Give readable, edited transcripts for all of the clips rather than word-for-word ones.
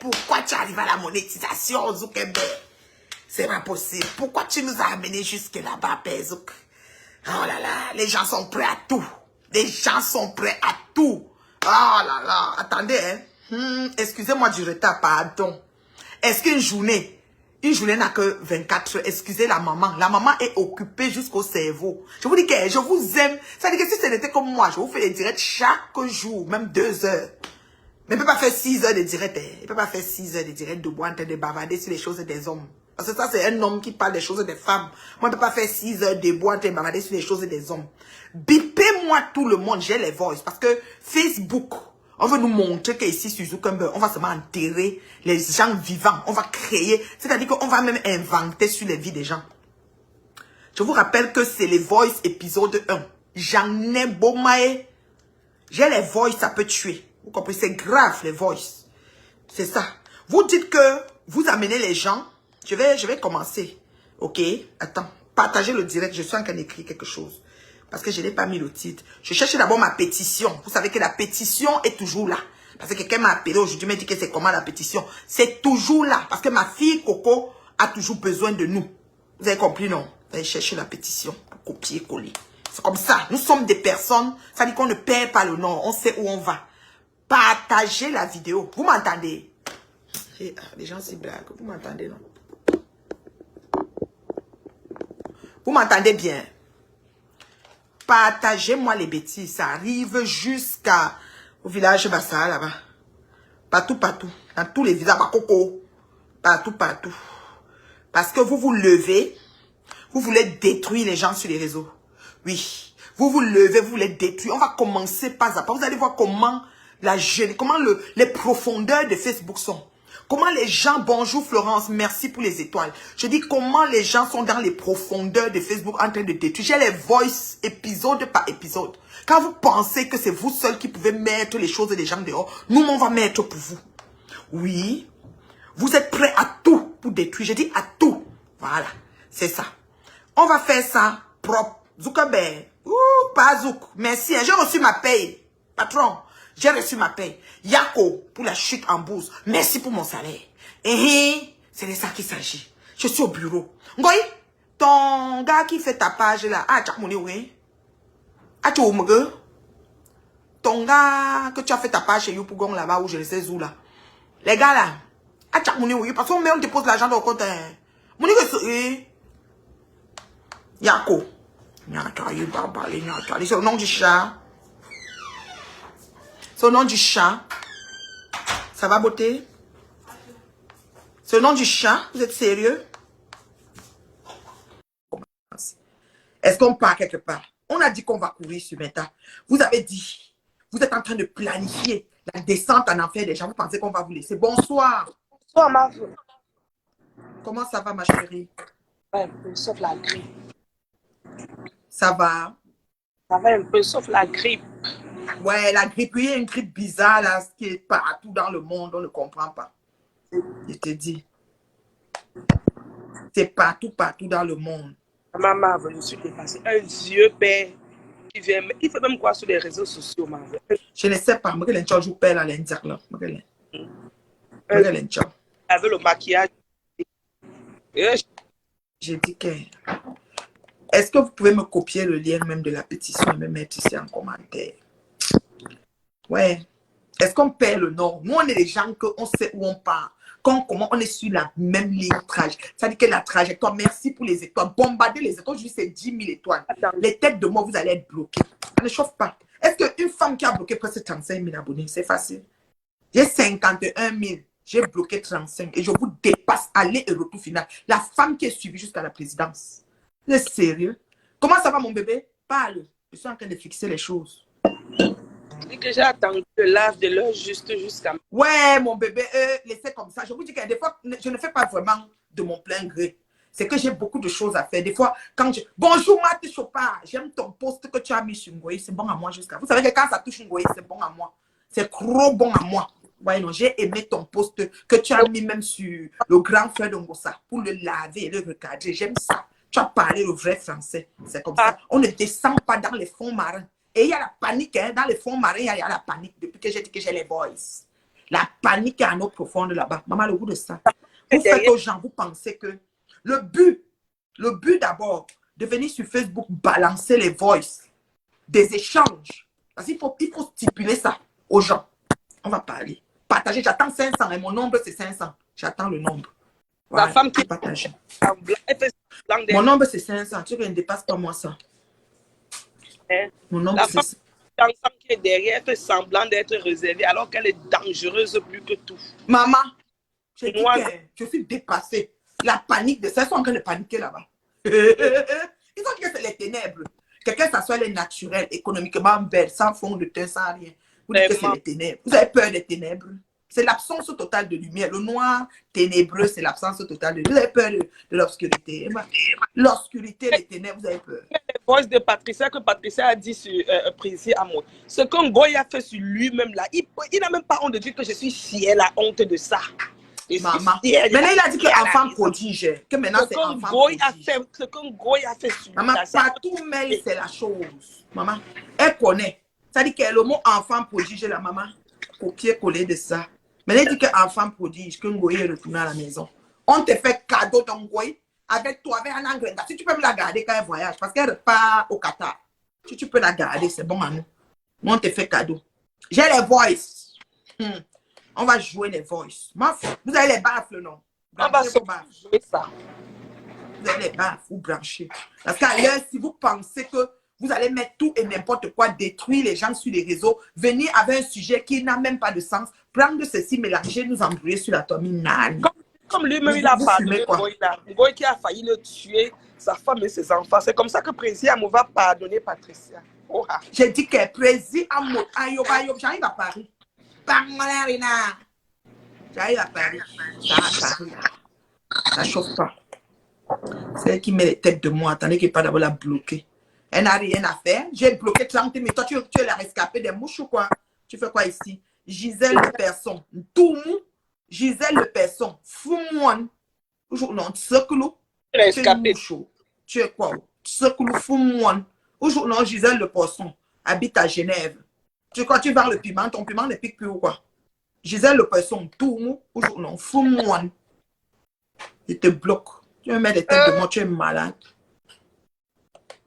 pourquoi tu arrives à la monétisation, Zuckerberg? C'est pas possible. Pourquoi tu nous as amenés jusque là-bas, Père Zouk? Oh là là, les gens sont prêts à tout. Les gens sont prêts à tout. Oh là là, attendez, hein. Excusez-moi du retard, pardon. Est-ce qu'une journée n'a que 24 heures? Excusez la maman. La maman est occupée jusqu'au cerveau. Je vous dis que je vous aime. Ça veut dire que si ce n'était comme moi, je vous fais des directs chaque jour, même 2 heures. Mais il ne peut pas faire 6 heures de direct. Il ne peut pas faire 6 heures de direct de bois en train de bavarder sur les choses des hommes. Parce que ça, c'est un homme qui parle des choses des femmes. Moi, je ne peux pas faire 6 heures de bois en train de bavarder sur les choses des hommes. Bipez-moi tout le monde, j'ai les voices. Parce que Facebook, on veut nous montrer qu'ici, sur Zuckerberg, on va seulement enterrer les gens vivants. On va créer, c'est-à-dire qu'on va même inventer sur les vies des gens. Je vous rappelle que c'est les voices épisode 1. J'en ai beau maé. J'ai les voices, ça peut tuer. Vous comprenez? C'est grave, les voices. C'est ça. Vous dites que vous amenez les gens. Je vais commencer. Ok? Attends. Partagez le direct. Je suis en train d'écrire quelque chose. Parce que je n'ai pas mis le titre. Je cherche d'abord ma pétition. Vous savez que la pétition est toujours là. Parce que quelqu'un m'a appelé aujourd'hui, m'a dit que c'est comment la pétition. C'est toujours là. Parce que ma fille Coco a toujours besoin de nous. Vous avez compris, non? Vous allez chercher la pétition pour copier, coller. C'est comme ça. Nous sommes des personnes. Ça dit qu'on ne perd pas le nom. On sait où on va. Partagez la vidéo. Vous m'entendez? Les gens s'y blaguent. Vous m'entendez, non? Vous m'entendez bien? Partagez-moi les bêtises. Ça arrive jusqu'au village Bassa, là-bas. Partout, partout. Dans tous les villages. Coco. Partout, partout. Parce que vous vous levez. Vous voulez détruire les gens sur les réseaux. Oui. Vous vous levez, vous voulez détruire. On va commencer pas à pas. Vous allez voir comment les profondeurs de Facebook sont. Comment les gens, bonjour Florence, merci pour les étoiles. Je dis comment les gens sont dans les profondeurs de Facebook en train de détruire. J'ai les voices épisode par épisode. Quand vous pensez que c'est vous seul qui pouvez mettre les choses des gens dehors, nous on va mettre pour vous. Oui, vous êtes prêts à tout pour détruire. Je dis à tout. Voilà, c'est ça. On va faire ça propre. Zuckerberg. Ouh, pas Zouk. Merci, j'ai reçu ma paye. Patron. J'ai reçu ma paye. Yako, pour la chute en bourse. Merci pour mon salaire. C'est de ça qu'il s'agit. Je suis au bureau. Ngoy, ton gars qui fait ta page là. Ah, tu as mon oui. Ah, tu as ton gars que tu as fait ta page chez Youpougon là-bas où je ne sais où là. Les gars là. Ah, tu as mon oui. Parce qu'on on dépose l'argent dans le compte. Mon oui. Yako. C'est au nom du chat. C'est au nom du chat. Ça va beauté? C'est au nom du chat? Vous êtes sérieux? Est-ce qu'on part quelque part? On a dit qu'on va courir sur Meta. Vous avez dit. Vous êtes en train de planifier la descente en enfer des gens. Vous pensez qu'on va vous laisser. Bonsoir. Bonsoir, ma fille. Comment ça va, ma chérie? Un peu, sauf la grippe. Ça va? Ça va un peu, sauf la grippe. Ouais, la grippe, il y a une grippe bizarre là, ce qui est partout dans le monde, on ne comprend pas. Je te dis. C'est partout, partout dans le monde. Maman, je suis dépassée. Un vieux père qui vient, il fait même quoi sur les réseaux sociaux, maman? Je ne sais pas, je ne sais pas, je perds là, l'indiac là. Avec le maquillage. J'ai dit que... Est-ce que vous pouvez me copier le lien même de la pétition et me mettre ici en commentaire? Ouais. Est-ce qu'on perd le nord? Nous, on est des gens qu'on sait où on part. Comment on est sur la même ligne tragique. Ça dit que la trajectoire, merci pour les étoiles. Bombarder les étoiles, juste c'est 10 000 étoiles. Les têtes de moi, vous allez être bloqués. Ça ne chauffe pas. Est-ce qu'une femme qui a bloqué presque 35 000 abonnés, c'est facile? J'ai 51 000. J'ai bloqué 35 et je vous dépasse aller et retour final. La femme qui est suivie jusqu'à la présidence. Vous êtes sérieux? Comment ça va mon bébé? Parle. Je suis en train de fixer les choses. Et que j'ai attendu le lave de l'heure jusqu'à... Ouais, mon bébé, laissez comme ça. Je vous dis que des fois, je ne fais pas vraiment de mon plein gré. C'est que j'ai beaucoup de choses à faire. Des fois, quand je... Bonjour, Marthe Chopard. J'aime ton post que tu as mis sur Ngoï. C'est bon à moi jusqu'à... Vous savez que quand ça touche Ngoï, c'est bon à moi. C'est trop bon à moi. Ouais, non, j'ai aimé ton post que tu as mis même sur le grand frère de Ngossa pour le laver et le recadrer. J'aime ça. Tu as parlé le vrai français. C'est comme ça. On ne descend pas dans les fonds marins. Et il y a la panique, hein, dans les fonds marins, il y a la panique depuis que j'ai dit que j'ai les boys. La panique est en eau profonde là-bas. Maman, le goût de ça. Vous faites Derrière, aux gens, vous pensez que le but d'abord, de venir sur Facebook balancer les voices, des échanges. Parce qu'il faut stipuler ça aux gens. On va parler. Partager, j'attends 500 et mon nombre c'est 500. J'attends le nombre. la Voilà, femme qui est partager. semblant, elle fait semblant Mon d'être. nombre c'est 500. Tu ne dépasses pas moi ça. Hein. Mon nombre La c'est femme qui est derrière, elle fait semblant d'être réservée alors qu'elle est dangereuse plus que tout. Maman, j'ai dit Moi, que je suis dépassée. La panique de ça, ils sont en train de paniquer là-bas. Ils ont dit que c'est les ténèbres. Quelqu'un s'assoit, elle est naturelle, économiquement belle, sans fond de teint, sans rien. Vous dites que c'est vraiment, les ténèbres. Vous avez peur des ténèbres. C'est l'absence totale de lumière. Le noir ténébreux, c'est l'absence totale de lumière. Vous avez peur de l'obscurité. L'obscurité, les ténèbres, vous avez peur. les voices de Patricia que Patricia a dit sur Précis à moi. Ce qu'un Goy a fait sur lui-même là, il n'a même pas honte de dire que je suis fière, la honte de ça. Je suis Maman. fière. Maintenant, il a dit que à la enfant maison. prodige. Que maintenant, Ce c'est qu'un enfant Goy a prodige. fait, ce qu'un Goy a fait sur lui Maman, là, c'est partout mail, c'est la chose. Maman, elle connaît. Ça dit que le mot enfant prodige, la maman, copier-coller de ça. Mais elle dit que enfant prodige, que Ngoye est retourné à la maison. On te fait cadeau ton Ngoye avec toi, avec un engrais. Si tu peux me la garder quand elle voyage, parce qu'elle repart au Qatar. Si tu peux la garder, c'est bon à nous. Nous, on te fait cadeau. J'ai les voices. On va jouer les voices. Vous avez les baffles, non? on va Branchez se vos baffles. jouer ça. Vous allez les baffes ou brancher. Parce qu'à l'heure, si vous pensez que vous allez mettre tout et n'importe quoi, détruire les gens sur les réseaux, venir avec un sujet qui n'a même pas de sens, prendre ceci, mélanger, nous embrouiller sur la terminale. Comme lui-même, il a Vous pardonné fumez quoi? Ngoy là. Ngoy qui a failli le tuer, sa femme et ses enfants. C'est comme ça que Précis va pardonner Patricia. Oh, ah. J'ai dit que président Amour, j'arrive à Paris. Bangalarina. J'arrive à Paris. Ça à Paris là. Ça chauffe pas. C'est elle qui met les têtes de moi. Attendez qu'il pas d'abord la bloquer. Elle n'a rien à faire. J'ai bloqué 30 000. Toi, tu es la rescapée des mouches ou quoi? Tu fais quoi ici? Gisèle Le Person. Tout mou. Gisèle Le Person. Fou-moine. Non, Tsekoulou. Il a Tu es une escapé. mouche. Tu es quoi? Tsekoulou, Fou-moine. Aujourd'hui, non, Gisèle Le Person. Habite à Genève. Tu crois que tu vends le piment? Ton piment ne pique plus ou quoi? Gisèle Le Person. Tout mou. Aujourd'hui, non, Fou-moine. Il te bloque. Tu me mets des têtes de moi, tu es malade.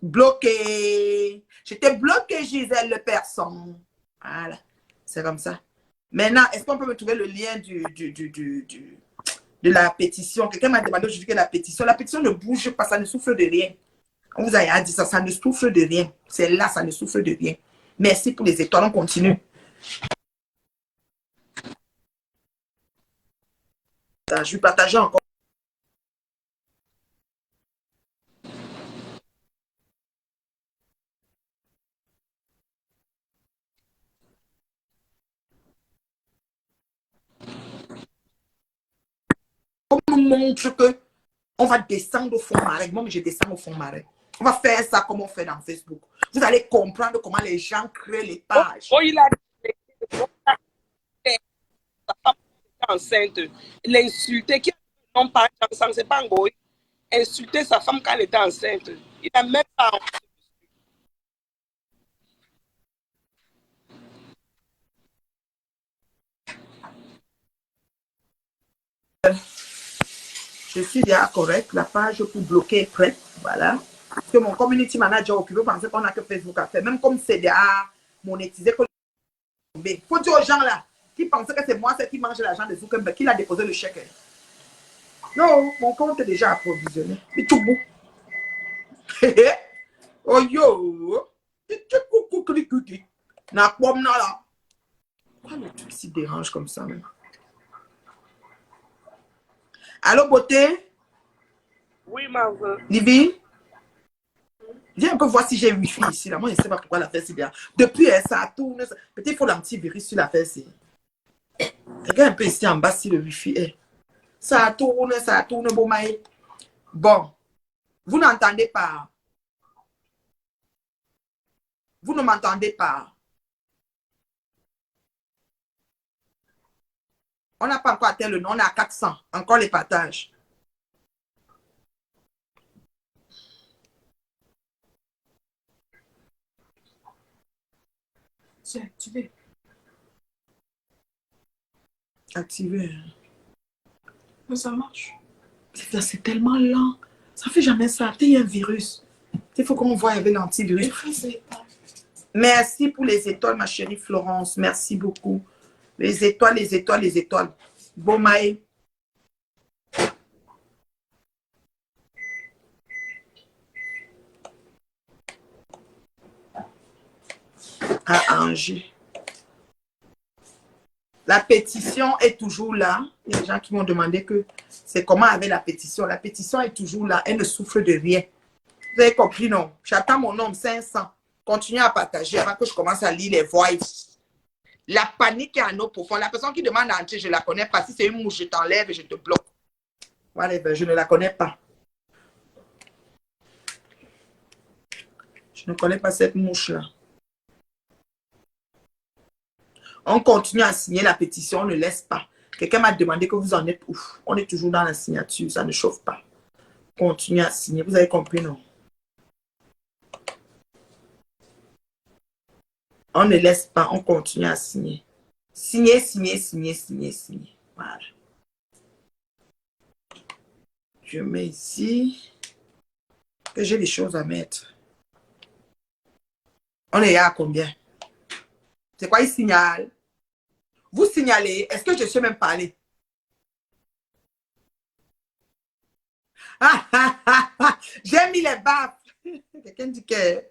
Bloqué. J'étais bloqué, Gisèle Le Person. Voilà. C'est comme ça. Maintenant, est-ce qu'on peut me trouver le lien de la pétition? Quelqu'un m'a demandé aujourd'hui que la pétition ne bouge pas, ça ne souffle de rien. On vous a dit ça, ça ne souffle de rien. C'est là, ça ne souffle de rien. Merci pour les étoiles, on continue. Je vais partager encore. On nous montre que on va descendre au fond marais. Moi, je descends au fond marais. On va faire ça comme on fait dans Facebook. Vous allez comprendre comment les gens créent les pages. Oh, il a sa femme enceinte. Il a insulté qui non pas ensemble, c'est pas un Ngoy. Insulté sa femme quand elle était enceinte. Il a même pas. Je suis déjà correct. La page pour bloquer est prête. Voilà. Parce que mon community manager occupé pensait qu'on n'a que Facebook à faire. Même comme c'est déjà monétisé. Il faut dire aux gens là qui pensaient que c'est moi qui mange l'argent de Zuckerberg qui l'a déposé le chèque. Non, mon compte est déjà approvisionné. Et tout bout. Oh yo. N'a pas là. Pourquoi le truc s'y dérange comme ça même? Allô, beauté? Oui, ma voix. Livy? Viens un peu voir si j'ai Wi-Fi ici. Là. Moi, je ne sais pas pourquoi la fesse est bien. Depuis, ça tourne. Peut-être qu'il faut l'antivirus sur la fesse. Regarde un peu ici en bas si le Wi-Fi est. Ça tourne, bon maï. Bon. Vous n'entendez pas. Vous ne m'entendez pas. On n'a pas encore atteint le nom. On est à 400. Encore les partages. C'est activé. Activer. Mais ça marche. C'est tellement lent. Ça fait jamais ça. Il y a un virus. Il faut qu'on voie avec l'antivirus. Merci pour les étoiles, ma chérie Florence. Merci beaucoup. Les étoiles, les étoiles, les étoiles. Bomae. À Angers. La pétition est toujours là. Il y a des gens qui m'ont demandé que c'est comment avec la pétition. La pétition est toujours là. Elle ne souffre de rien. Vous avez compris, non? J'attends mon nombre 500. Continuez à partager avant que je commence à lire les voices. La panique est à nos profonds. La personne qui demande à entrer, je ne la connais pas. Si c'est une mouche, je t'enlève et je te bloque. Voilà, je ne la connais pas. Je ne connais pas cette mouche-là. On continue à signer la pétition, on ne laisse pas. Quelqu'un m'a demandé que vous en êtes où. On est toujours dans la signature, ça ne chauffe pas. Continuez à signer, vous avez compris, non? On ne laisse pas, on continue à signer. Signer, signer, signer, signer, signer. Voilà. Je mets ici que j'ai des choses à mettre. On est à combien? C'est quoi, il signale? Vous signalez, est-ce que je sais même parler? J'ai mis les baffes. Quelqu'un dit que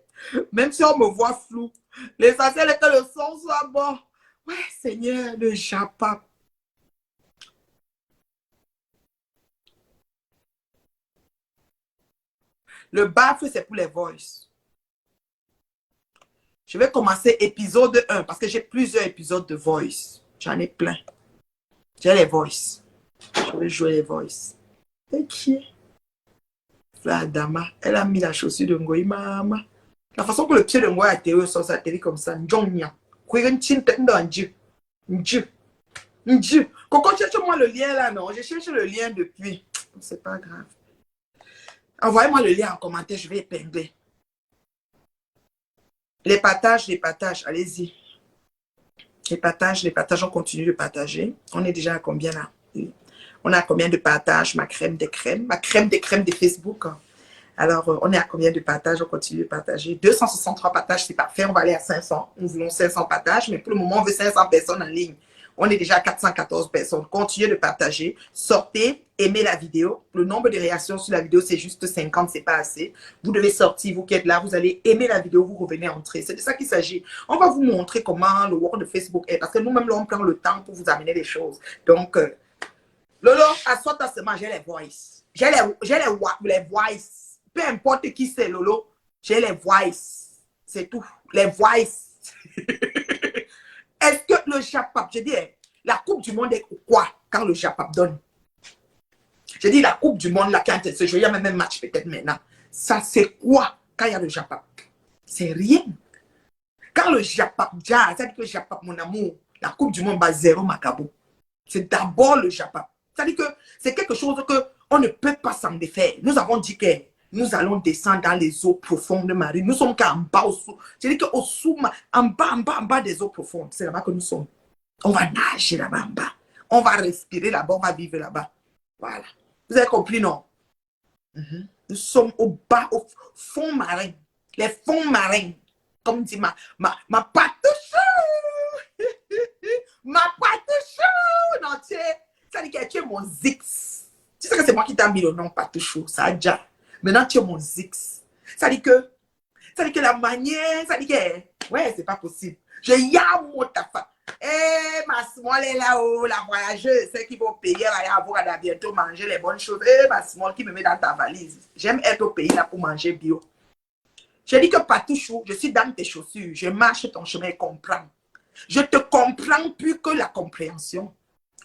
même si on me voit flou, l'essentiel est que le son soit bon. Ouais, Seigneur, le Japap. Le baffle, c'est pour les voices. Je vais commencer épisode 1 parce que j'ai plusieurs épisodes de voice. J'en ai plein. J'ai les voices. Je vais jouer les voices. Et qui est? La dama, elle a mis la chaussure de Ngoï, maman. La façon que le pied de Ngoï a atterri au sol, ça atterri comme ça. Njongnya. Dieu. Coco, cherche-moi le lien là, non? Je cherche le lien depuis. C'est pas grave. Envoyez-moi le lien en commentaire, je vais épingler. Les partages, allez-y. Les partages, on continue de partager. On est déjà à combien là? On a combien de partages? Ma crème des crèmes de Facebook. Alors, on est à combien de partages? On continue de partager. 263 partages, c'est parfait. On va aller à 500. Nous voulons 500 partages, mais pour le moment, on veut 500 personnes en ligne. On est déjà à 414 personnes. Continuez de partager. Sortez, aimez la vidéo. Le nombre de réactions sur la vidéo, c'est juste 50, c'est pas assez. Vous devez sortir, vous qui êtes là, vous allez aimer la vidéo, vous revenez entrer. C'est de ça qu'il s'agit. On va vous montrer comment le world de Facebook est, parce que nous-mêmes, là, on prend le temps pour vous amener les choses. Donc, Lolo, assois-toi seulement, j'ai les voices. J'ai les voices. Peu importe qui c'est, Lolo, j'ai les voices. C'est tout. Les voices. Est-ce que le Japap, je dis, la Coupe du Monde est quoi quand le Japap donne? Je dis, la Coupe du Monde, là, quand elle se joue, il y a même un match peut-être maintenant. Ça, c'est quoi quand il y a le Japap? C'est rien. Quand le Japap, ça dit que le Japap, mon amour, la Coupe du Monde, bah, zéro macabo. C'est d'abord le Japap. C'est-à-dire que c'est quelque chose qu'on ne peut pas s'en défaire. Nous avons dit que nous allons descendre dans les eaux profondes marines. Nous sommes qu'en bas au sous. C'est-à-dire qu'au sous, en bas des eaux profondes. C'est là-bas que nous sommes. On va nager là-bas en bas. On va respirer là-bas, on va vivre là-bas. Voilà. Vous avez compris, non? Nous sommes au bas, au fond marin. Les fonds marins. Comme dit ma patouchou. Ma patouchou. Non, tu sais. Ça dit que tu es mon Zix. Tu sais que c'est moi qui t'ai mis le nom Patouchou. Ça a déjà. Maintenant, tu es mon Zix. Ça dit que la manière, ça dit que, ouais, c'est pas possible. Je yam ta femme. Eh, ma small est là-haut, la voyageuse, celle qui va payer, elle va bientôt manger les bonnes choses. Eh, ma small qui me met dans ta valise. J'aime être au pays là pour manger bio. Je dis que Patouchou, je suis dans tes chaussures. Je marche ton chemin et comprends. Je te comprends plus que la compréhension.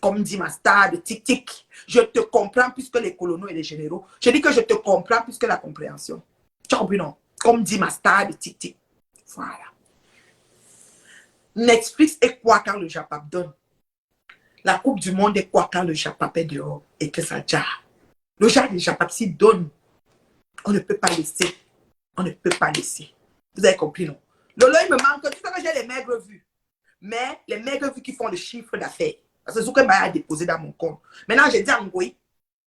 Comme dit ma star de tic-tic, je te comprends plus que les colonels et les généraux. Je dis que je te comprends plus que la compréhension. Tu as compris, non? Comme dit ma star de tic-tic. Voilà. Netflix est quoi quand le Japap donne? La Coupe du Monde est quoi quand le Japap est dehors et que ça jar? Le genre du Japap, s'il donne, on ne peut pas laisser. On ne peut pas laisser. Vous avez compris, non? Lolo, il me manque, tu sais que j'ai les maigres vues. Mais les maigres vues qui font le chiffre d'affaires. Parce que Zuckerberg a déposé dans mon compte. Maintenant, j'ai dit à Ngoï,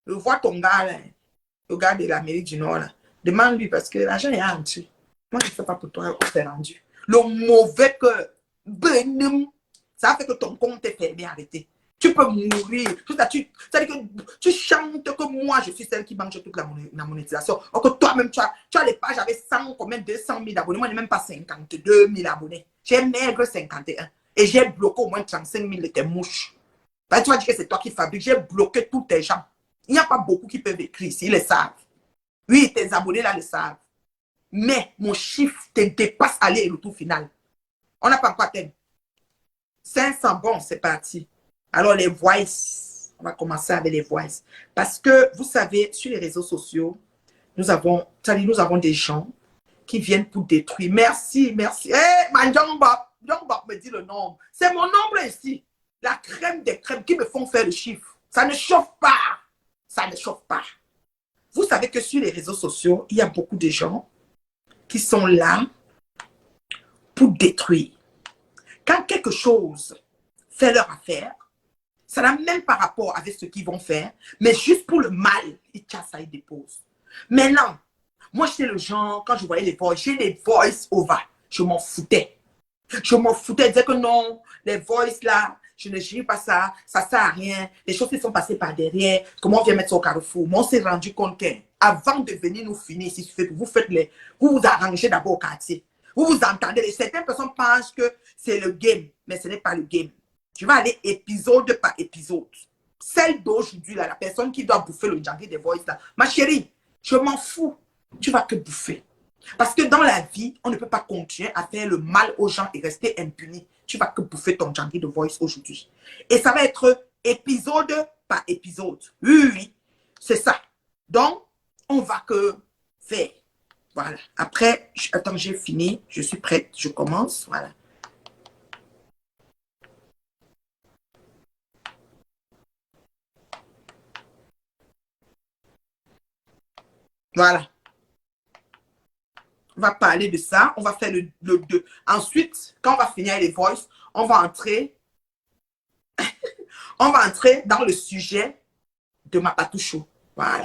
je vois ton gars là, le gars de l'Amérique du Nord là. Demande-lui parce que l'argent est en dessus. Moi, je ne fais pas pour toi, on s'est rendu. Le mauvais cœur, ça fait que ton compte est fermé, arrêté. Tu peux mourir. C'est-à-dire que tu chantes que moi, je suis celle qui mange toute la monétisation. Or que toi-même, tu as les pages avec 100, combien, 200 000 abonnés. Moi, je n'ai même pas 52 000 abonnés. J'ai maigre 51. Et j'ai bloqué au moins 35 000 de tes mouches. Ben, tu vas dire que c'est toi qui fabriques. J'ai bloqué tous tes gens. Il n'y a pas beaucoup qui peuvent écrire ici. Ils le savent. Oui, tes abonnés là le savent. Mais mon chiffre te dépasse aller et le tout final. On n'a pas encore atteint. 500, bon, c'est parti. Alors, les voices. On va commencer avec les voices. Parce que, vous savez, sur les réseaux sociaux, nous avons des gens qui viennent pour détruire. Merci, merci. Eh, man, John Bob me dit le nombre. C'est mon nombre ici. La crème des crèmes qui me font faire le chiffre. Ça ne chauffe pas. Ça ne chauffe pas. Vous savez que sur les réseaux sociaux, il y a beaucoup de gens qui sont là pour détruire. Quand quelque chose fait leur affaire, ça n'a même pas rapport avec ce qu'ils vont faire, mais juste pour le mal, ils chassent ça, ils déposent. Maintenant, moi, j'étais le genre, quand je voyais les voice, j'ai les voice over, je m'en foutais. Je m'en foutais, je disais que non, les voice là, je ne gère pas ça, ça ne sert à rien, les choses qui sont passées par derrière, comment on vient mettre ça au carrefour. Moi, on s'est rendu compte qu'avant de venir nous finir, si vous vous arrangez d'abord au quartier. Vous vous entendez, certaines personnes pensent que c'est le game, mais ce n'est pas le game. Tu vas aller épisode par épisode. Celle d'aujourd'hui, là, la personne qui doit bouffer le junkie des voice, là, ma chérie, je m'en fous. Tu vas que bouffer. Parce que dans la vie, on ne peut pas continuer à faire le mal aux gens et rester impuni. Tu vas que bouffer ton junkie de voice aujourd'hui. Et ça va être épisode par épisode. Oui, oui, c'est ça. Donc, on va que faire. Voilà. Après, attends, j'ai fini. Je suis prête. Je commence. Voilà. Voilà. On va parler de ça. On va faire le 2. Ensuite, quand on va finir les voices, on va entrer dans le sujet de ma patouchou. Voilà.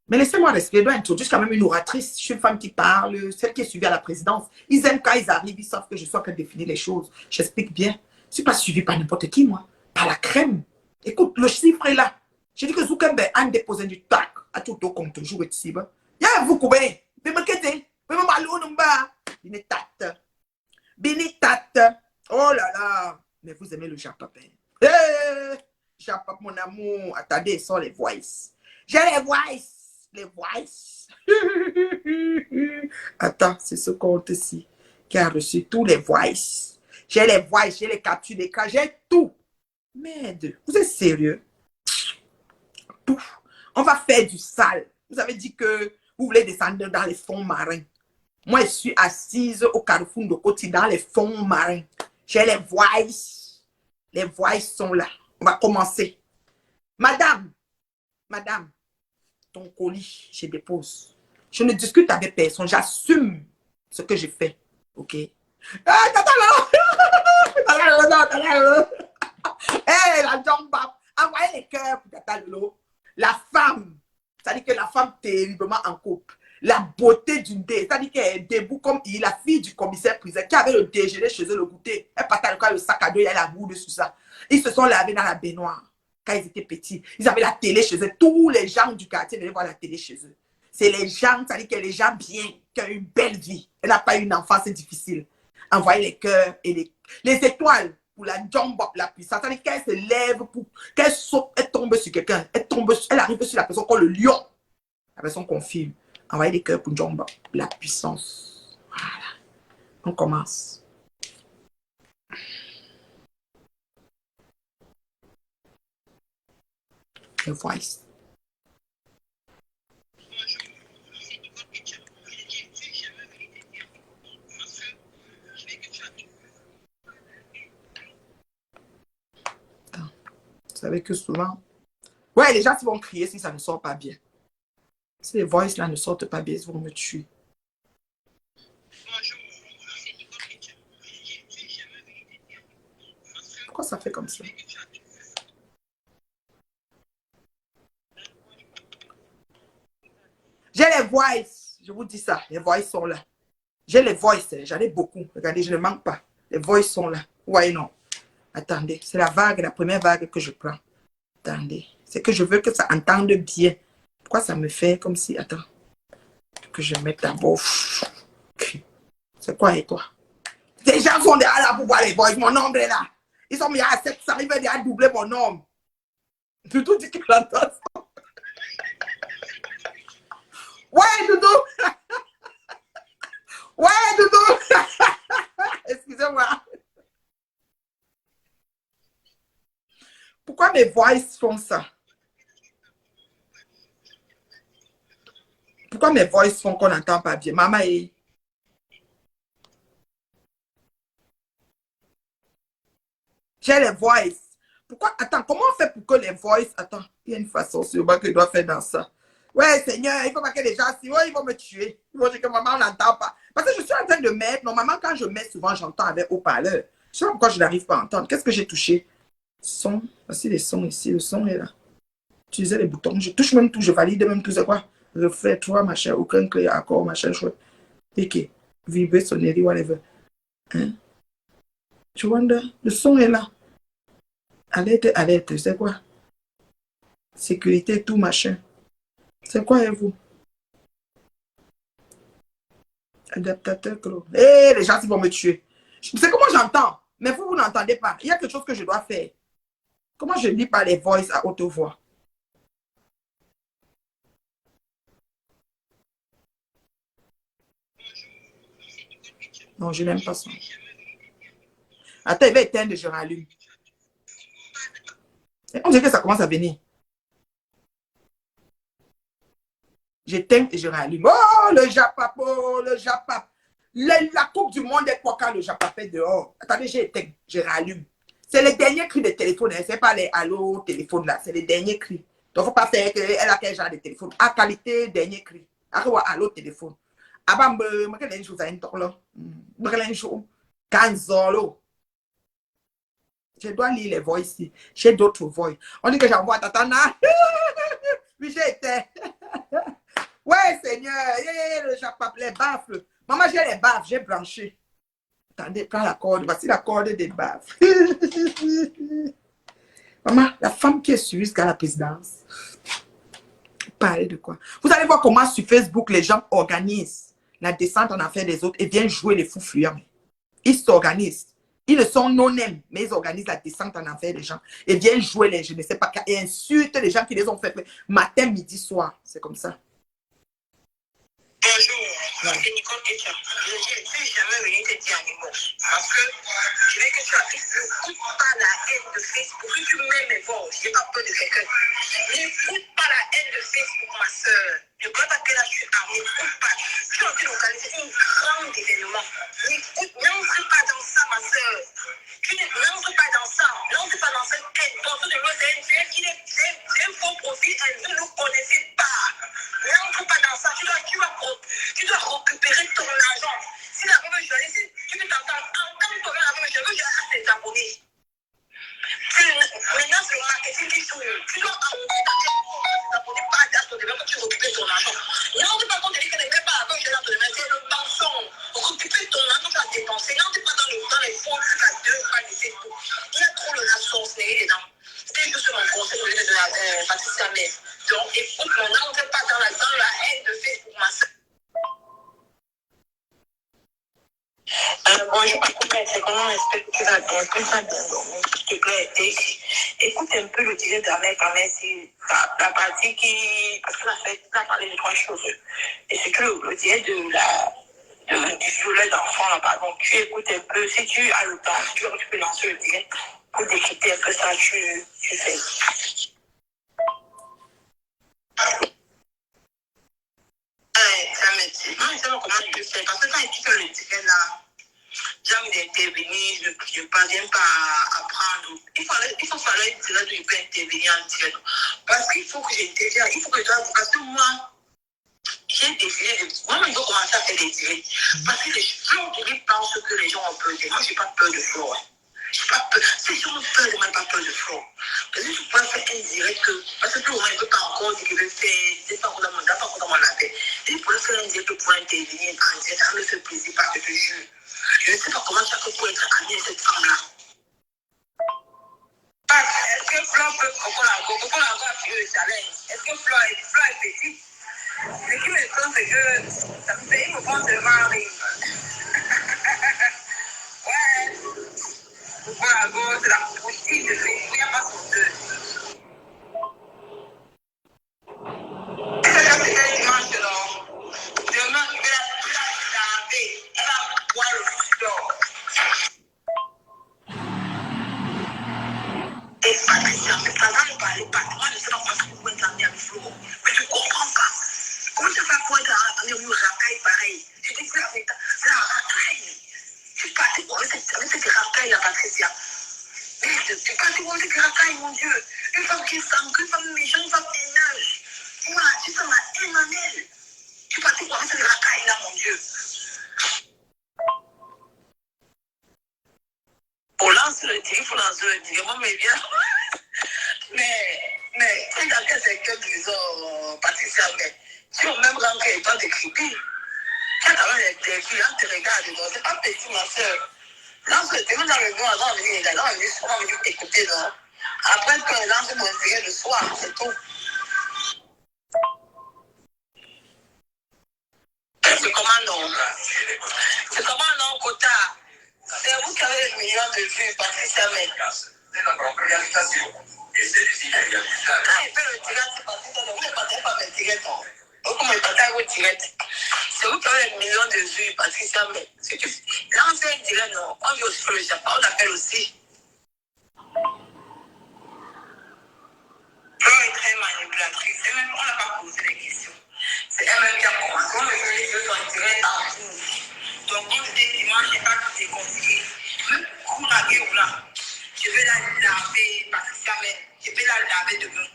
Mais laissez-moi respirer. Je dois introduire quand même une oratrice. Je suis une femme qui parle, celle qui est suivie à la présidence. Ils aiment quand ils arrivent, ils savent que je suis en train de définir les choses. J'explique bien. Je ne suis pas suivie par n'importe qui, moi. Par la crème. Écoute, le chiffre est là. J'ai dit que Zuckerberg a déposé du tac à tout au compte toujours ici. Il y a vous coupez. Mais me quittez. Mais me malou numba. Binitate. Oh là là. Mais vous aimez le Japapin. Hey, Japap, mon amour. Attendez, sans les voices. J'ai les voices. Les voices. Attends, c'est ce compte-ci qui a reçu tous les voices. J'ai les voices, j'ai les captures d'écran, j'ai tout. Merde, vous êtes sérieux? Tout. On va faire du sale. Vous avez dit que vous voulez descendre dans les fonds marins. Moi, je suis assise au carrefour de côté dans les fonds marins. J'ai les voices. Les voices sont là. On va commencer. Madame, ton colis, je dépose. Je ne discute avec personne. J'assume ce que j'ai fait. OK? Ah, hey, la jamba. Envoyez les cœurs pour Tata Lolo. La femme. C'est-à-dire que la femme terriblement en couple. La beauté d'une dé. C'est-à-dire qu'elle est debout comme il, la fille du commissaire priseur qui avait le déjeuner chez eux, le goûter. Elle partait le sac à dos, il y a la boue dessus ça. Ils se sont lavés dans la baignoire quand ils étaient petits. Ils avaient la télé chez eux. Tous les gens du quartier venaient voir la télé chez eux. C'est les gens, c'est-à-dire que les gens bien, qui ont une belle vie. Elle n'a pas eu une enfance difficile. Envoyez les cœurs et les étoiles pour la jumbo, la puissance. C'est-à-dire qu'elle se lève, qu'elle saute, elle tombe sur quelqu'un. Elle arrive sur la personne comme le lion. La personne confirme. Envoyez les cœurs pour jumbo, la puissance. Voilà. On commence. Le voice. Vous savez que souvent, ouais, les gens vont crier si ça ne sort pas bien. Si les voices là ne sortent pas bien, ils vont me tuer. Pourquoi ça fait comme ça. J'ai les voices. Je vous dis ça. Les voices sont là. J'ai les voices. J'en ai beaucoup. Regardez, je ne manque pas. Les voices sont là. Ouais, non. Attendez. C'est la vague, la première vague que je prends. Attendez. C'est que je veux que ça entende bien. Pourquoi ça me fait comme si... Attends. Que je mette d'abord. C'est quoi et toi? Des gens sont derrière là pour voir les voices. Mon nombre est là. Ils sont mis à 700. Ils veulent déjà doubler mon nombre. Doudou dit qu'il entend ça. Ouais, Doudou. Ouais, Doudou. Excusez-moi. Pourquoi mes voices font ça? Pourquoi mes voices font qu'on n'entend pas bien? Maman est... J'ai les voices. Pourquoi? Attends, comment on fait pour que les voices... Attends, il y a une façon sûrement que je dois faire dans ça. Ouais, Seigneur, il ne faut pas que les gens... Ouais, ils vont me tuer. Ils vont dire que maman, on n'entend pas. Parce que je suis en train de mettre... Normalement, quand je mets, souvent, j'entends avec haut-parleur. Je ne sais pas pourquoi je n'arrive pas à entendre. Qu'est-ce que j'ai touché? Son. Voici les sons ici. Le son est là. Utiliser les boutons. Je touche même tout. Je valide même tout. C'est quoi? Reflet, 3, machin. Aucun clé, accord, machin, chouette. Ok. Vibrer, sonnerie, whatever. Hein? Tu vois, le son est là. Alerte, alerte. C'est quoi? Sécurité, tout, machin. C'est quoi, et vous? Adaptateur, clos. Hé, les gens, ils vont me tuer. Je sais comment j'entends. Mais vous, vous n'entendez pas. Il y a quelque chose que je dois faire. Comment je lis pas les voices à haute voix? Non, je n'aime pas ça. Attends, il va éteindre, je rallume. On dirait que ça commence à venir. J'éteins et je rallume. Oh, le Japapo, le Japap. La Coupe du Monde est quoi quand le Japap est dehors? Attendez, j'éteins, je rallume. C'est les derniers cris de téléphone. Hein. Ce n'est pas les allô téléphone là. C'est les derniers cris. Donc, il ne faut pas faire qu'elle a quel genre de téléphone. À qualité, dernier cri. Allô téléphone. Avant, je vais vous dire je dois lire les voix ici. J'ai d'autres voix. On dit que j'envoie Tatana. Oui, j'ai été. Ouais, Seigneur. Le Japap, les baffles. Maman, j'ai les baffes. J'ai branché. Attendez, prends la corde. Voici la corde des baffes. Maman, la femme qui est suivie jusqu'à la présidence. Parlez de quoi? Vous allez voir comment sur Facebook, les gens organisent la descente en affaires des autres et viennent jouer les fous fuyants. Ils s'organisent. Ils ne sont non-aimés, mais ils organisent la descente en affaires des gens et viennent jouer les, je ne sais pas, et insultent les gens qui les ont fait matin, midi, soir. C'est comme ça. Bonjour, c'est Nicole Ketchup. Je ne suis jamais venue te dire un mot. Parce que je veux que tu n'écoutes pas la haine de Facebook. Si tu mets mes voix, je n'ai pas peur de quelqu'un. N'écoute pas la haine de Facebook, ma soeur. Le grand à quel âge tu as, n'écoute pas. Tu es en train d'organiser un grand événement. N'écoute, n'entre pas dans ça, ma soeur. Tu n'entre pas dans ça. N'entre pas dans cette haine. Ton de l'eau, c'est un faux profil et vous ne nous connaissez pas. N'entre pas dans ça. Tu dois récupérer ton argent. Si la même journée, tu peux t'entendre, entendre toi-même la même chose, je vais assez t'abonner. Maintenant, c'est le marketing qui tourne. Tu dois t'abonner pas à ton développement, tu récupères ton argent. N'entre pas quand tu dis que ne mets pas la même chose dans ton développement, c'est le mensonge. Récupère ton argent, tu as dépensé. N'entre pas dans les fonds, tu as 2 pas de Facebook. Il y a trop de la sorcellerie dedans. C'était juste mon conseil au lieu de la Patricia Mère. Donc, écoute, n'entre pas dans la haine de Facebook, ma soeur. Bonjour, c'est comment j'espère que tu vas bien, que tu vas bien dormir, s'il te plaît, écoute un peu le direct de la mère quand même, c'est la partie qui, parce qu'on a parlé de 3 choses, et c'est que le direct du violet d'enfant là, pardon, tu écoutes un peu, si tu as le temps, si tu peux lancer le direct pour décrypter un peu ça, tu fais. Ça me dit, moi je sais pas comment je le fais, parce que quand tu fais le direct là, j'ai envie d'intervenir, je ne parviens pas à apprendre. Il faut falloir dire que je peux intervenir en direct. Parce qu'il faut que j'intervienne, il faut que je dois dire, parce que moi, j'ai décidé de... Moi, je dois commencer à faire des directs. Parce que les gens qui pensent que les gens ont peur de moi, je n'ai pas peur de toi. Je n'ai pas peur. Ces gens ont peur, ils n'ont pas peur de Flo. Parce que tu peux faire un direct que. Parce que tout le monde ne peut pas encore dire qu'il veut faire. C'est pas encore dans mon appel. Et pour faire un direct pour intervenir en direct, ça me fait plaisir parce que je te jure. Je ne sais pas comment chacun peut être ami avec cette femme-là. Est-ce que Flo peut Coco Lago a pris le challenge? Est-ce que Flo est petit? Ce qui me semble, c'est que ça me fait me prendre seulement rire. Ouais. Coco Lago, c'est la boutique de lui. Il n'y a pas son deux. C'était dimanche, non? Demain, je vais la laver. Elle va boire le fleur. Et Patricia, mais pendant de parler, moi je ne sais pas comment tu peux être amené avec Flo. Mais tu comprends pas. Comment tu fais pour être amené avec une racaille pareil? Tu dis que c'est la racaille. Tu partais pour cette racaille, la Patricia. Merde, tu partais pour cette racaille, mon Dieu. Une femme qui est sangue, une femme méchante, une femme haineuse. Voilà, tu sens la haine en elle. Tu partais pour cette racaille-là, mon Dieu. Pour lancer le tigre, il faut lancer le tigre. Moi, mais bien. Mais, quand dans quel secteur, disons, Patricia, mais tu as même rentré et toi d'écrire. Quand tu as des clients, tu regardes, c'est pas petit, ma soeur. Lance le tigre dans le bureau, on va venir t'écouter, non? Après que lance mon tigre le soir, c'est tout. C'est comment non? C'est comment non, Kota? C'est vous qui avez les millions de vues, Patricia, mais. Quand il fait le direct, c'est parce que vous ne partagez pas mes directs. Comment il partage vos directs? C'est vous qui avez les millions de vues, Patricia, mais. Là, on fait un direct, non? On vit aussi sur le Japon, on appelle aussi. Flo est très manipulatrice. Et même, on n'a pas posé des questions. C'est elle-même qui a commencé. On me fait les deux en direct en tout. Donc, on dit dimanche, je n'ai pas tout déconseillé. Même pour la gueule là, je vais la laver, Patricia, mais je vais la laver demain.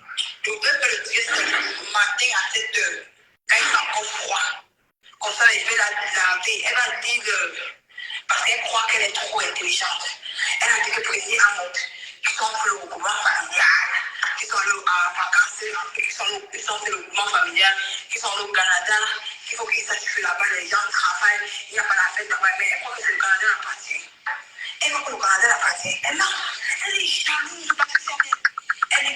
Je vais faire le direct le matin à 7 heures, quand il fait encore froid. Comme ça, je vais la laver. Elle va dire, parce qu'elle croit qu'elle est trop intelligente. Elle a dit que président Amont, qui sont pour le mouvement familial, qui sont en vacances, qui sont sur le mouvement familial, qui sont au Canada, qu'il faut qu'ils s'assurent là-bas, les gens travaillent, il n'y a pas la fête là-bas, mais elle croit que c'est le Canada l'appartient. Elle croit que le Canada l'appartient. Elle est jalouse de Patricia. Elle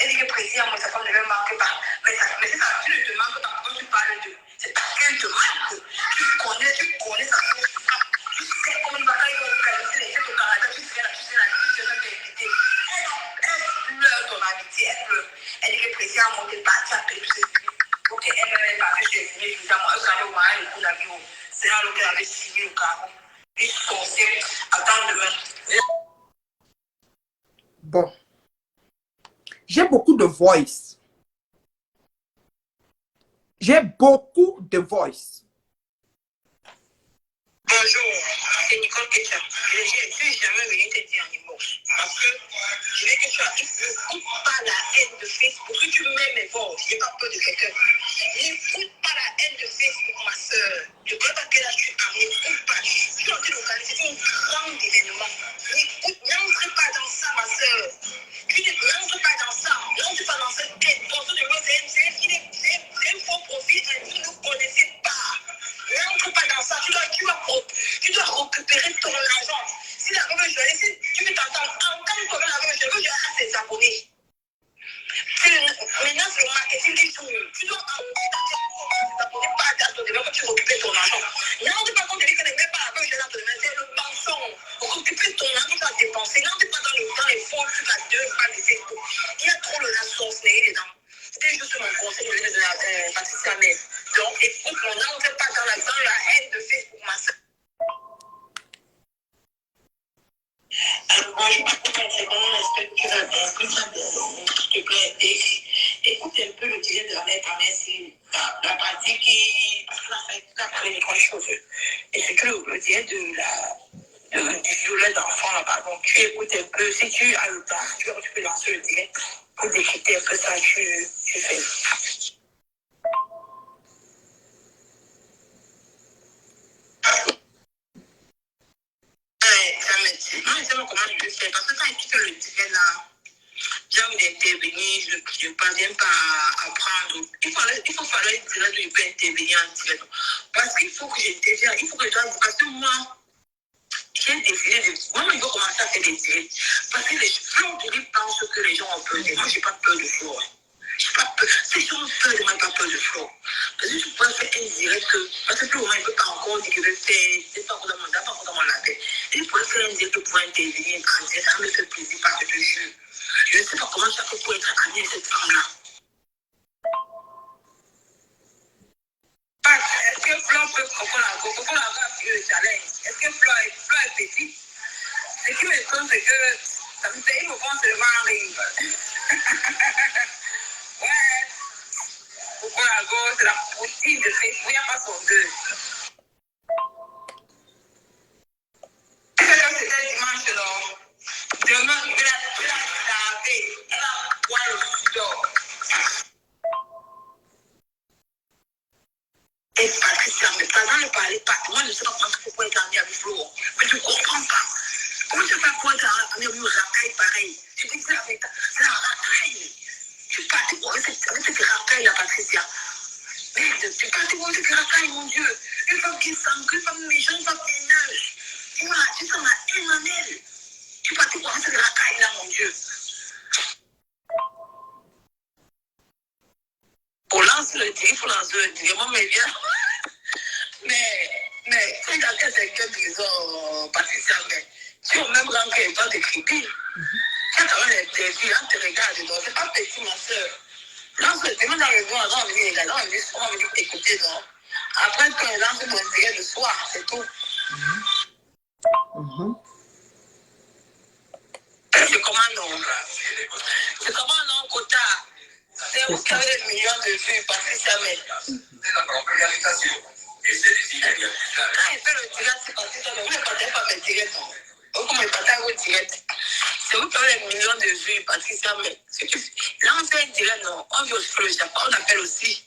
dit que président, moi, sa femme ne me manque pas. Mais c'est ça, tu ne te manques pas quand tu parles d'eux. C'est parce qu'elle te manque. Tu connais sa femme. Tu sais comment il va organiser les fêtes au Canada. Tu sais la t'inviter. Elle pleure ton amitié. Elle pleure. Elle dit que président, moi, t'es parti à payer tous ses billets. Ok, elle m'avait parlé chez les billets, évidemment. Elle s'en est au mariage, le coup d'avion. C'est là qu'elle avait signé le carreau. Ils sont censés attendre demain. Bon. J'ai beaucoup de voice. J'ai beaucoup de voice. Bonjour, c'est Nicole Ketchup. Je ne suis jamais venue te dire un mot. Parce que je veux que tu n'écoutes pas la haine de Facebook. Que tu mets mes voix. Je n'ai pas peur de quelqu'un. N'écoute pas la haine de Facebook, ma soeur. Je ne connais pas quel âge tu as. N'écoute pas. Je suis en train d'organiser un grand événement. N'entre pas dans ça, ma soeur. N'entre pas dans ça. N'entre pas dans cette haine. Ton de moi, c'est un faux profil. Vous ne connaissez pas. N'entre pas dans ça. Tu dois récupérer ton argent. Si la première journée, si tu veux t'entendre, en tant que la première journée, je vais tes abonnés. Maintenant, c'est le marketing qui tourne. Tu dois tes abonnés, pas à ton développement, tu récupères ton argent. N'entre pas quand tu dis que ne mets pas la première journée dans ton domaine, c'est le mensonge. Récupère ton argent, tu vas dépenser. N'entre pas dans les fonds, tu vas deux pas de Facebook. Il y a trop de la sorcellerie dedans. C'était juste mon conseil de Patricia Mel. Donc, écoute, on n'entre pas dans la haine de Facebook, ma soeur. Alors, bonjour, c'est comment est-ce que tu vas bien? S'il te plaît, écoute un peu le direct de la lettre en ainsi, la partie qui. Parce que la fête, les micro-cheveux. Et c'est que le direct du violet d'enfant là-bas. Donc, tu écoutes un peu. Si tu as le temps, tu peux lancer le direct pour décrypter un peu ça, tu fais. sais pas comment je vais faire. Parce que quand il quitte le direct là, j'ai envie d'intervenir, je ne parviens pas à prendre. Il faut falloir dire que je peux intervenir en direct. Parce qu'il faut que j'intervienne, il faut que je dois. Parce que moi, j'ai décidé de. Moi, je veux commencer à faire des directs. Parce que les gens pensent que les gens ont peur de moi. Moi, je n'ai pas peur de flot. Je n'ai pas peur. Ces gens ont peur de moi, pas peur de flot. Parce que je pourrais faire un direct. Parce que pour le moment, il ne peut pas encore dire que je vais faire. C'est pas encore dans mon, pas encore dans mon appel. Il pourrait faire un direct pour intervenir en direct. Ça me fait plaisir parce que je te jure. Je ne sais pas comment ça fait pour être ami avec cette femme-là. Est-ce que Flo peut Coco Lago a fait le challenge? Est-ce que Flo est petit? Ce qui m'étonne, c'est que ça me fait une offense seulement en ring. Ouais. Coco Lago, c'est la poutine de Facebook, il n'y a pas son deux. C'était dimanche, non? Demain, je vais la laver. Elle va boire le sudor. Et Patricia, mais pendant le parler, moi je ne sais pas pourquoi elle est amie avec Flo. Mais je ne comprends pas. Comment tu fais pour être amie avec racaille pareil? Je dis que c'est la racaille. Tu es parti pour avec cette racaille là, Patricia. Merde, tu es parti pour cette racaille, mon Dieu. Une femme qui s'engueule, une femme méchante, une femme haineuse. Voilà, tu sens la haine en elle. Tu es parti pour cette racaille là, mon Dieu. Pour lancer le tir, il faut lancer le tir. Moi, mais bien. Mais, quand dans quel secteur, disons, Patricia, mais tu es au même rang que toi de creepy. Quand tu as un interview, on te regarde, donc c'est pas petit, ma soeur. Lance le tir, même dans le bon, on va venir écouter, non. Après, quand il lance mon direct le soir, c'est tout. C'est comment non? C'est comment non, Kota? C'est vous qui avez des millions de vues, Patricia, mais. C'est la popularisation. Et c'est des Italiens. Quand il fait le direct, c'est Patricia, mais vous ne partagez pas mes directs, non? Vous ne partagez vos directs. C'est vous qui avez des millions de vues, Patricia, mais. Là, on fait un direct, non? On vit aussi le Japon, on appelle aussi.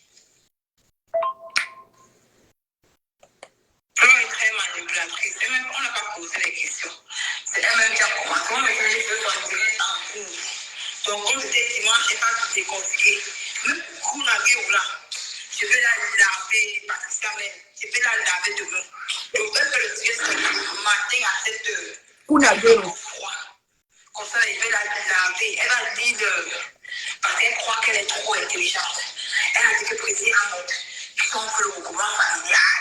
Flo est très manipulatrice. Elle-même, on n'a pas posé les questions. C'est elle-même qui a commencé. Moi, maintenant, je fais son direct en cours. Donc, comme c'était dimanche, je n'ai pas tout déconfié. Même pour la là, je vais la laver, Patricia, mais je vais la laver demain. Je vais faire le direct ce matin à 7 heures. Kunagero. Comme ça, je vais la laver. Elle va dire, parce qu'elle croit qu'elle est trop intelligente. Elle a dit que président Amout, qui sont fait le mouvement familial,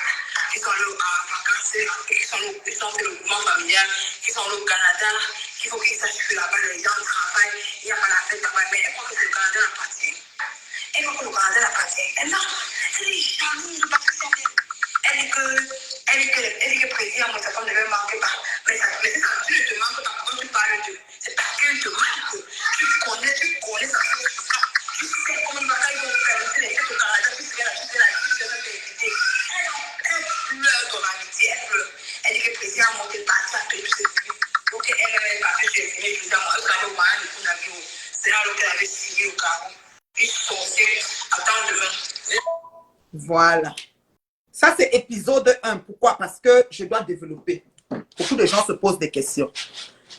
qui sont en vacances, qui sont fait le mouvement familial, qui sont au Canada, qu'il faut qu'ils sachent que là-bas les gens travaillent, il n'y a pas la fête là-bas, mais elle croit que le Canada l'appartient. Elle croit que le Canada l'appartient. Elle est jalouse de Patricia. Elle dit que le président Amout, sa femme ne le manque pas. Mais c'est quand tu ne te manques pas, quand tu parles d'eux, c'est parce qu'elle te manque. Tu connais sa chose. Tu sais comment ils vont organiser les fêtes au Canada, tu sais la vérité. Elle pleure ton amitié, elle pleure. Elle dit que le président a monté parti à payer tous ses fruits. Donc elle est partie chez le président, elle s'en est au moyen de Kunagiro. C'est là qu'elle avait signé au carreau. Puis son ciel, attends demain. Voilà. Ça, c'est épisode 1. Pourquoi? Parce que je dois développer. Beaucoup de gens se posent des questions.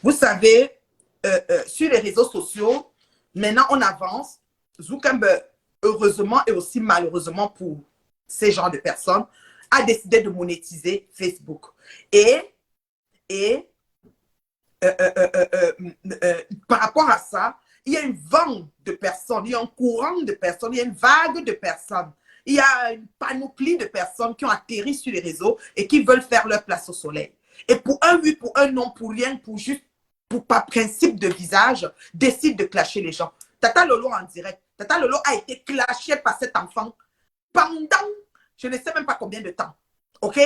Vous savez, sur les réseaux sociaux, maintenant, on avance. Zuckerberg, heureusement et aussi malheureusement pour ces genres de personnes, a décidé de monétiser Facebook. Par rapport à ça, il y a une vague de personnes, il y a un courant de personnes, il y a une vague de personnes. Il y a une panoplie de personnes qui ont atterri sur les réseaux et qui veulent faire leur place au soleil. Et pour un oui, pour un non, pour rien, pour juste, pour par principe de visage, décident de clasher les gens. Tata Lolo en direct. Tata Lolo a été clashé par cet enfant pendant, je ne sais même pas combien de temps. OK?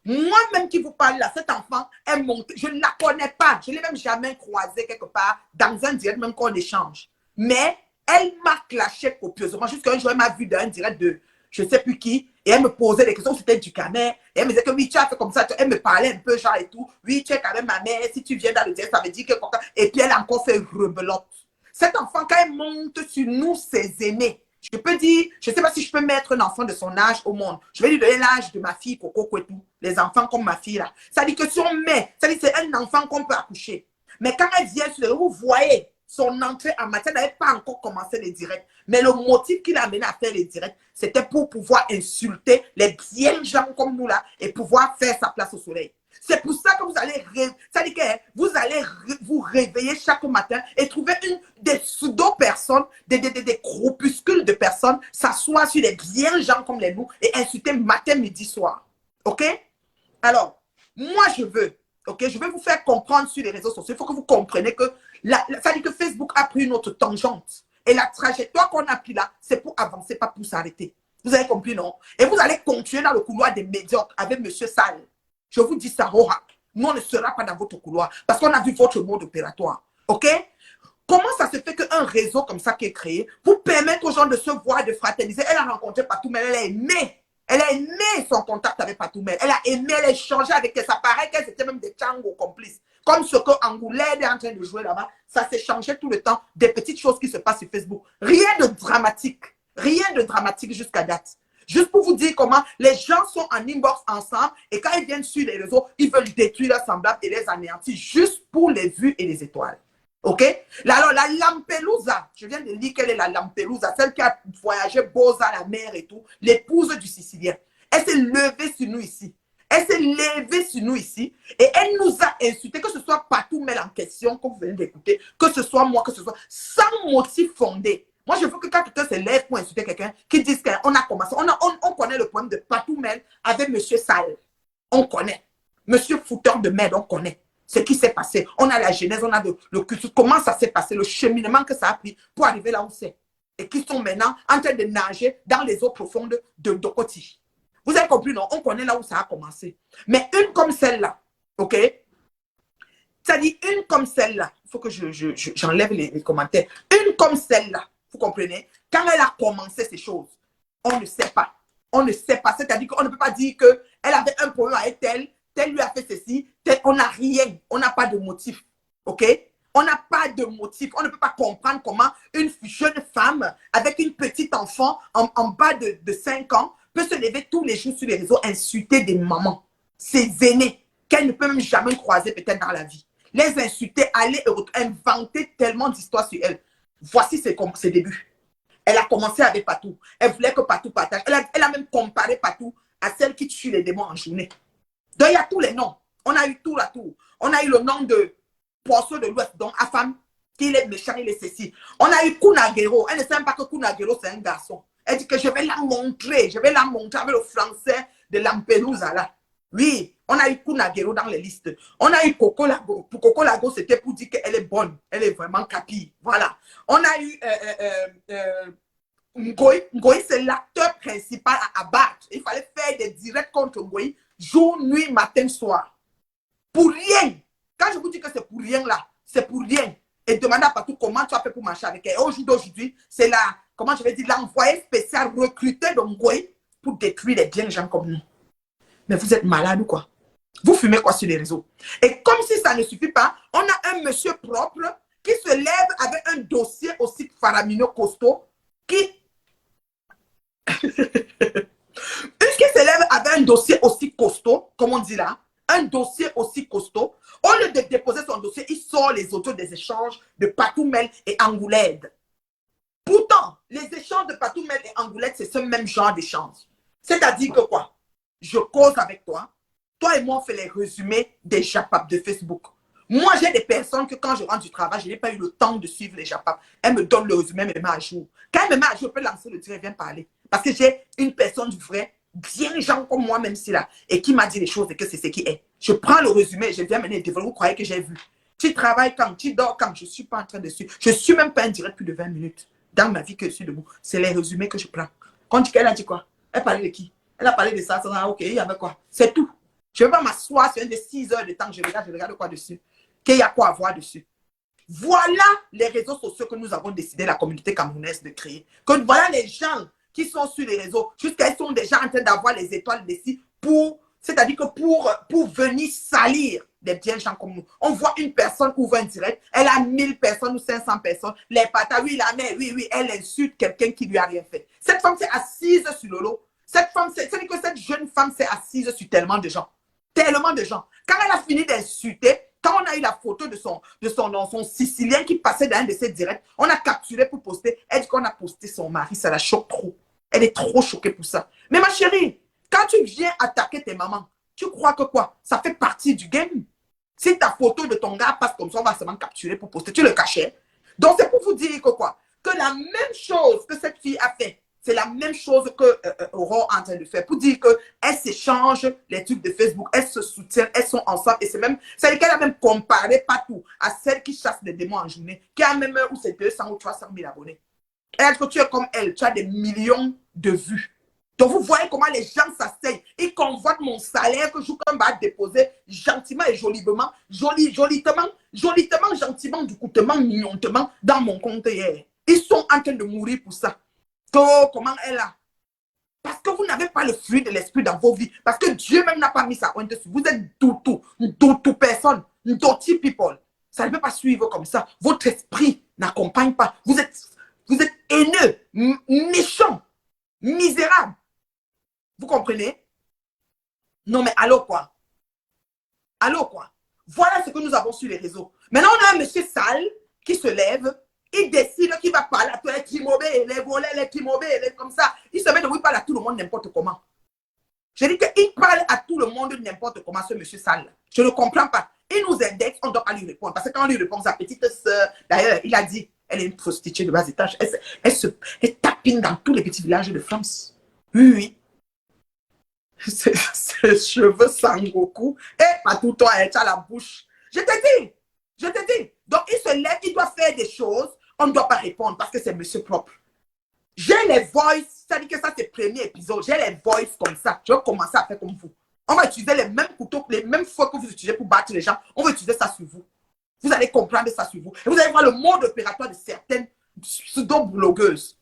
Moi-même qui vous parle là, cet enfant est monté. Je ne la connais pas. Je ne l'ai même jamais croisée quelque part dans un direct, même qu'on échange. Mais elle m'a clashé copieusement. Jusqu'à un jour, elle m'a vu dans un direct de je ne sais plus qui. Et elle me posait des questions, c'était du canet. Et elle me disait que oui, tu as fait comme ça. Elle me parlait un peu, genre et tout. Oui, tu es quand même ma mère. Si tu viens dans le direct, ça veut dire que... Et puis elle a encore fait rebelote. Cet enfant, quand elle monte sur nous, ses aînés, je peux dire, je ne sais pas si je peux mettre un enfant de son âge au monde. Je vais lui donner l'âge de ma fille, Coco Kwetou. Les enfants comme ma fille là. Ça dit que si on met, ça dit que c'est un enfant qu'on peut accoucher. Mais quand elle vient sur les réseaux, vous voyez son entrée en matière, elle n'avait pas encore commencé les directs. Mais le motif qui l'a amené à faire les directs, c'était pour pouvoir insulter les vieilles gens comme nous là et pouvoir faire sa place au soleil. C'est pour ça que vous allez, vous allez vous réveiller chaque matin et trouver des pseudo-personnes, des groupuscules de personnes s'asseoir sur les vieilles gens comme les nous et insulter matin, midi, soir. OK? Alors, moi, je veux vous faire comprendre sur les réseaux sociaux. Il faut que vous compreniez que ça dit que Facebook a pris une autre tangente. Et la trajectoire qu'on a pris là, c'est pour avancer, pas pour s'arrêter. Vous avez compris, non? Et vous allez continuer dans le couloir des médiocres avec M. Sall. Je vous dis ça, nous, on ne sera pas dans votre couloir parce qu'on a vu votre mode opératoire. OK? Comment ça se fait qu'un réseau comme ça qui est créé vous permette aux gens de se voir, de fraterniser? Elle a rencontré Patoumel, elle a aimé. Elle a aimé son contact avec Patoumel. Elle a aimé, elle a échangé avec elle. Ça paraît qu'elles étaient même des Tchango complices. Comme ce que Angoulême est en train de jouer là-bas. Ça s'est changé tout le temps. Des petites choses qui se passent sur Facebook. Rien de dramatique. Rien de dramatique jusqu'à date. Juste pour vous dire comment les gens sont en inbox ensemble et quand ils viennent sur les réseaux, ils veulent détruire leurs semblables et les anéantir juste pour les vues et les étoiles. OK? Alors, la Lampelusa, je viens de lire quelle est la Lampelusa, celle qui a voyagé Boza, la mer et tout, l'épouse du Sicilien. Elle s'est levée sur nous ici. Elle s'est levée sur nous ici et elle nous a insultés, que ce soit Patoumel en question, comme vous venez d'écouter, que ce soit moi, que ce soit, sans motif fondé. Moi, je veux que quand quelqu'un se lève pour insulter quelqu'un, qu'il dise qu'on a commencé. On connaît le problème de Patoumel avec M. Sall. On connaît. Monsieur fouteur de merde, on connaît ce qui s'est passé. On a la genèse, on a le cursus, comment ça s'est passé, le cheminement que ça a pris pour arriver là où c'est. Et qui sont maintenant en train de nager dans les eaux profondes de Dokoti. Vous avez compris, non? On connaît là où ça a commencé. Mais une comme celle-là, OK? C'est-à-dire une comme celle-là, il faut que j'enlève les commentaires. Une comme celle-là, vous comprenez? Quand elle a commencé ces choses, on ne sait pas. On ne sait pas. C'est-à-dire qu'on ne peut pas dire qu'elle avait un problème avec tel lui a fait ceci, on n'a rien. On n'a pas de motif. OK? On n'a pas de motif. On ne peut pas comprendre comment une jeune femme avec une petite enfant en bas de 5 ans peut se lever tous les jours sur les réseaux, insulter des mamans, ses aînés, qu'elle ne peut même jamais croiser peut-être dans la vie. Les insulter, aller inventer tellement d'histoires sur elle. Voici ses débuts. Elle a commencé avec Patou. Elle voulait que Patou partage. Elle a même comparé Patou à celle qui tue les démons en journée. Donc, il y a tous les noms. On a eu tout là, tout. On a eu le nom de Poisson de l'Ouest, donc Afam, qui est méchant, il est ceci. On a eu Kunagero. Elle ne sait même pas que Kunagero, c'est un garçon. Elle dit que je vais la montrer avec le français de Lampelusa là. Oui, on a eu Kunagero dans les listes. On a eu Coco Lago. Pour Coco Lago, c'était pour dire qu'elle est bonne. Elle est vraiment capille. Voilà. On a eu Ngoï. Ngoï, c'est l'acteur principal à abattre. Il fallait faire des directs contre Ngoï, jour, nuit, matin, soir. Pour rien. Quand je vous dis que c'est pour rien là, c'est pour rien. Et demandez à Patou comment tu as fait pour marcher avec elle. Aujourd'hui, c'est la, comment je vais dire, l'envoyé spécial recruté de Ngoï pour détruire les bien gens comme nous. Mais vous êtes malade ou quoi? Vous fumez quoi sur les réseaux? Et comme si ça ne suffit pas, on a un monsieur propre qui se lève avec un dossier aussi faramineux, costaud, qui se lève avec un dossier aussi costaud, comme on dit là, un dossier aussi costaud. Au lieu de déposer son dossier, il sort les autos des échanges de Patoumel et Angoulême. Pourtant, les échanges de Patoumel et Angoulême, c'est ce même genre d'échange. C'est-à-dire que quoi? Je cause avec toi. Toi et moi, on fait les résumés des JAPAP de Facebook. Moi, j'ai des personnes que quand je rentre du travail, je n'ai pas eu le temps de suivre les JAPAP. Elle me donne le résumé, elle me met à jour. Quand elle me met à jour, je peux lancer le direct, viens parler. Parce que j'ai une personne vraie, bien gens comme moi, même si là, et qui m'a dit les choses et que c'est ce qui est. Je prends le résumé, je viens mener le développement. Vous croyez que j'ai vu? Tu travailles quand? Tu dors quand? Je ne suis pas en train de suivre. Je ne suis même pas en direct plus de 20 minutes dans ma vie que je suis debout. C'est les résumés que je prends. Quand elle a dit quoi? Elle parlait de qui? Elle a parlé de ça, ok, il y avait quoi? C'est tout. Je ne vais pas m'asseoir sur un de 6 heures de temps que je regarde quoi dessus. Qu'il y a quoi à voir dessus. Voilà les réseaux sociaux que nous avons décidé, la communauté camerounaise, de créer. Que voilà les gens qui sont sur les réseaux, jusqu'à ils sont déjà en train d'avoir les étoiles d'ici pour, c'est-à-dire que pour venir salir des bien gens comme nous. On voit une personne ouvre un direct, elle a 1000 personnes ou 500 personnes, les patas, oui, la mère, oui, elle insulte quelqu'un qui lui a rien fait. Cette femme s'est assise sur le lot. Cette femme, c'est-à-dire que cette jeune femme s'est assise sur tellement de gens. Tellement de gens. Quand elle a fini d'insulter, Quand on a eu la photo de son Sicilien qui passait dans un de ses directs, on a capturé pour poster. Elle dit qu'on a posté son mari, ça la choque trop. Elle est trop choquée pour ça. Mais ma chérie, quand tu viens attaquer tes mamans, tu crois que quoi? Ça fait partie du game. Si ta photo de ton gars passe comme ça, on va seulement capturer pour poster. Tu le cachais. Donc, c'est pour vous dire que quoi? Que la même chose que cette fille a fait, c'est la même chose que Aurore est en train de faire. Pour dire qu'elles s'échangent les trucs de Facebook, elles se soutiennent, elles sont ensemble. Et c'est même, c'est qu'elle a même comparé partout à celle qui chasse des démons en journée, qui a même où c'est 200 ou 300 000 abonnés. Et elle, que tu es comme elle, tu as des millions de vues. Donc, vous voyez comment les gens s'asseyent. Ils convoitent mon salaire que Joukan va déposer gentiment et joliment, gentiment, doucement, mignonnement dans mon compte hier. Ils sont en train de mourir pour ça. Comment elle a? Parce que vous n'avez pas le fruit de l'esprit dans vos vies. Parce que Dieu même n'a pas mis sa honte dessus. Vous êtes doutou personne, dirty people. Ça ne peut pas suivre comme ça. Votre esprit n'accompagne pas. Vous êtes haineux, méchant, misérable. Vous comprenez? Non, mais allô quoi? Allô quoi? Voilà ce que nous avons sur les réseaux. Maintenant, on a un monsieur sale qui se lève. Il décide qu'il va parler à tous les Kimobé, les volets, les Kimobé, comme ça. Il se met de oui parler à tout le monde n'importe comment. Je dis qu'il parle à tout le monde n'importe comment, ce monsieur sale. Je ne comprends pas. Il nous indexe, on ne doit pas lui répondre. Parce que quand on lui répond, sa petite soeur, d'ailleurs, il a dit, elle est une prostituée de bas étage. Elle tapine dans tous les petits villages de France. Oui, oui. Ses cheveux Sangoku. Et pas tout le temps, elle a la bouche. Je te dis. Donc, il se lève, il doit faire des choses. On ne doit pas répondre parce que c'est monsieur propre. J'ai les voices, ça dit que ça c'est le premier épisode. J'ai les voices comme ça. Je vais commencer à faire comme vous. On va utiliser les mêmes couteaux, les mêmes fois que vous utilisez pour battre les gens. On va utiliser ça sur vous. Vous allez comprendre ça sur vous. Et vous allez voir le mode opératoire de certaines pseudo-blogueuses.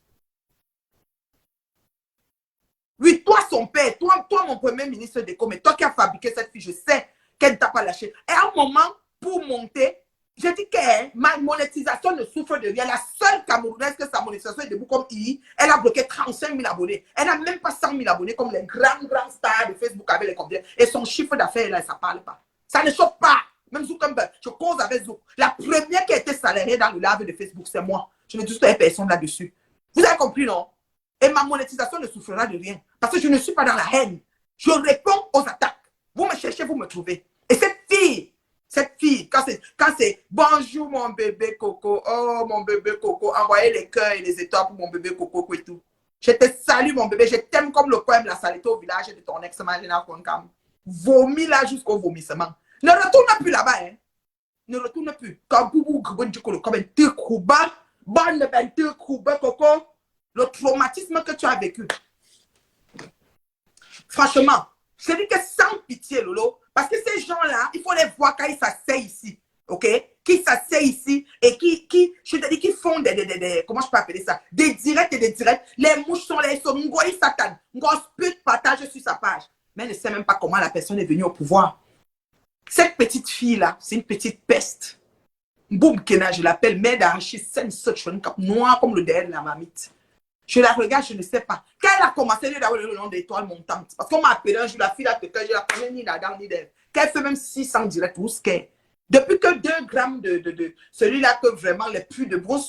Oui, toi, son père, toi, mon premier ministre d'éco, mais toi qui as fabriqué cette fille, je sais qu'elle ne t'a pas lâché. Et à un moment, pour monter, je dis que ma monétisation ne souffre de rien. La seule Camerounaise que sa monétisation est debout comme I, elle a bloqué 35 000 abonnés. Elle n'a même pas 100 000 abonnés comme les grands stars de Facebook avec les combien. Et son chiffre d'affaires, là, ça ne parle pas. Ça ne chauffe pas. Même Zuckerberg, je cause avec Zouk. La première qui a été salariée dans le live de Facebook, c'est moi. Je ne dis pas personne là-dessus. Vous avez compris, non? Et ma monétisation ne souffrira de rien. Parce que je ne suis pas dans la haine. Je réponds aux attaques. Vous me cherchez, vous me trouvez. Et cette fille, quand c'est bonjour mon bébé Coco, oh mon bébé Coco, envoyez les cœurs et les étoiles pour mon bébé Coco et tout. Je te salue mon bébé, je t'aime comme le poème La saleté au village de ton ex Magina Konkam. Vomis là jusqu'au vomissement. Ne retourne plus là-bas, hein. Ne retourne plus. Comme Boubou Grubon comme un Tikouba, bonne ben Tikouba Coco, le traumatisme que tu as vécu. Franchement, je dis que sans pitié, Lolo, parce que ces gens-là, il faut les voir quand ils s'asseyent ici, ok? Qui s'asseyent ici et je te dis, qui font comment je peux appeler ça? Des directs et des directs. Les mouches sont là, ils sont Ngoï Satan. Ngoï partage sur sa page. Mais elle ne sait même pas comment la personne est venue au pouvoir. Cette petite fille-là, c'est une petite peste. Boum Kena, je l'appelle, mais d'archi, c'est une sorte de noir comme le derrière de la mamite. Je la regarde, je ne sais pas. Quand elle a commencé d'avoir le nom d'étoile montante, parce qu'on m'a appelé un jour, la fille a pété, je la connais ni là-dedans ni d'elle. Qu'elle fait même 600 directs, où ce qu'elle. Depuis que 2 grammes de celui-là que vraiment les plus de bons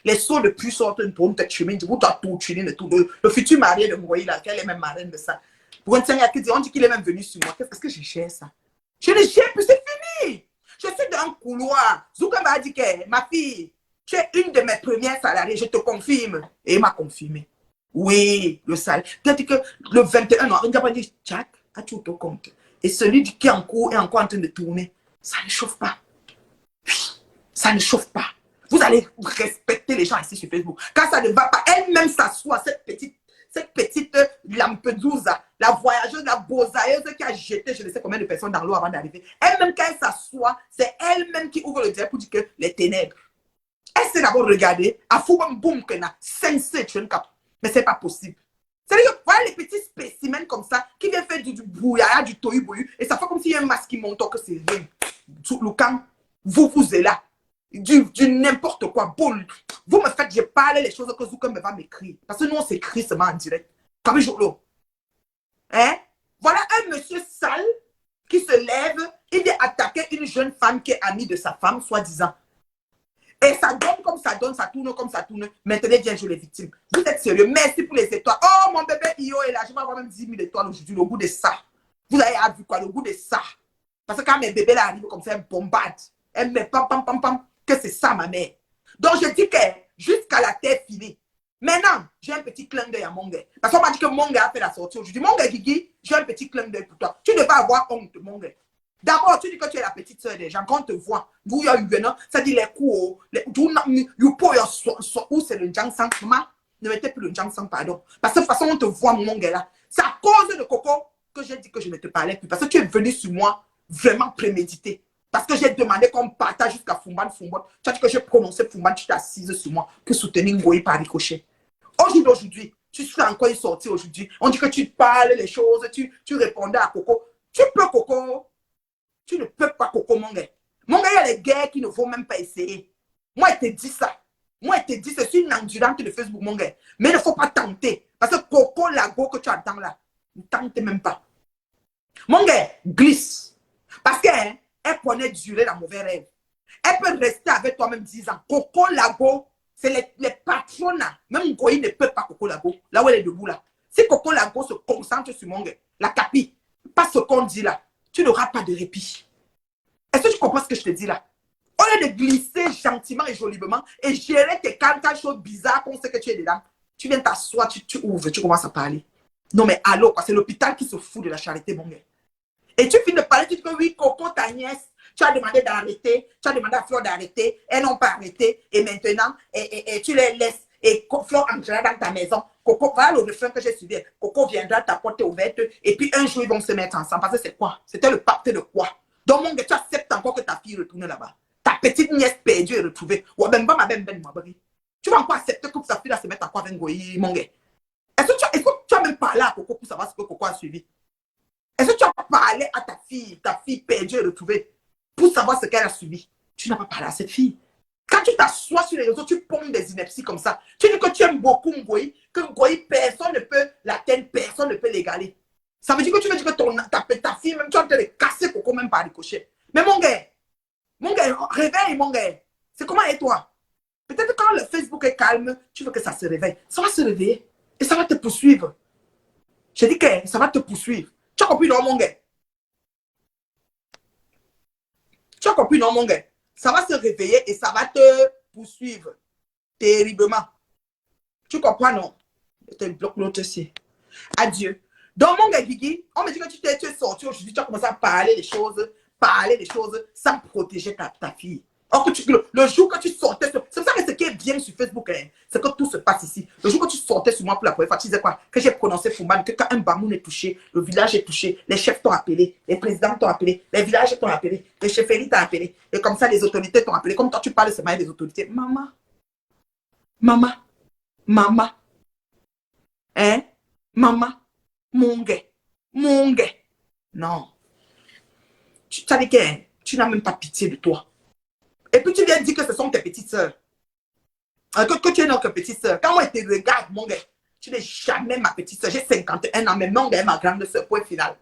les sauts de plus sortent une tourne tête chemin, du coup, tu as tout tuné, le futur marié de Mouaï, là, qu'elle est même marraine de ça. Pour un on dit qu'il est même venu sur moi. Qu'est-ce que j'ai cher ça? Je ne gère plus, c'est fini. Je suis dans un couloir. Zouka m'a dit que ma fille, tu es une de mes premières salariées, je te confirme. Et il m'a confirmé. Oui, le salaire. C'est-à-dire que le 21 ans, on a dit, Jack, as-tu ton compte? Et celui qui est en cours est encore en train de tourner. Ça ne chauffe pas. Oui, ça ne chauffe pas. Vous allez respecter les gens ici sur Facebook. Quand ça ne va pas, elle-même s'assoit, cette petite Lampedusa, la voyageuse, la bosailleuse qui a jeté je ne sais combien de personnes dans l'eau avant d'arriver. Elle-même, quand elle s'assoit, c'est elle-même qui ouvre le direct pour dire que les ténèbres. Elle s'est d'abord regardée, à Foubam Boum Kena, sensé, mais c'est pas possible. C'est-à-dire que voilà les petits spécimens comme ça qui viennent faire du brouillard, du tohu-bohu, et ça fait comme s'il y a un masque qui monte, que c'est rien. Le camp, vous êtes là. Du n'importe quoi. Bon, vous me faites, je parle les choses que Zouka me va m'écrire. Parce que nous, on s'écrit seulement en direct. Comme jour hein? Voilà un monsieur sale qui se lève, il vient attaquer attaquer une jeune femme qui est amie de sa femme, soi-disant. Et ça donne comme ça donne, ça tourne comme ça tourne. Maintenant, viens jouer les victimes. Vous êtes sérieux? Merci pour les étoiles. Oh, mon bébé Io est là. Je vais avoir même 10 000 étoiles aujourd'hui. Le goût de ça. Vous avez vu quoi? Le goût de ça. Parce que quand mes bébés là arrivent comme ça, elles bombardent. Elles me pam, pam, pam, pam. Que c'est ça, ma mère. Donc, je dis que jusqu'à la terre finie. Maintenant, j'ai un petit clin d'œil à mon gars. Parce qu'on m'a dit que mon gars a fait la sortie aujourd'hui. Mon gars, Guigui, j'ai un petit clin d'œil pour toi. Tu ne vas pas avoir honte, mon gars. D'abord, tu dis que tu es la petite soeur des gens. Quand on te voit, vous, il y a eu venant, ça dit les coups, où c'est le Jangsang. Maman, ne mettez plus le Jangsang, pardon. Parce que de toute façon, on te voit, mon gars là. C'est à cause de Coco que j'ai dit que je ne te parlais plus. Parce que tu es venu sur moi vraiment prémédité. Parce que j'ai demandé qu'on partage jusqu'à Fumban. Tu as dit que j'ai prononcé Fumban, tu t'es assise sur moi pour soutenir Ngoï par ricochet. Aujourd'hui, tu suis encore sorti aujourd'hui. On dit que tu parles les choses, tu répondais à Coco. Tu peux, Coco. Tu ne peux pas, Coco, mon gars. Mon gars, il y a les guerres qui ne vont même pas essayer. Moi, je te dis ça. Moi, je te dis, c'est une endurante de Facebook, mon gars. Mais il ne faut pas tenter. Parce que Coco Lago que tu attends là, ne tente même pas. Mon gars, glisse. Parce qu'elle connaît durer la mauvaise rêve. Elle peut rester avec toi même 10 ans. Coco Lago, c'est les patronats. Même Ngoï ne peut pas Coco Lago. Là où elle est debout là. Si Coco Lago se concentre sur mon gars, la capi, pas ce qu'on dit là, tu n'auras pas de répit. Est-ce que tu comprends ce que je te dis là? Au lieu de glisser gentiment et joliment et gérer tes cantas choses bizarres qu'on sait que tu es dedans, tu viens t'asseoir, tu ouvres, tu commences à parler. Non mais allô, c'est l'hôpital qui se fout de la charité, mon gars. Et tu finis de parler, tu dis que oui, Coco, ta nièce, tu as demandé d'arrêter, tu as demandé à Flore d'arrêter, elles n'ont pas arrêté, et maintenant, et tu les laisses, et Flore entrera dans ta maison. Coco, voilà le refrain que j'ai suivi. Coco viendra, ta porte est ouverte, et puis un jour, ils vont se mettre ensemble. Parce que c'est quoi? C'était le pacte de quoi? Donc, mon gars, tu acceptes encore que ta fille retourne là-bas. Ta petite nièce perdue est retrouvée. Tu vas encore accepter que sa fille là se mette encore avec Ngoï, mon gars. Est-ce que tu as même parlé à Coco pour savoir ce que Coco a suivi? Est-ce que tu as parlé à ta fille perdue et retrouvée, pour savoir ce qu'elle a suivi? Tu n'as pas parlé à cette fille. Quand tu t'assois sur les réseaux, tu ponges des inepties comme ça. Tu dis que tu aimes beaucoup Ngoï, que Ngoï, personne ne peut l'atteindre, personne ne peut l'égaler. Ça veut dire que tu veux dire que ta fille, même tu as en train de casser Coco même par ricochet. Mais mon gars, réveille mon gars. C'est comment et toi? Peut-être quand le Facebook est calme, tu veux que ça se réveille. Ça va se réveiller et ça va te poursuivre. Je dis que ça va te poursuivre. Tu as compris, non, mon gars? Tu as compris, non, mon gars? Ça va se réveiller et ça va te poursuivre terriblement. Tu comprends, non? Je te bloque l'autre aussi. Adieu. Donc, mon gars, Guigui, on me dit que tu es sorti aujourd'hui, tu as commencé à parler des choses sans protéger ta fille. Or, le jour que tu sortais, c'est pour ça que ce qui est bien sur Facebook, hein, c'est que tout se passe ici. Le jour que tu sortais sur moi pour la première fois, tu disais quoi? Que j'ai prononcé Fumban, que quand un bamoun est touché, le village est touché, les chefs t'ont appelé, les présidents t'ont appelé, les villages t'ont appelé, les chefferies t'ont appelé, et comme ça, les autorités t'ont appelé. Comme toi, tu parles seulement des autorités. Maman, hein? Maman, mon gars. Non. Tu savais que tu n'as même pas pitié de toi. Et puis tu viens dire que ce sont tes petites sœurs. Que tu es notre petite sœur. Quand moi je te regarde, mon gars, tu n'es jamais ma petite sœur. J'ai 51 ans, mais mon gars est ma grande sœur. Point final.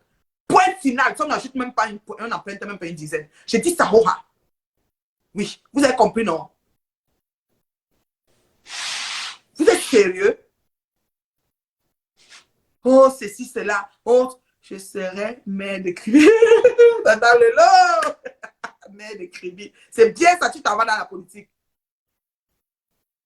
Point final. Ça n'ajoute même pas un empreinte, même pas une dizaine. Je dis ça, Roha. Oui, vous avez compris, non? Vous êtes sérieux? Oh, ceci, cela. Oh, je serai mère de Kribi. Dans le lot. Mère de Kribi. C'est bien ça, tu t'en vas dans la politique.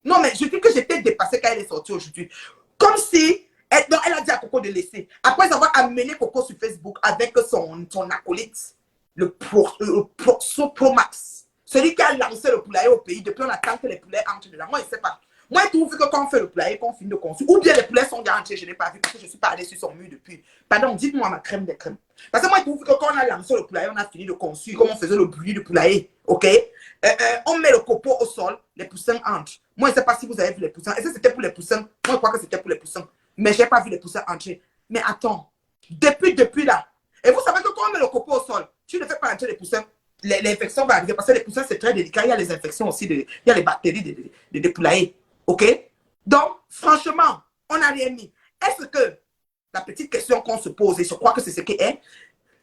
Non, mais je dis que j'étais dépassée quand elle est sortie aujourd'hui. Comme si, elle a dit à Coco de laisser. Après avoir amené Coco sur Facebook avec son acolyte, le Pro Max. Celui qui a lancé le poulailler au pays. Depuis, on attend que les poulets entrent dedans. Moi, je ne sais pas. Moi, je trouve que quand on fait le poulailler, qu'on finit de construire, ou bien les poulets sont déjà entrés, je n'ai pas vu parce que je ne suis pas allée sur son mur depuis. Pardon, dites-moi ma crème des crèmes. Parce que moi, je trouve que quand on a lancé le poulailler, on a fini de construire, comme on faisait le bruit du poulailler, ok? On met le copeau au sol, les poussins entrent. Moi, je ne sais pas si vous avez vu les poussins. Est-ce que c'était pour les poussins? Moi, je crois que c'était pour les poussins. Mais je n'ai pas vu les poussins entrer. Mais attends, depuis là. Et vous savez que quand on met le copeau au sol, tu ne fais pas entrer les poussins. L'infection va arriver parce que les poussins, c'est très délicat. Il y a les infections aussi, il y a les bactéries des poulaillers. OK? Donc, franchement, on n'a rien mis. Est-ce que, la petite question qu'on se pose, et je crois que c'est ce qui est,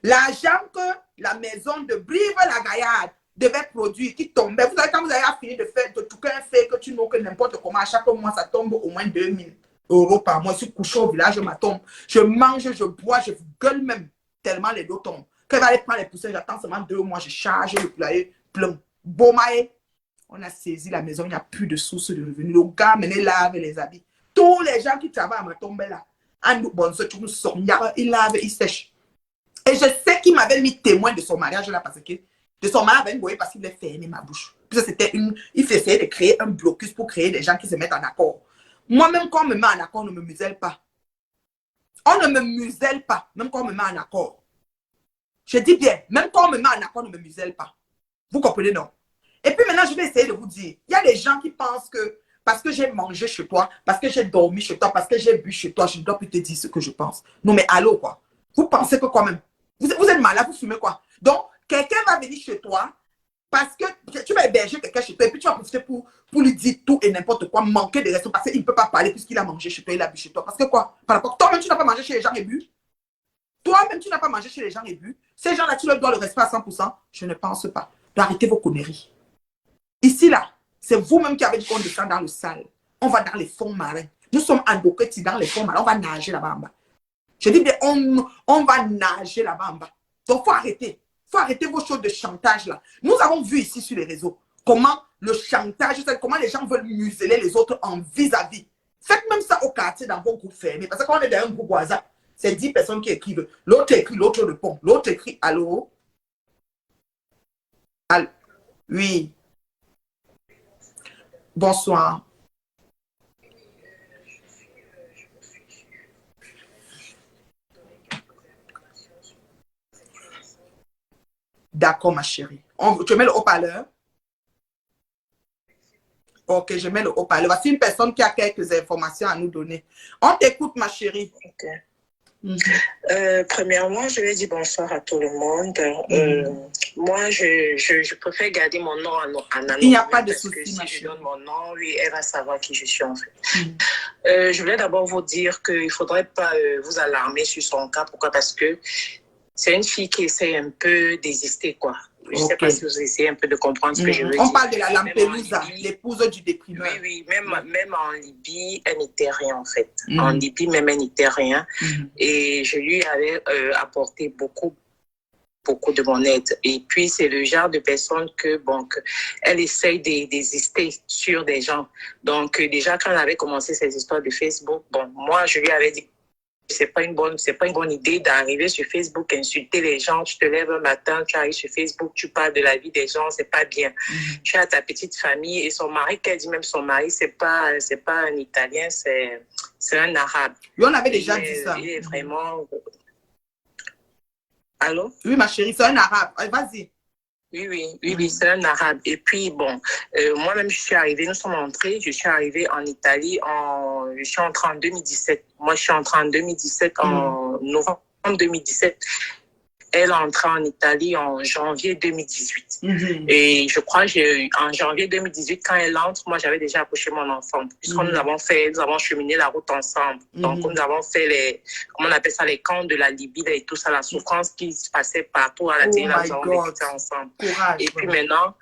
L'argent que la maison de Brive-la-Gaillarde devait produire, qui tombait. Vous savez, quand vous avez fini de faire, de tout un fait que tu n'as que n'importe comment, à chaque mois, ça tombe au moins 2 000 € par mois. Je suis couché au village, je m'attends. Je mange, je bois, je gueule même, tellement les dos tombent. Quand il va aller prendre les poussins, j'attends seulement 2 mois, je charge le poulailler plein. Bomaé. On a saisi la maison, il n'y a plus de source de revenus. Le gars menait lave les habits. Tous les gens qui travaillent à ma tombe là, ils lavent, ils sèchent. Et je sais qu'il m'avait mis témoin de son mariage là parce que de son mariage avec Ngoé parce qu'il avait fermé ma bouche. Puis c'était il essayait de créer un blocus pour créer des gens qui se mettent en accord. Moi-même, quand on me met en accord, on ne me muselle pas. On ne me muselle pas, même quand on me met en accord. Je dis bien, même quand on me met en accord, on ne me muselle pas. Vous comprenez, non? Et puis maintenant, je vais essayer de vous dire, il y a des gens qui pensent que parce que j'ai mangé chez toi, parce que j'ai dormi chez toi, parce que j'ai bu chez toi, je ne dois plus te dire ce que je pense. Non, mais allô, quoi. Vous pensez que quand même, vous êtes malade, vous fumez quoi? Donc, quelqu'un va venir chez toi parce que tu vas héberger quelqu'un chez toi et puis tu vas profiter pour lui dire tout et n'importe quoi, manquer de respect parce qu'il ne peut pas parler puisqu'il a mangé chez toi, il a bu chez toi. Parce que quoi? Par rapport, toi-même, tu n'as pas mangé chez les gens et bu. Toi-même, tu n'as pas mangé chez les gens et bu. Ces gens-là, tu leur dois le respect à 100%. Je ne pense pas. Arrêtez vos conneries. Ici, là, c'est vous-même qui avez dit qu'on descend dans le sale. On va dans les fonds marins. Nous sommes en Boketi dans les fonds marins. On va nager là-bas en bas. Je dis bien, on va nager là-bas en bas. Donc, il faut arrêter. Il faut arrêter vos choses de chantage là. Nous avons vu ici sur les réseaux comment le chantage, comment les gens veulent museler les autres en vis-à-vis. Faites même ça au quartier dans vos groupes fermés. Parce que quand on est dans un groupe au hasard, c'est 10 personnes qui écrivent. L'autre écrit, l'autre répond. L'autre écrit, allô? Allô? Oui. Bonsoir. D'accord, ma chérie. Tu mets le haut-parleur? Ok, je mets le haut-parleur. Voici une personne qui a quelques informations à nous donner. On t'écoute, ma chérie. Ok. Premièrement, je vais dire bonsoir à tout le monde. Moi, je préfère garder mon nom en anonyme. Il n'y a pas de souci. Parce que si je donne mon nom, oui, elle va savoir qui je suis en fait. Je voulais d'abord vous dire qu'il ne faudrait pas vous alarmer sur son cas. Pourquoi? Parce que c'est une fille qui essaie un peu d'exister, quoi. Je ne sais pas si vous essayez un peu de comprendre ce que je veux dire. On parle de la Lampelusa, l'épouse du déprimeur. Oui, même en Libye, elle n'était rien en fait. En Libye, même elle n'était rien. Et je lui avais apporté beaucoup de mon aide. Et puis, c'est le genre de personne elle essaye d'exister sur des gens. Donc, déjà, quand elle avait commencé ces histoires de Facebook, moi, je lui avais dit c'est pas une bonne idée d'arriver sur Facebook, insulter les gens. Tu te lèves un matin, tu arrives sur Facebook, tu parles de la vie des gens, c'est pas bien. Tu as ta petite famille et son mari, qu'elle dit même son mari, c'est pas un Italien, c'est un Arabe. Oui, on avait déjà dit ça. Il est vraiment... Allô? Oui, ma chérie, c'est un Arabe. Vas-y. Oui, c'est un Arabe. Et puis, moi-même, nous sommes entrés, je suis arrivée en Italie, je suis entrée en 2017. Moi, je suis entrée en 2017, en novembre 2017. Elle est entrée en Italie en janvier 2018. Et je crois en janvier 2018, quand elle entre, moi, j'avais déjà accouché mon enfant. Puisque nous avons cheminé la route ensemble. Donc, nous avons fait comment on appelle ça, les camps de la Libye et tout ça, la souffrance qui se passait partout à la télé, nous avons vécu ensemble. Courage, et puis maintenant,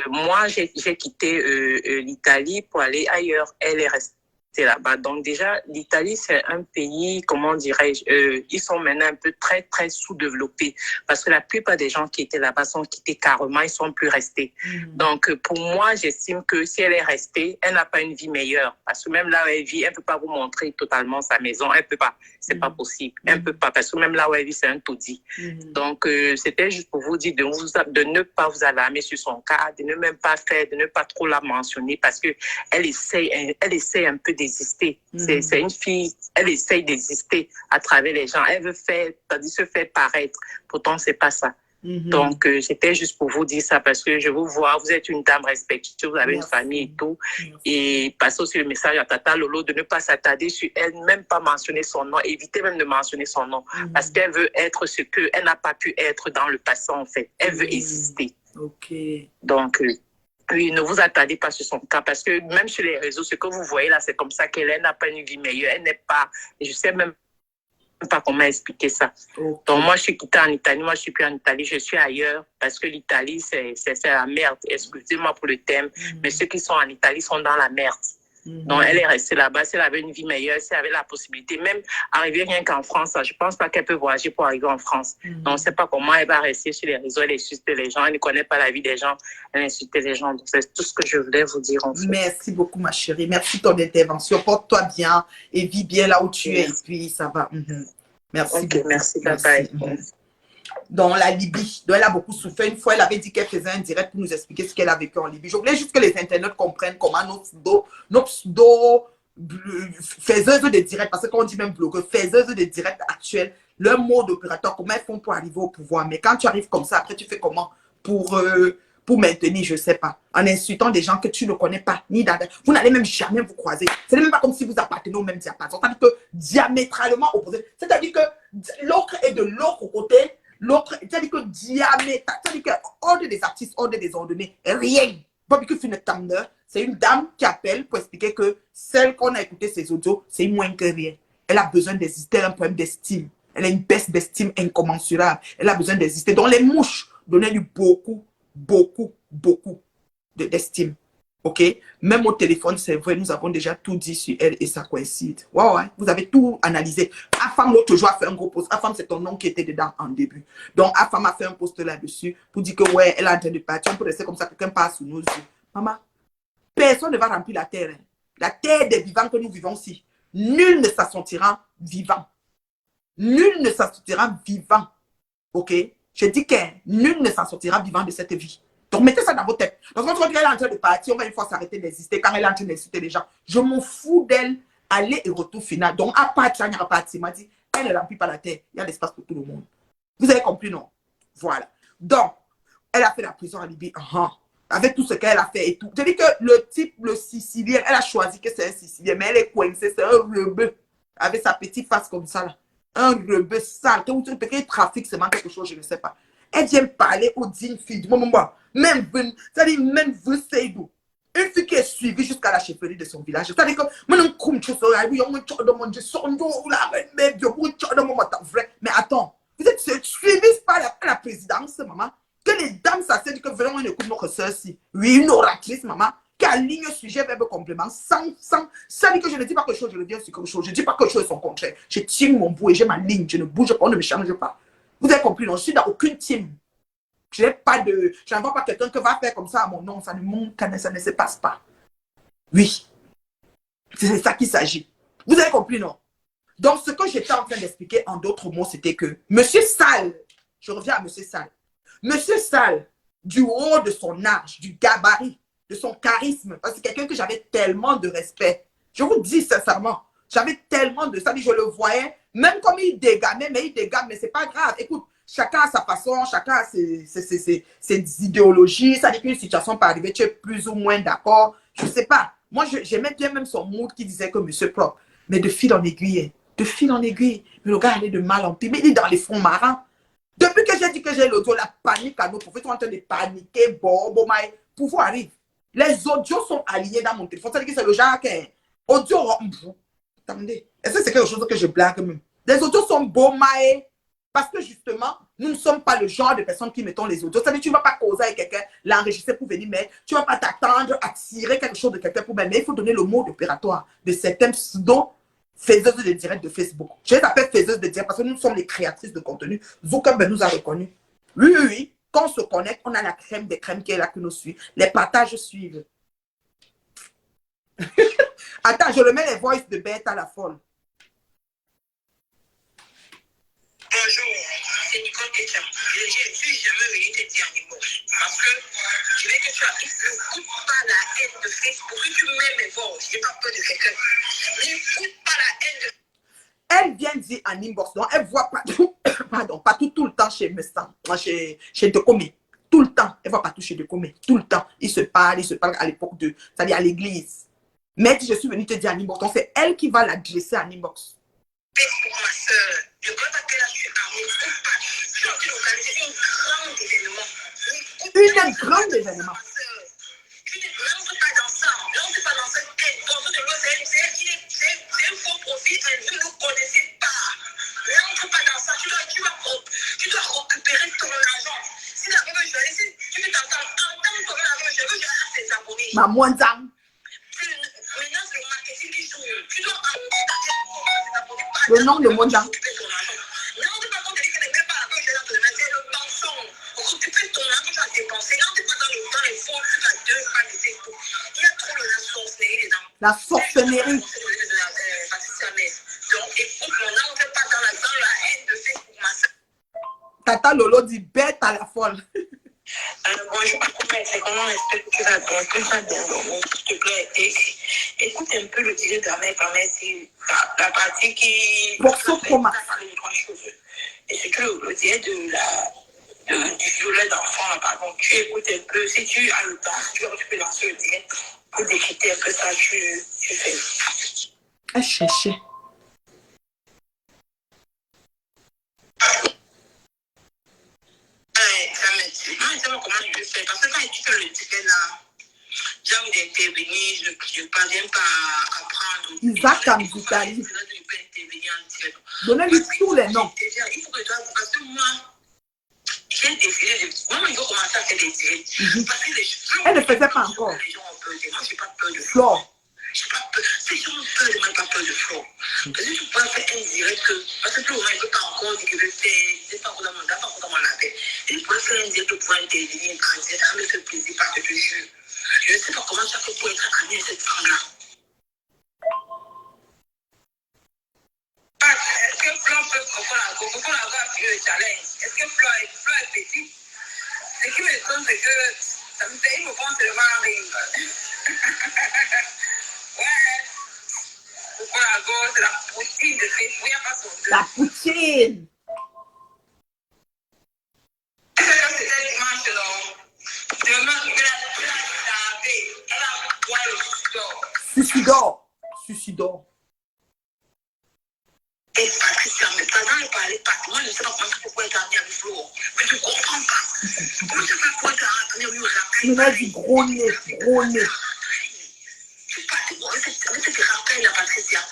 moi, j'ai quitté l'Italie pour aller ailleurs. Elle est restée là-bas. Donc déjà, l'Italie, c'est un pays, comment dirais-je, ils sont maintenant un peu très, très sous-développés parce que la plupart des gens qui étaient là-bas sont quittés carrément, ils sont plus restés. Donc pour moi, j'estime que si elle est restée, elle n'a pas une vie meilleure parce que même là où elle vit, elle ne peut pas vous montrer totalement sa maison, elle ne peut pas, c'est pas possible, elle ne peut pas parce que même là où elle vit, c'est un taudis. Donc c'était juste pour vous dire de ne pas vous alarmer sur son cas, de ne pas trop la mentionner parce que elle essaie un peu d'exister. C'est une fille, elle essaye d'exister à travers les gens. Elle veut se faire paraître. Pourtant, c'est pas ça. Donc, c'était juste pour vous dire ça parce que je vous vois, vous êtes une dame respectueuse, vous avez une famille et tout. Et passez aussi le message à Tata Lolo de ne pas s'attarder sur elle, même pas mentionner son nom, éviter même de mentionner son nom parce qu'elle veut être ce qu'elle n'a pas pu être dans le passé en fait. Elle veut exister. Donc, oui, ne vous attardez pas sur son cas parce que même sur les réseaux, ce que vous voyez là, c'est comme ça qu'elle n'a pas une vie meilleure. Elle n'est pas, je sais même pas comment expliquer ça. Ok. Donc, moi, je suis quittée en Italie. Moi, je suis plus en Italie. Je suis ailleurs parce que l'Italie, c'est la merde. Excusez-moi pour le thème, mais ceux qui sont en Italie sont dans la merde. Donc, elle est restée là-bas. Si elle avait une vie meilleure, si elle avait la possibilité, même arriver rien qu'en France, je ne pense pas qu'elle peut voyager pour arriver en France. Donc, on ne sait pas comment elle va rester sur les réseaux, elle insulte les gens, elle ne connaît pas la vie des gens, elle insulte les gens. Donc, c'est tout ce que je voulais vous dire, en fait. Merci beaucoup, ma chérie. Merci de ton intervention. Porte-toi bien et vis bien là où tu es. Et puis, ça va. Merci beaucoup. Merci, bye. Dans la Libye, dont elle a beaucoup souffert. Une fois, elle avait dit qu'elle faisait un direct pour nous expliquer ce qu'elle a vécu en Libye. Je voulais juste que les internautes comprennent comment nos pseudo faiseuses de direct, parce qu'on dit même blogueurs, faiseuses de direct actuelles, leur mode opérateur, comment elles font pour arriver au pouvoir. Mais quand tu arrives comme ça, après, tu fais comment pour maintenir, je ne sais pas, en insultant des gens que tu ne connais pas, ni dans... Vous n'allez même jamais vous croiser. Ce n'est même pas comme si vous appartenez au même diapason. C'est-à-dire que diamétralement opposé. C'est-à-dire que l'autre est de l'autre côté. L'autre, c'est-à-dire que diamétral, c'est-à-dire que ordre des artistes, ordre des ordonnés, rien. Bobby Finettamner, c'est une dame qui appelle pour expliquer que celle qu'on a écouté ses audios, c'est moins que rien. Elle a besoin d'exister, elle a un problème d'estime. Elle a une baisse d'estime incommensurable. Elle a besoin d'exister. Donc les mouches donnaient-lui beaucoup d'estime. OK? Même au téléphone, c'est vrai, nous avons déjà tout dit sur elle et ça coïncide. Ouais, vous avez tout analysé. Afam, l'autre jour, a fait un gros post. Afam, c'est ton nom qui était dedans en début. Donc, Afam a fait un post là-dessus pour dire que, ouais, elle est en train de partir. On peut rester comme ça, quelqu'un passe sous nos yeux. Maman, personne ne va remplir la terre. Hein. La terre des vivants que nous vivons ici. Nul ne s'en sortira vivant. Nul ne s'en sortira vivant. OK? Je dis que nul ne s'en sortira vivant de cette vie. Donc, mettez ça dans vos têtes. Donc, quand elle est en train de partir, on va une fois s'arrêter d'exister quand elle est en train d'insulter les gens. Je m'en fous d'elle, aller et retour final. Donc, à partir, il m'a dit, elle ne remplit pas la terre. Il y a l'espace pour tout le monde. Vous avez compris, non? Voilà. Donc, elle a fait la prison en Libye. Avec tout ce qu'elle a fait et tout. Je dis que le type, le Sicilien, elle a choisi que c'est un Sicilien, mais elle est coincée, c'est un rebeu. Avec sa petite face comme ça, là. Un rebeu sale. Peut-être qu'il trafique seulement quelque chose, je ne sais pas. Elle vient parler aux dignes filles. Même c'est-à-dire même vous, c'est d'où. Une fille qui est suivie jusqu'à la chefferie de son village. C'est-à-dire que mais attends, vous êtes suivis par la présidence, maman. Que les dames s'asseyent que vraiment on écoute notre soeur-ci. Oui, une oratrice, maman, qui aligne sujet, verbe, complément, sans dire que je ne dis pas quelque chose, je reviens sur quelque chose. Je ne dis pas quelque chose, son contraire. Je tiens mon bout et j'ai ma ligne. Je ne bouge pas, on ne me change pas. Vous avez compris, non? Je suis dans aucune team. Je n'envoie pas quelqu'un qui va faire comme ça à mon nom. Ça ne se passe pas. Oui. C'est ça qu'il s'agit. Vous avez compris, non? Donc, ce que j'étais en train d'expliquer en d'autres mots, c'était que Monsieur Sall, je reviens à Monsieur Sall. Monsieur Sall, du haut de son âge, du gabarit, de son charisme, parce que c'est quelqu'un que j'avais tellement de respect. Je vous dis sincèrement, j'avais tellement de ça, je le voyais, même comme il dégamait, mais c'est pas grave. Écoute, chacun a sa façon, chacun a ses idéologies. Ça dit qu'une situation peut arriver, tu es plus ou moins d'accord. Je ne sais pas. Moi, j'aimais bien même son mood qui disait que monsieur propre. Mais de fil en aiguille, le gars allait de mal en pire. Mais il est dans les fonds marins. Depuis que j'ai dit que j'ai l'audio, la panique à nos professeurs sont en train de paniquer. Pouvoir arrive. Les audios sont alignés dans mon téléphone. Ça veut dire que c'est le genre qui est audio. Attendez. Est-ce que c'est quelque chose que je blague même? Les audios sont beaux, maïs. Parce que justement, nous ne sommes pas le genre de personnes qui mettons les audios. Ça veut dire que tu ne vas pas causer avec quelqu'un, l'enregistrer pour venir, mais tu ne vas pas t'attendre à tirer quelque chose de quelqu'un pour mettre. Mais il faut donner le mot opératoire de certains pseudo-faiseuses de direct de Facebook. Je les appelle faiseuses de direct parce que nous sommes les créatrices de contenu. Zuckerberg nous a reconnus. Oui. Quand on se connecte, on a la crème des crèmes qui est là qui nous suit. Les partages suivent. Attends, je remets les voices de bête à la folle. Bonjour, c'est Nicole Ketchum. Je ne suis jamais venue te dire un mot. Parce que je veux que tu n'écoutes pas la haine de Facebook. Que tu mets mes voix. Je n'ai pas peur de quelqu'un. N'écoute pas la haine de... Elle vient dire en inbox. Donc, elle voit partout. Pardon, partout tout le temps chez Mestan. Chez Dekomé. Tout le temps. Elle voit partout chez Dekomé. Tout le temps. Ils se parlent à l'époque de... C'est-à-dire à l'église. Mais je suis venue te dire en inbox. Donc, c'est elle qui va l'adresser en inbox. Facebook, ma soeur. Je ne crois pas que là, je suis armée. Je suis en train d'organiser un grand événement. Tu n'entres pas dans ça. N'entre pas dans cette quête. Dans ce que c'est un faux profil. Vous ne nous connaissez pas. direct ton argent. Si la même journée, si tu veux t'entendre, entends ton argent, je veux que tes abonnés. Ma moindre. Maintenant, c'est le marketing qui joue. Tu dois entendre tes abonnés. Le nom de moindre. Non, tu pas compte, tu n'es même pas la bonne chose de mettre le pensons. Tu fais ton argent, tu as dépensé. Non, tu n'es pas dans les fonds, tu as 2 pages de Facebook. Il y a trop de la sorcellerie dedans. La sorcellerie. Donc, écoute, on n'entre pas dans la haine de Facebook, ma soeur. Tata Lolo dit bête à la folle. Bonjour, c'est comment est-ce que tu vas bien? Est-ce que tu vas bien dormir? S'il te plaît, écoute un peu le DJ d'Amel quand même, c'est la partie qui... Pour ce format. Et c'est que le DJ du violet d'enfant, là, pardon, tu écoutes un peu, si tu as le temps, si tu peux lancer le DJ pour décrypter un peu ça, tu fais. Ah, chercher. Comment je vais faire? Parce que quand tu fais le ticket là, j'ai envie d'intervenir, je ne parviens pas à apprendre. Isaac Amzitali. Donnez-lui tous les noms. Il faut que toi, parce que moi, j'ai décidé de. Moi, il faut commencer à faire des directs. Parce que elle ne faisait pas encore. Les gens ont peur de moi, je n'ai pas peur de Flore. J'ai pas peur. Ces gens ont peur de moi, pas peur de Flore. Parce que tu peux faire un direct que. Parce que tout le monde ne peut pas encore dire qu'il veut faire. C'est pas encore dans mon appel. Et il pourrait faire un direct pour pouvoir intervenir en direct. Ça me fait plaisir parce que je te jure. Je ne sais pas comment ça fait pour être ami à cette femme-là. Est-ce que Flore peut Coco la voix sur le challenge? Est-ce que Flore est petite? Ce qui me semble, c'est que ça me fait me prendre seulement un ring. Ouais. Coco la voix, c'est la poutine de Facebook. Il n'y a pas son deux. La poutine. C'était dimanche, non? Demain, je vais la laver. Elle a boire le sucidor. Suicidor. Et Patricia, mais pendant le parler, moi je ne sais pas comment tu peux être ami avec Flo. Mais tu ne comprends pas. Comment tu peux être ami avec Racaille? Il a du gros nez, gros nez. Tu parles de cette Racaille là, Patricia.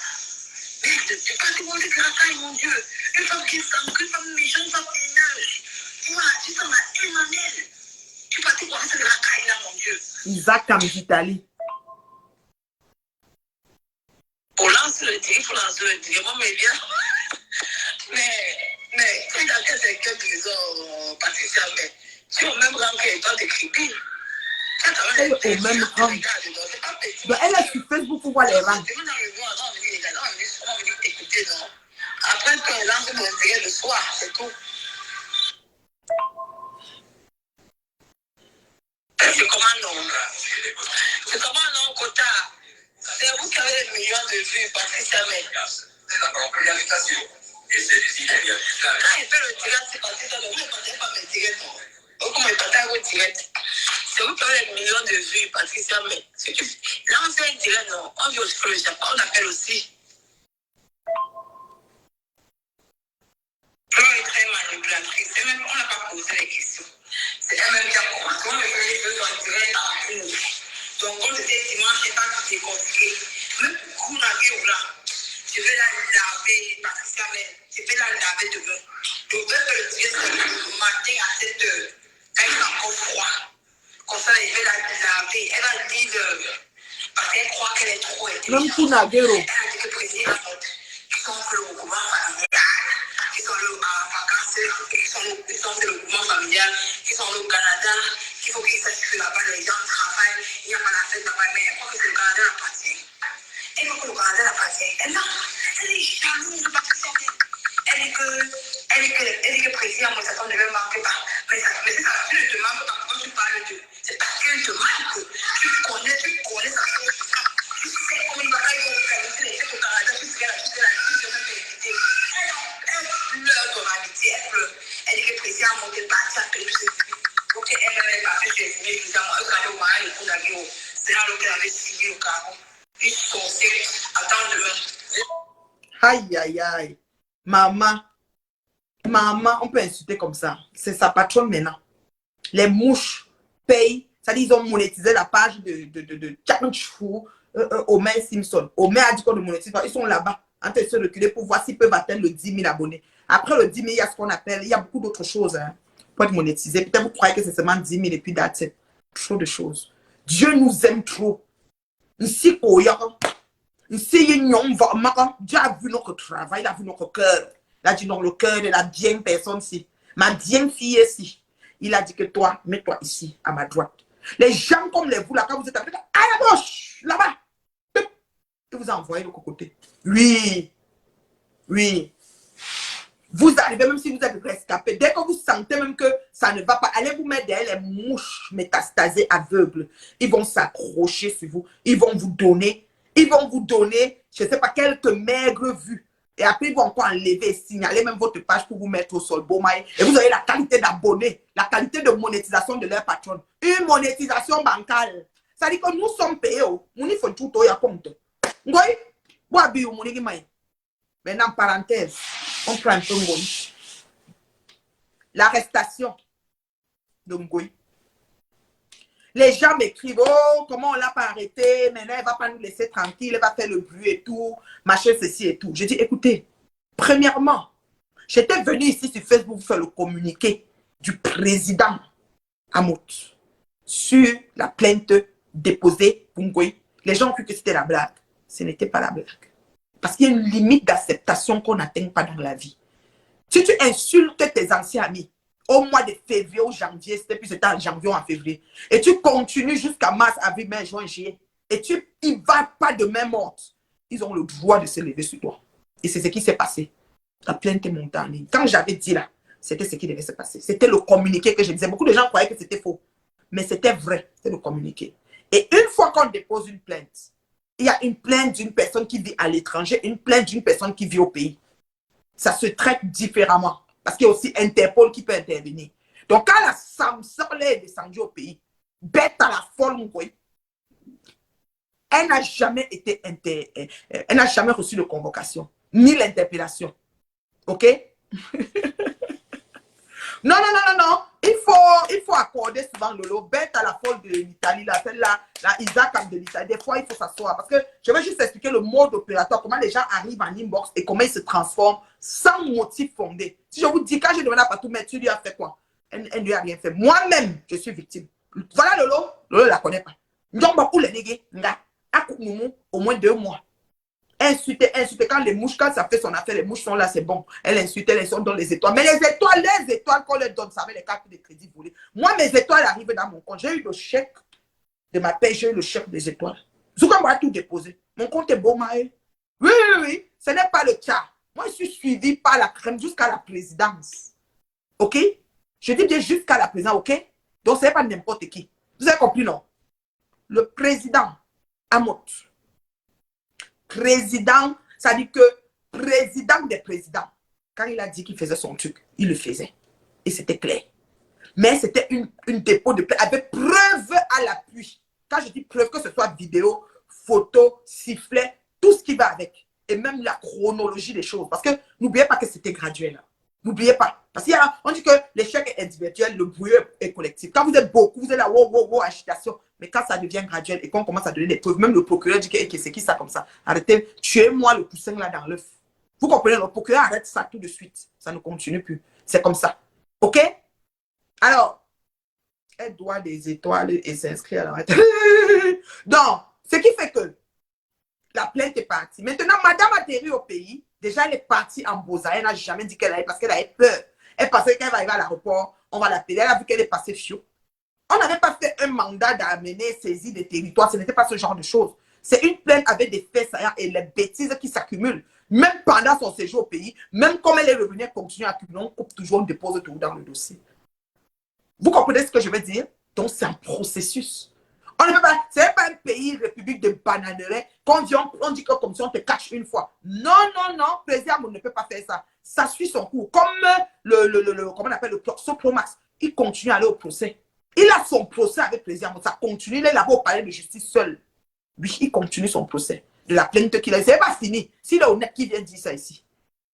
Merde, tu parles de cette Racaille, mon Dieu. Une femme qui s'en, une femme méchante, une femme haineuse. Tu sens la haine en elle. Tu parles de cette Racaille là, mon Dieu. Isaac Amzitali. Pour lancer le tigre, il faut lancer le tigre. Moi, mais bien. Mais, quand tu as quelqu'un qui disent, Patricia, mais tu es au même rang que toi, t'écris. Elle est au même rang. Donc, elle est sur Facebook pour voir les rangs. Après qu'on lance mon tigre le soir, c'est tout. C'est comment non? C'est comment non, Kota? C'est vous qui avez des millions de vues, Patricia, mais. C'est la communication. Et c'est des idées. Quand il fait le direct, c'est Patricia, mais vous ne partagez pas mes directs. Vous ne partagez vos directs. C'est vous qui avez des millions de vues, Patricia, mais. Là, on fait un direct, non. On vit aussi pour le Japon, on appelle aussi. Flore est très manipulatrice. Même, on n'a pas posé les questions. C'est elle-même qui a commencé. On me fait les choses en direct en cours. Donc, comme c'était dimanche, je n'ai pas tout déconseillé. Même pour Kounagé, là, je vais la laver, Patricia, mais je vais la laver demain. Je veux que le direct soit le matin à 7 heures. Quand il est encore froid. Comme ça, je vais la laver. Elle a dit parce qu'elle croit qu'elle est trop intelligente. Même Kounagé. Elle a dit que le président qui sont le mouvement familial, qui sont en vacances, qui sont le mouvement familial, qui sont au Canada, qu'il faut qu'ils sachent que là-bas les gens travaillent, il n'y a pas la fête là-bas, mais elle croit que c'est le Canada l'appartient. Elle croit que le Canada l'appartient. Elle est jalouse de Patricia. Elle dit que le président, moi, ça ne me manque pas. Mais c'est ça, tu ne te manques pas quand tu parles d'eux. C'est parce qu'elle te manque. Tu connais sa chose. Tu sais comment il va faire les fêtes au Canada, tu sais la vérité. Elle pleure ton amitié, elle pleure. Elle dit que le président a monté parti à payer tous ses vies. Pour qu'elle ait pas fait ses vies, évidemment, elle a au mari, le coup d'avion. C'est là qu'elle avait signé au carreau. Ils sont sérieux. Attends demain. Aïe, aïe, aïe. Maman, on peut insulter comme ça. C'est sa patronne maintenant. Les mouches payent. C'est-à-dire ils ont monétisé la page de Challenge Fou, Homer Simpson. Homer a dit qu'on ne monétise pas. Ils sont là-bas en train de se reculer pour voir s'ils peuvent atteindre le 10 000 abonnés. Après le 10 000, il y a ce qu'on appelle, il y a beaucoup d'autres choses. Hein. pour être monétisé. Peut-être vous croyez que c'est seulement 10 000 et puis that's it. Trop de choses. Dieu nous aime trop. Ici, Dieu a vu notre travail, il a vu notre cœur. Il a dit non, le cœur de la bien personne ici. Ma bien fille ici. Il a dit que toi, mets-toi ici, à ma droite. Les gens comme vous, là, quand vous êtes à la gauche, là-bas, et vous envoyez de côté. Oui, oui. Vous arrivez, même si vous êtes rescapé, dès que vous sentez même que ça ne va pas, allez vous mettre derrière les mouches métastasées aveugles. Ils vont s'accrocher sur vous. Ils vont vous donner, je ne sais pas, quelques maigres vues. Et après, ils vont encore enlever et signaler même votre page pour vous mettre au sol. Et vous avez la qualité d'abonné, la qualité de monétisation de leur patron. Une monétisation bancale. Ça dit que nous sommes payés. Nous faut tout au compte. Maintenant, parenthèse, on prend un peu Ngoï. L'arrestation de Ngoï. Les gens m'écrivent, oh, comment on l'a pas arrêté, maintenant elle va pas nous laisser tranquille, elle va faire le bruit et tout, machin, ceci et tout. J'ai dit, écoutez, premièrement, j'étais venu ici sur Facebook pour faire le communiqué du président Amout sur la plainte déposée pour Ngoï. Les gens ont cru que c'était la blague. Ce n'était pas la blague. Parce qu'il y a une limite d'acceptation qu'on n'atteint pas dans la vie. Si tu insultes tes anciens amis, au mois de février ou janvier, c'était en janvier ou en février, et tu continues jusqu'à mars, avril, mai, juin, juillet, et tu n'y vas pas de même ordre, ils ont le droit de se lever sur toi. Et c'est ce qui s'est passé. La plainte est montée en ligne. Quand j'avais dit là, c'était ce qui devait se passer. C'était le communiqué que je disais. Beaucoup de gens croyaient que c'était faux. Mais c'était vrai. C'était le communiqué. Et une fois qu'on dépose une plainte, il y a une plainte d'une personne qui vit à l'étranger, une plainte d'une personne qui vit au pays. Ça se traite différemment. Parce qu'il y a aussi Interpol qui peut intervenir. Donc, quand la Samson est descendue au pays, bête à la folle, elle n'a jamais été elle n'a jamais reçu de convocation, ni l'interpellation. OK? Non. Il faut accorder souvent Lolo. Bête à la folle de l'Italie, celle-là, la Isaac de l'Italie. Des fois, il faut s'asseoir. Parce que je vais juste expliquer le mode opératoire, comment les gens arrivent en inbox et comment ils se transforment sans motif fondé. Si je vous dis, quand je demande à Patou, mais tu lui as fait quoi? Elle ne lui a rien fait. Moi-même, je suis victime. Voilà Lolo. Lolo ne la connaît pas. Au moins 2 mois. Insulter. Quand les mouches, quand ça fait son affaire, les mouches sont là, c'est bon. Elle insulte, elles sont dans les étoiles. Mais les étoiles qu'on leur donne, ça avec les cartes de crédit volées. Moi, mes étoiles arrivent dans mon compte. J'ai eu le chèque de ma paie, j'ai eu le chèque des étoiles. Zouka m'a tout déposé. Mon compte est beau, Maë. Oui. Ce n'est pas le cas. Moi, je suis suivi par la crème jusqu'à la présidence. OK? Je dis bien jusqu'à la présidence, OK? Donc, ce n'est pas n'importe qui. Vous avez compris, non? Le président Amout. Président, ça dit que président des présidents, quand il a dit qu'il faisait son truc, il le faisait. Et c'était clair. Mais c'était une dépôt de plainte avec preuve à l'appui. Quand je dis preuve, que ce soit vidéo, photo, sifflet, tout ce qui va avec. Et même la chronologie des choses. Parce que n'oubliez pas que c'était graduel. N'oubliez pas. Parce qu'on dit que l'échec est individuel, le bruit est collectif. Quand vous êtes beaucoup, vous êtes là, wow, agitation. Mais quand ça devient graduel et qu'on commence à donner des preuves, même le procureur dit que c'est qui ça comme ça? Arrêtez, tuez-moi le poussin là dans l'œuf. Vous comprenez, le procureur arrête ça tout de suite. Ça ne continue plus. C'est comme ça. OK? Alors, elle doit des étoiles et s'inscrire à la Donc, ce qui fait que la plainte est partie. Maintenant, madame atterrit au pays. Déjà, elle est partie en Bosa. Elle n'a jamais dit qu'elle allait parce qu'elle avait peur. Elle pensait qu'elle va arriver à l'aéroport. On va l'appeler. Elle a vu qu'elle est passée fiou. On n'avait pas fait un mandat d'amener, saisir des territoires. Ce n'était pas ce genre de choses. C'est une plainte avec des faits saillants et les bêtises qui s'accumulent. Même pendant son séjour au pays, même comme elle est revenue, elle continue à accumuler. On coupe toujours, on dépose tout dans le dossier. Vous comprenez ce que je veux dire? Donc, c'est un processus. On ne peut pas, ce n'est pas un pays, république de bananerais, qu'on vient, on dit que comme si on te cache une fois. Non, président ne peut pas faire ça. Ça suit son cours. Comme comment on appelle le Sopromax, il continue à aller au procès. Il a son procès avec président, ça continue. Il est là-bas au palais de justice seul. Lui, il continue son procès. De la plainte qu'il a. C'est pas fini. S'il est honnête, qui vient dire ça ici?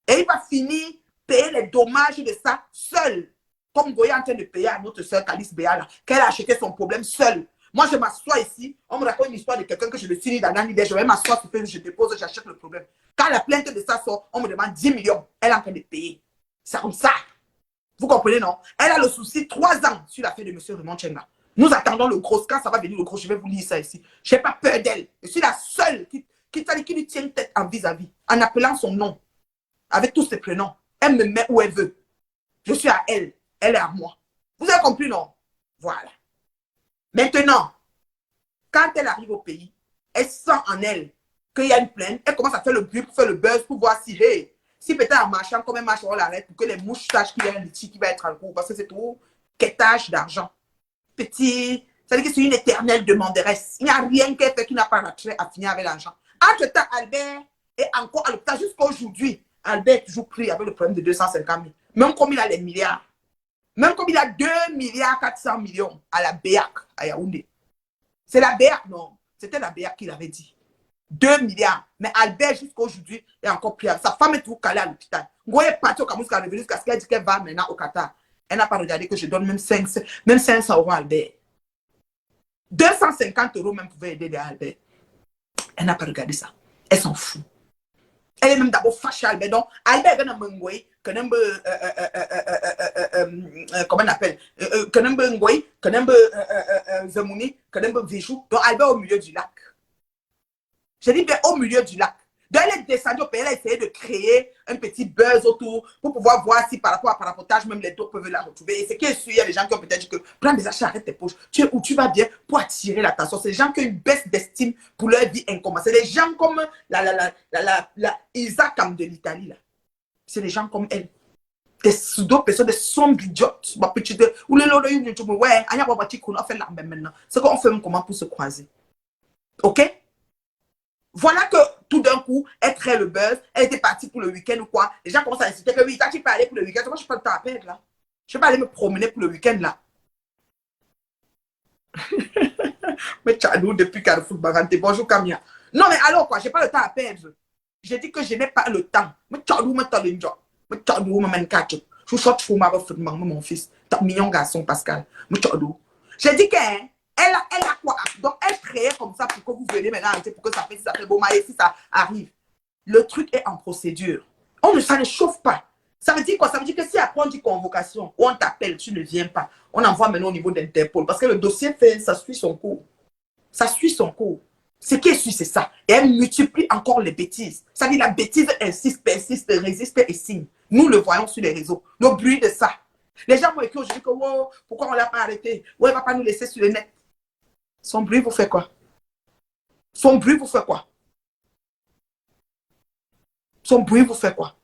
Et il va finir payer les dommages de ça seul. Comme Goya est en train de payer à notre soeur Calice Béala, qu'elle a acheté son problème seule. Moi, je m'assois ici, on me raconte une histoire de quelqu'un que je le signe dans l'idée, je vais m'asseoir sur Facebook, je dépose, j'achète le problème. Quand la plainte de ça sort, on me demande 10 millions. Elle est en train de payer. C'est comme ça. Vous comprenez, non? Elle a le souci 3 ans sur l'affaire de M. Raymond Tchenga. Nous attendons le gros. Quand ça va venir le gros, je vais vous lire ça ici. Je n'ai pas peur d'elle. Je suis la seule qui lui tient tête en vis-à-vis, en appelant son nom, avec tous ses prénoms. Elle me met où elle veut. Je suis à elle. Elle est à moi. Vous avez compris, non? Voilà. Maintenant, quand elle arrive au pays, elle sent en elle qu'il y a une plainte. Elle commence à faire le bruit pour faire le buzz, pour voir si, hey, si peut-être en marchant comme elle marche, on l'arrête pour que les mouches sachent qu'il y a un litige qui va être en cours. Parce que c'est tout quêtage d'argent. Petit, ça veut dire que c'est une éternelle demanderesse. Il n'y a rien qu'elle fait qui n'a pas l'attrait à finir avec l'argent. Entre-temps, Albert est encore à l'hôpital jusqu'à aujourd'hui. Albert est toujours pris avec le problème de 250 000. Même comme il a les milliards. Même comme il a 2 milliards 400 millions à la BEAC, à Yaoundé. C'est la BEAC, non. C'était la BEAC qui l'avait dit. 2 milliards. Mais Albert, jusqu'à aujourd'hui, est encore pris. Sa femme est toujours calée à l'hôpital. Ngoye est partie au Cameroun, elle est revenue jusqu'à ce qu'elle dit qu'elle va maintenant au Qatar. Elle n'a pas regardé que je donne même 500 € à Albert. 250 € même pouvaient aider Albert. Elle n'a pas regardé ça. Elle s'en fout. Elle est même d'abord fâchée à Albert. Donc, Albert est dans le Ngoye, que n'aime comment on appelle, que n'aime Ngoye, que n'aime Zemouni, que n'aime Vijou. Donc, Albert au milieu du lac. Je dis bien au milieu du lac. Donc, elle est descendue au pays, elle a essayé de créer un petit buzz autour pour pouvoir voir si par rapport à parapotage, même les taux peuvent la retrouver. Et c'est qu'il y a des gens qui ont peut-être dit que prends des achats, arrête tes poches. Tu es où tu vas bien pour attirer l'attention. C'est des gens qui ont une baisse d'estime pour leur vie incommensurable. C'est des gens comme la Isa Kam de l'Italie. C'est des gens comme elle. Des pseudo-personnes, des sombres idiotes. Ma petite, ou les lots, ouais, on fait la même maintenant. C'est qu'on fait un comment pour se croiser. Ok? Voilà que tout d'un coup, elle crée le buzz, elle était partie pour le week-end ou quoi. Les gens commencent à insister que oui, tu peux aller pour le week-end. Moi, je n'ai pas le temps à perdre là. Je ne vais pas aller me promener pour le week-end là. Mais Tchadou, depuis Carrefour, Baganté, bonjour Camilla. Non, mais alors quoi, je n'ai pas le temps à perdre. J'ai dit que je n'ai pas le temps. Mais Tchadou, me t'as le job. Mais Tchadou, me mène quatre. Je suis pour ma reflet, mon fils. T'as mignon garçon, Pascal. Mais Tchadou. J'ai dit qu'elle. Elle a quoi? Donc, elle créait comme ça pour que vous venez maintenant arrêter, pour que ça fait beau maïs, si ça arrive. Le truc est en procédure. Ça ne chauffe pas. Ça veut dire quoi? Ça veut dire que si après on dit convocation, ou on t'appelle, tu ne viens pas, on envoie maintenant au niveau d'Interpol. Parce que le dossier fait, ça suit son cours. Ça suit son cours. Ce qui est su, c'est ça. Et elle multiplie encore les bêtises. Ça veut dire la bêtise insiste, persiste, résiste et signe. Nous le voyons sur les réseaux. Le bruit de ça. Les gens m'ont écrit aujourd'hui que, wow, pourquoi on ne l'a pas arrêté? Ouais, il ne va pas nous laisser sur le net. Son bruit vous fait quoi? Son bruit vous fait quoi? Son bruit vous fait quoi?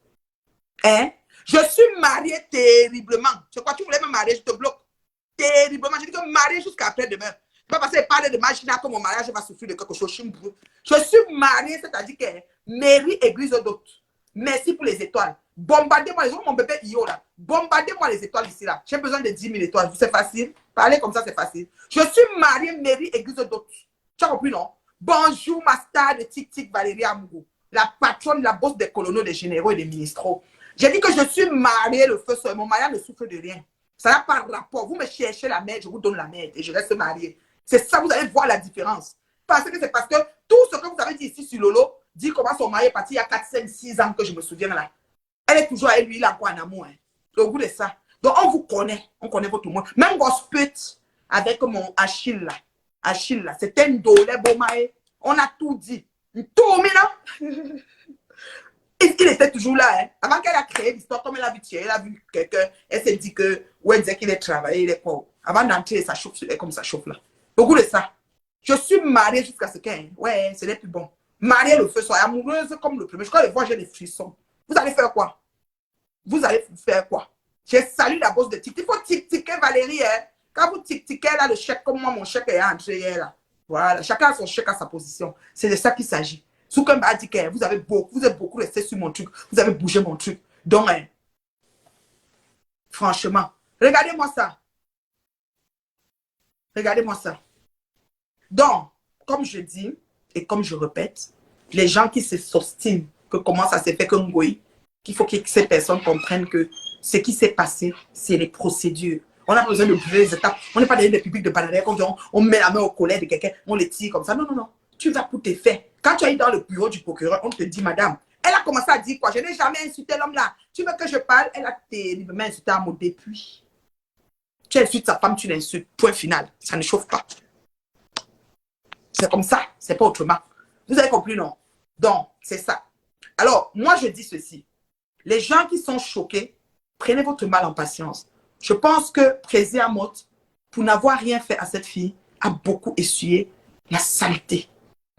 Hein? Je suis mariée terriblement. C'est quoi? Tu voulais me marier, je te bloque. Terriblement. Je dis que mariée jusqu'à après-demain. Je ne vais pas passer à parler de machina que mon mariage va souffrir de quelque chose. Je suis mariée, c'est-à-dire que mairie, église d'autres. Merci pour les étoiles. Bombardez-moi les autres, mon bébé Io là. Bombardez-moi les étoiles ici là. J'ai besoin de 10 000 étoiles. C'est facile. Parler comme ça, c'est facile. Je suis mariée, mairie, église d'autres. Tu as compris, non? Bonjour, ma star de Tic-Tic, Valérie Amougou. La patronne, la bosse des colonels, des généraux et des ministres. J'ai dit que je suis mariée, le feu sur mon mariage ne souffre de rien. Ça n'a pas de rapport. Vous me cherchez la merde, je vous donne la merde et je reste mariée. C'est ça, vous allez voir la différence. Parce que c'est parce que tout ce que vous avez dit ici sur Lolo, dit comment son mari est parti il y a 4, 5, 6 ans que je me souviens là. Elle est toujours avec lui, il a quoi en amour. Hein. Le goût de ça. Donc on vous connaît, on connaît votre monde. Même Gospel avec mon Achille là. Achille là, c'était un dolé bomae. On a tout dit. Tout maintenant. Il était toujours là. Hein. Avant qu'elle a créé l'histoire, comme elle a vu tirer, elle a vu quelqu'un, elle s'est dit que, ouais, elle disait qu'il est travaillé, il est pauvre. Avant d'entrer, ça chauffe, comme ça chauffe là. Le goût de ça. Je suis mariée jusqu'à ce qu'elle, ouais, c'est les plus bon. Mariée le feu, soyez amoureuse comme le premier. Je crois que les voix, j'ai des frissons. Vous allez faire quoi? Vous allez faire quoi? J'ai salué la bosse de tic. Il faut tic-tiquer Valérie. Hein. Quand vous tic-tiquez là, le chèque, comme moi, mon chèque est entré là. Voilà, chacun a son chèque à sa position. C'est de ça qu'il s'agit. Souken m'a dit que vous êtes beaucoup resté sur mon truc. Vous avez bougé mon truc. Donc, hein, franchement, regardez-moi ça. Regardez-moi ça. Donc, comme je dis et comme je répète, les gens qui se s'ostinent que comment ça s'est fait que Ngoyi, qu'il faut que ces personnes comprennent que ce qui s'est passé, c'est les procédures. On a besoin de brûler les étapes. On n'est pas dans des publics de bananières comme on met la main au collet de quelqu'un, on les tire comme ça. Non, non, non. Tu vas pour tes faits. Quand tu es dans le bureau du procureur, on te dit, madame, Elle a commencé à dire quoi? Je n'ai jamais insulté l'homme là. Tu veux que je parle? Elle a terriblement insulté à mon depuis. Tu insultes sa femme, tu l'insultes. Point final. Ça ne chauffe pas. C'est comme ça. C'est pas autrement. Vous avez compris, non? Donc, c'est ça. Alors, moi, je dis ceci. Les gens qui sont choqués, prenez votre mal en patience. Je pense que Prési Amot, pour n'avoir rien fait à cette fille, a beaucoup essuyé la saleté.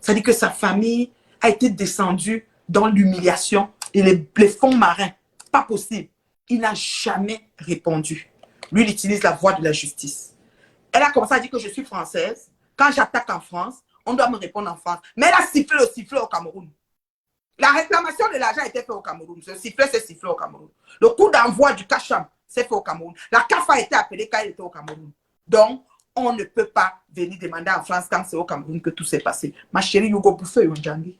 C'est-à-dire que sa famille a été descendue dans l'humiliation et les fonds marins. Pas possible. Il n'a jamais répondu. Lui, il utilise la voie de la justice. Elle a commencé à dire que je suis française. Quand j'attaque en France, on doit me répondre en France. Mais elle a sifflé le sifflet au Cameroun. La réclamation de l'argent a été faite au Cameroun. Ce sifflet, c'est sifflé au Cameroun. Le coup d'envoi du Cacham, c'est fait au Cameroun. La CAF a été appelée quand elle était au Cameroun. Donc, on ne peut pas venir demander en France quand c'est au Cameroun que tout s'est passé. Ma chérie, Yougo Bouffé, Djangi.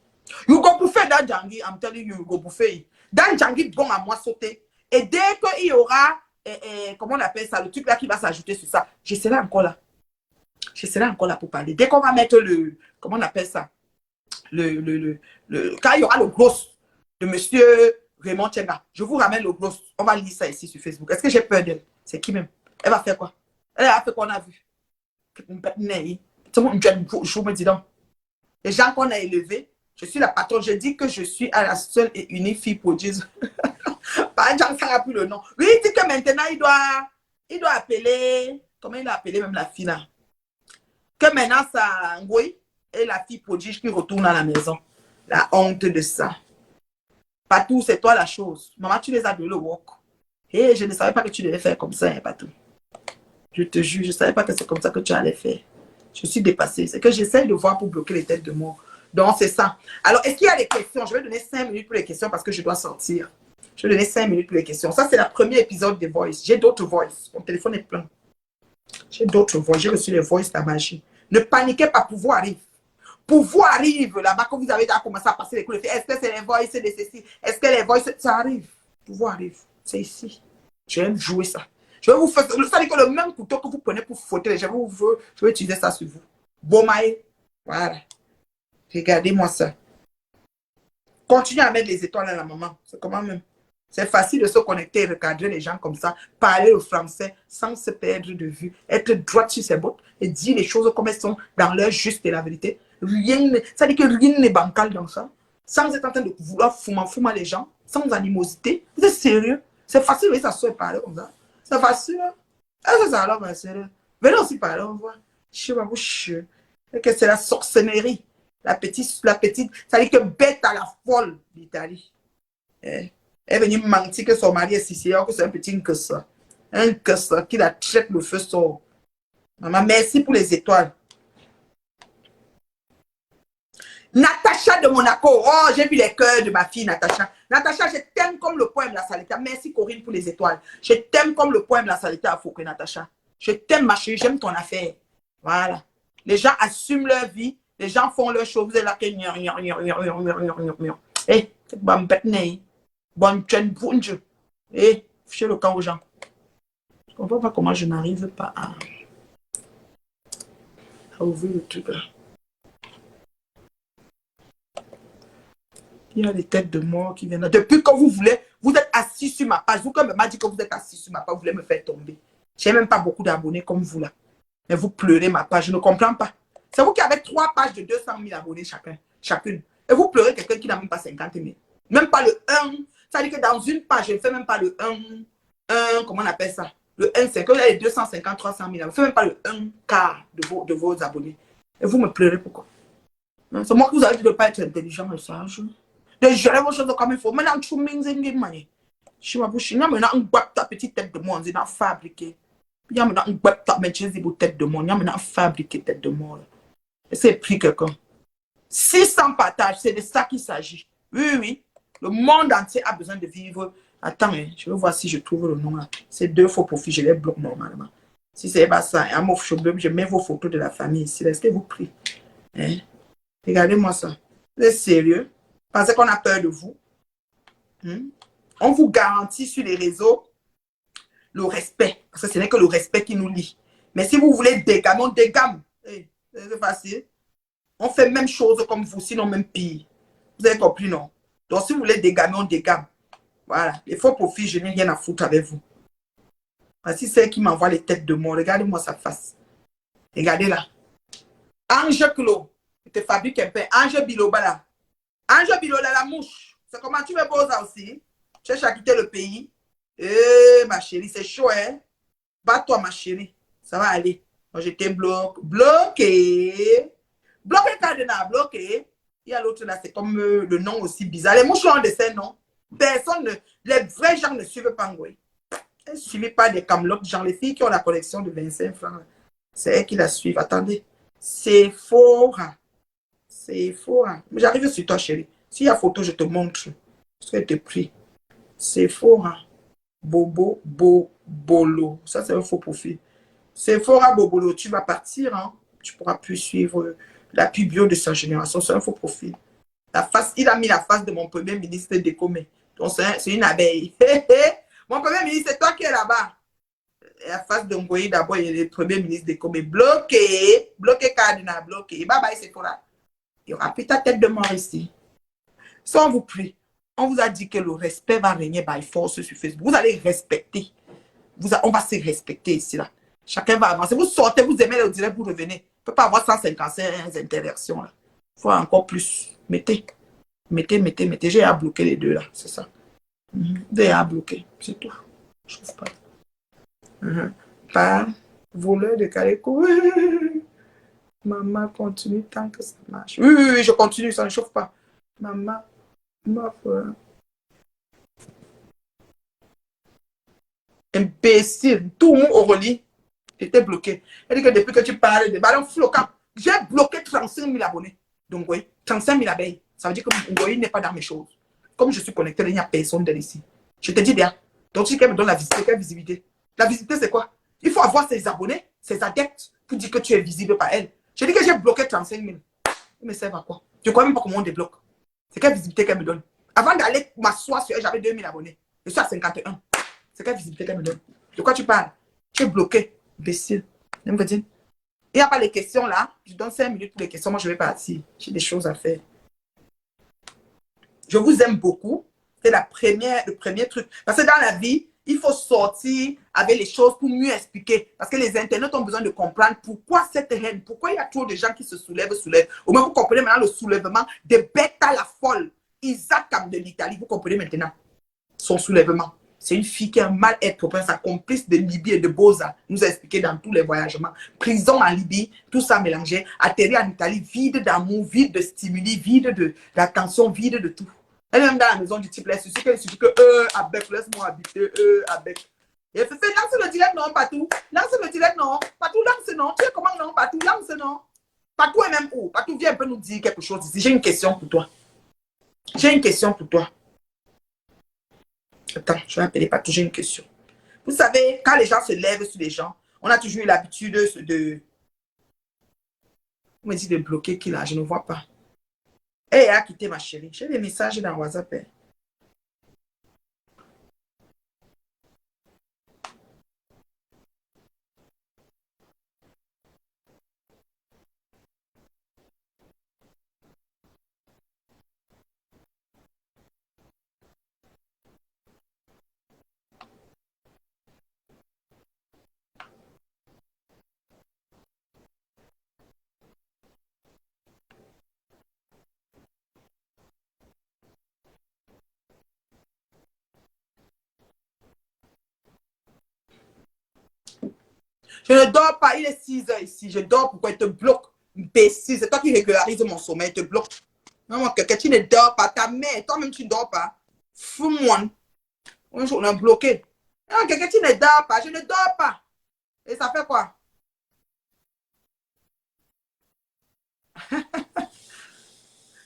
Yougo Bouffé dans Djangi, I'm telling you, Yougo Bouffé. Dans Djangi, bon à moi sauter. Et dès qu'il y aura, comment on appelle ça, le truc là qui va s'ajouter sur ça, je serai encore là. Je serai encore là pour parler. Dès qu'on va mettre le, comment on appelle ça, quand il y aura le gros de monsieur Raymond Tchenga, je vous ramène le gros. On va lire ça ici sur Facebook. Est-ce que j'ai peur d'elle? C'est qui même? Elle va faire quoi? Elle a fait quoi on a vu? Je me dis donc. Les gens qu'on a élevés, je suis la patronne. Je dis que je suis à la seule et unique fille prodige. Par exemple, ça n'a plus le nom. Lui, il dit que maintenant, il doit appeler, comment il a appelé même la fille là? Que maintenant, ça, oui, et la fille prodige qui retourne à la maison. La honte de ça. Patou, c'est toi la chose. Maman, tu les as de le walk. Et je ne savais pas que tu devais faire comme ça, hein, Patou. Je te jure, je ne savais pas que c'est comme ça que tu allais faire. Je suis dépassée. C'est que j'essaie de voir pour bloquer les têtes de mort. Donc, c'est ça. Alors, est-ce qu'il y a des questions? Je vais donner 5 minutes pour les questions parce que je dois sortir. Je vais donner 5 minutes pour les questions. Ça, c'est le premier épisode des Voice. J'ai d'autres Voice. Mon téléphone est plein. J'ai d'autres Voice. J'ai reçu les Voice de la magie. Ne paniquez pas, pouvoir arrive. Pouvoir arrive là-bas quand vous avez déjà commencé à passer les coups de fil. Est-ce que c'est les Voice de ceci? Est-ce que les Voice, ça arrive? Pouvoir arrive. C'est ici. Je vais jouer ça. Je vais vous faire, ça dit que le même couteau que vous prenez pour frotter, je vais utiliser ça sur vous. Bomaï. Voilà. Regardez-moi ça. Continuez à mettre les étoiles à la maman. C'est comment même? C'est facile de se connecter et recadrer les gens comme ça, parler le français sans se perdre de vue, être droit sur ses bottes et dire les choses comme elles sont dans leur juste et la vérité. Ça dit que rien n'est bancal dans ça. Sans être en train de vouloir foumer les gens, sans animosité. Vous êtes sérieux? C'est facile de s'asseoir et parler comme ça. C'est facile. Est-ce que ça alors, ma sœur? Venez aussi parler, on voit. Je sais pas, que c'est la sorcellerie. La petite, ça dit que bête à la folle d'Italie. Elle est venue mentir que son mari est sicilien, que c'est un petit que ça. Un que ça, qui la traite le feu sort. Maman, merci pour les étoiles. Natacha de Monaco. Oh, j'ai vu les cœurs de ma fille, Natacha. Natacha, je t'aime comme le poème La Salita. Merci, Corinne, pour les étoiles. Je t'aime comme le poème La Salita à Foucault, Natacha. Je t'aime, ma chérie. J'aime ton affaire. Voilà. Les gens assument leur vie. Les gens font leurs choses. Vous êtes là. Eh, bonne bête, bonne chaîne, bonne Dieu. Eh, fichez le camp aux gens. Je ne comprends pas comment je n'arrive pas à ouvrir le truc là. Il y a des têtes de mort qui viennent là. Depuis que vous voulez, vous êtes assis sur ma page. Vous, comme m'a dit que vous êtes assis sur ma page, vous voulez me faire tomber. Je n'ai même pas beaucoup d'abonnés comme vous là. Mais vous pleurez ma page. Je ne comprends pas. C'est vous qui avez 3 pages de 200 000 abonnés chacune. Et vous pleurez quelqu'un qui n'a même pas 50 000. Même pas le 1. Ça veut dire que dans une page, je ne fais même pas le 1. Comment on appelle ça? Le 1, c'est que les 250, 300 000. Je ne fais même pas le 1 quart de vos abonnés. Et vous me pleurez pourquoi? C'est moi qui vous avez dit de ne pas être intelligent et sage. De gérer vos choses comme il faut. Maintenant, tu m'as dit, je suis maintenant ta petite tête de moi, on a fabriqué. Il y a maintenant ta tête de moi, il y a maintenant fabriqué tête de moi. C'est pris quelqu'un. 600 partages, c'est de ça qu'il s'agit. Oui, oui. Le monde entier a besoin de vivre. Attends, je vais voir si je trouve le nom là. C'est 2 faux profils, je les bloque normalement. Si c'est pas ça, je mets vos photos de la famille ici. Est-ce que vous priez? Hein? Regardez-moi ça. Vous êtes sérieux? Pensez qu'on a peur de vous? On vous garantit sur les réseaux le respect. Parce que ce n'est que le respect qui nous lie. Mais si vous voulez dégamer, on dégamme. C'est facile. On fait même chose comme vous, sinon même pire. Vous avez compris, non? Donc, si vous voulez dégamer, on dégamme. Voilà. Les faux profils, je n'ai rien à foutre avec vous. Voici celle qui m'envoie les têtes de mort. Regardez-moi sa face. Regardez là. Ange Clo. Il te fabrique un peu. Ange Biloba là. Ange Biloba la mouche. C'est comment tu me poses ça aussi? Tu cherches à quitter le pays. Eh, ma chérie, c'est chaud, hein? Bats-toi, ma chérie. Ça va aller. Moi, je te bloque. Bloqué. Bloqué, Cardinal. Bloqué. Il y a l'autre là, c'est comme le nom aussi bizarre. Les mouches ont de ces noms. Personne ne... Les vrais gens ne suivent pas Ngoé. Elles ne suivent pas des camelotes. Genre les filles qui ont la collection de 25 francs. C'est elles qui la suivent. Attendez. C'est faux. C'est faux. J'arrive sur toi, chérie. S'il y a photo, je te montre. Je te prie. C'est faux. Bobo, bolo. Ça, c'est un faux profil. C'est faux, Bobolo. Tu vas partir. Hein? Tu ne pourras plus suivre la pub bio de sa génération. C'est un faux profil. La face, il a mis la face de mon premier ministre Décomé. Donc, c'est une abeille. Mon premier ministre, c'est toi qui es là-bas. La face de Ngoyi, d'abord, il est le premier ministre Décomé. Bloqué. Bloqué, Cardinal. Bloqué. Bye bye, c'est pour là. Il y aura plus ta tête de mort ici. Si on vous prie, on vous a dit que le respect va régner by force sur Facebook. Vous allez respecter. On va se respecter ici, là. Chacun va avancer. Vous sortez, vous aimez le direct, vous revenez. On ne peut pas avoir 155 interactions, là. Il faut encore plus. Mettez. J'ai à bloquer les deux, là. C'est ça. J'ai à bloquer. C'est tout. Je ne trouve pas. Pas voleur de Calico. Maman, continue tant que ça marche. Oui, je continue, ça ne chauffe pas. Maman, ma foi. Imbécile. Tout le monde au relis était bloqué. Elle dit que depuis que tu parles de ballons floquants, j'ai bloqué 35 000 abonnés. Donc, oui, 35 000 abeilles. Ça veut dire que Ngoyi n'est pas dans mes choses. Comme je suis connecté, il n'y a personne ici. Je te dis bien. Donc, si quelqu'un me donne la visibilité, quelle visibilité? La visibilité, c'est quoi? Il faut avoir ses abonnés, ses adeptes, pour dire que tu es visible par elle. Je dis que j'ai bloqué 35 000. Il me sert à quoi? Je ne crois même pas comment on débloque. C'est quelle visibilité qu'elle me donne? Avant d'aller m'asseoir sur elle, j'avais 2 000 abonnés. Je suis à 51. C'est quelle visibilité qu'elle me donne? De quoi tu parles? Tu es bloqué. Imbécile. Il n'y a pas les questions là. Je donne 5 minutes pour les questions. Moi, je vais partir. J'ai des choses à faire. Je vous aime beaucoup. C'est le premier truc. Parce que dans la vie, il faut sortir avec les choses pour mieux expliquer. Parce que les internautes ont besoin de comprendre pourquoi cette haine, pourquoi il y a trop de gens qui se soulèvent. Au moins, vous comprenez maintenant le soulèvement de Betta la folle. Isaac Kam de l'Italie. Vous comprenez maintenant son soulèvement. C'est une fille qui a un mal-être, sa complice de Libye et de Boza, nous a expliqué dans tous les voyagements. Prison en Libye, tout ça mélangé. Atterri en Italie, vide d'amour, vide de stimuli, vide d'attention, vide de tout. Elle est même dans la maison du type, là, il suffit que, avec, laisse-moi habiter, avec. Et elle fait, lance le direct, non, Patou. Lance le direct, non. Patou, lance, non. Tu sais comment, non, Patou, lance, non. Patou est même où? Patou, viens un peu nous dire quelque chose ici. J'ai une question pour toi. J'ai une question pour toi. Attends, je vais appeler Patou, j'ai une question. Vous savez, quand les gens se lèvent sur les gens, on a toujours eu l'habitude de... On me dit de bloquer qui là, je ne vois pas. Elle a quitté ma chérie. J'ai des messages dans WhatsApp. Je ne dors pas, il est 6 heures ici. Je dors, pourquoi il te bloque? Imbécile, c'est toi qui régularise mon sommeil, il te bloque. Non, quelqu'un, tu ne dors pas, ta mère, toi-même tu ne dors pas. Fous-moi. Un jour, on a bloqué. Non, quelqu'un, tu ne dors pas, je ne dors pas. Et ça fait quoi?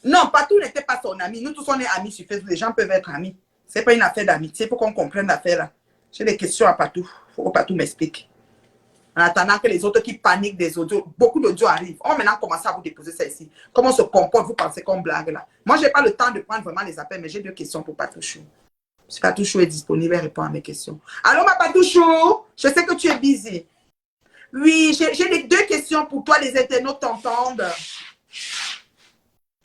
Non, Patou n'était pas son ami. Nous tous, on est amis sur Facebook. Les gens peuvent être amis. Ce n'est pas une affaire d'amitié. Il faut qu'on comprenne l'affaire là. J'ai des questions à Patou. Il faut que Patou m'explique. En attendant que les autres qui paniquent des audios, beaucoup d'audios arrivent. On va maintenant commencer à vous déposer ça ici. Comment on se comporte, vous pensez qu'on blague là? Moi, je n'ai pas le temps de prendre vraiment les appels, mais j'ai 2 questions pour Patouchou. Si Patouchou est disponible, elle répond à mes questions. Allô, ma Patouchou? Je sais que tu es busy. Oui, j'ai les 2 questions pour toi, les internautes t'entendent.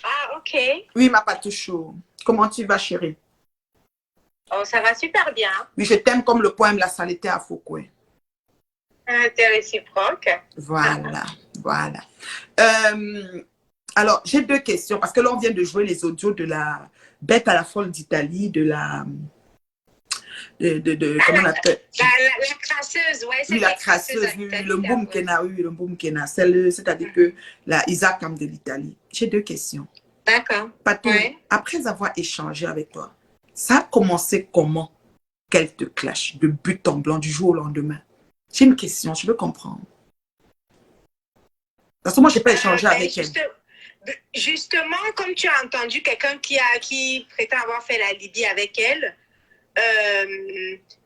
Ah, ok. Oui, ma Patouchou. Comment tu vas, chérie? Oh, ça va super bien. Oui, je t'aime comme le poème La saleté à Foucault. C'est réciproque. Voilà, voilà. Alors, j'ai deux questions, parce que là, on vient de jouer les audios de la Bête à la folle d'Italie, de la... comment on appelle? La crasseuse, ouais. Oui, la crasseuse, oui, le boom qu'elle a eu, le boom qu'elle a. C'est-à-dire que la Isaac de l'Italie. J'ai deux questions. D'accord. Patou, Ouais. après avoir échangé avec toi, ça a commencé comment qu'elle te clash de but en blanc du jour au lendemain? J'ai une question, je veux comprendre. Parce que moi, je n'ai pas échangé avec elle. Justement, comme tu as entendu quelqu'un qui prétend avoir fait la Libye avec elle,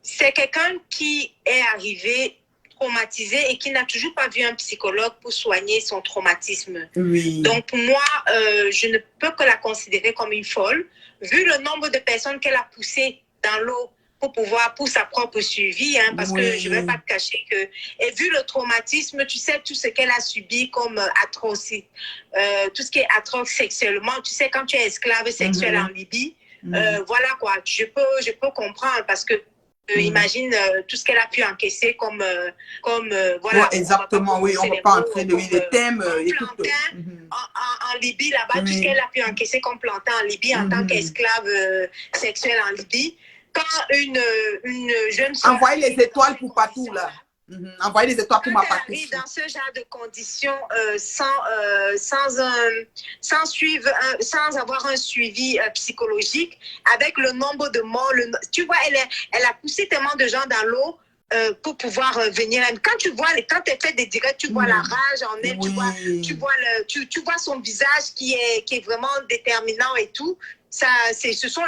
c'est quelqu'un qui est arrivé traumatisé et qui n'a toujours pas vu un psychologue pour soigner son traumatisme. Oui. Donc, pour moi, je ne peux que la considérer comme une folle, vu le nombre de personnes qu'elle a poussées dans l'eau pour sa propre survie, hein, parce que je ne vais pas te cacher que, et vu le traumatisme, tu sais, tout ce qu'elle a subi comme atrocité, tout ce qui est atroce sexuellement, tu sais, quand tu es esclave sexuelle en Libye, voilà quoi, je peux comprendre parce que imagine tout ce qu'elle a pu encaisser comme voilà. Ouais, exactement, oui, on ne va pas entrer dans les thèmes. En Libye, là-bas, tout ce qu'elle a pu encaisser comme plantain en Libye en tant qu'esclave sexuelle en Libye. Quand une jeune soeur... Envoyez les étoiles pour Patou, là. Envoyez les étoiles pour ma Patou. Arrive dans ce genre de conditions sans avoir un suivi psychologique, avec le nombre de morts, tu vois, elle a poussé tellement de gens dans l'eau pour pouvoir venir. Quand tu es fait des directs, tu vois la rage en elle, tu vois son visage qui est vraiment déterminant et tout. Ce sont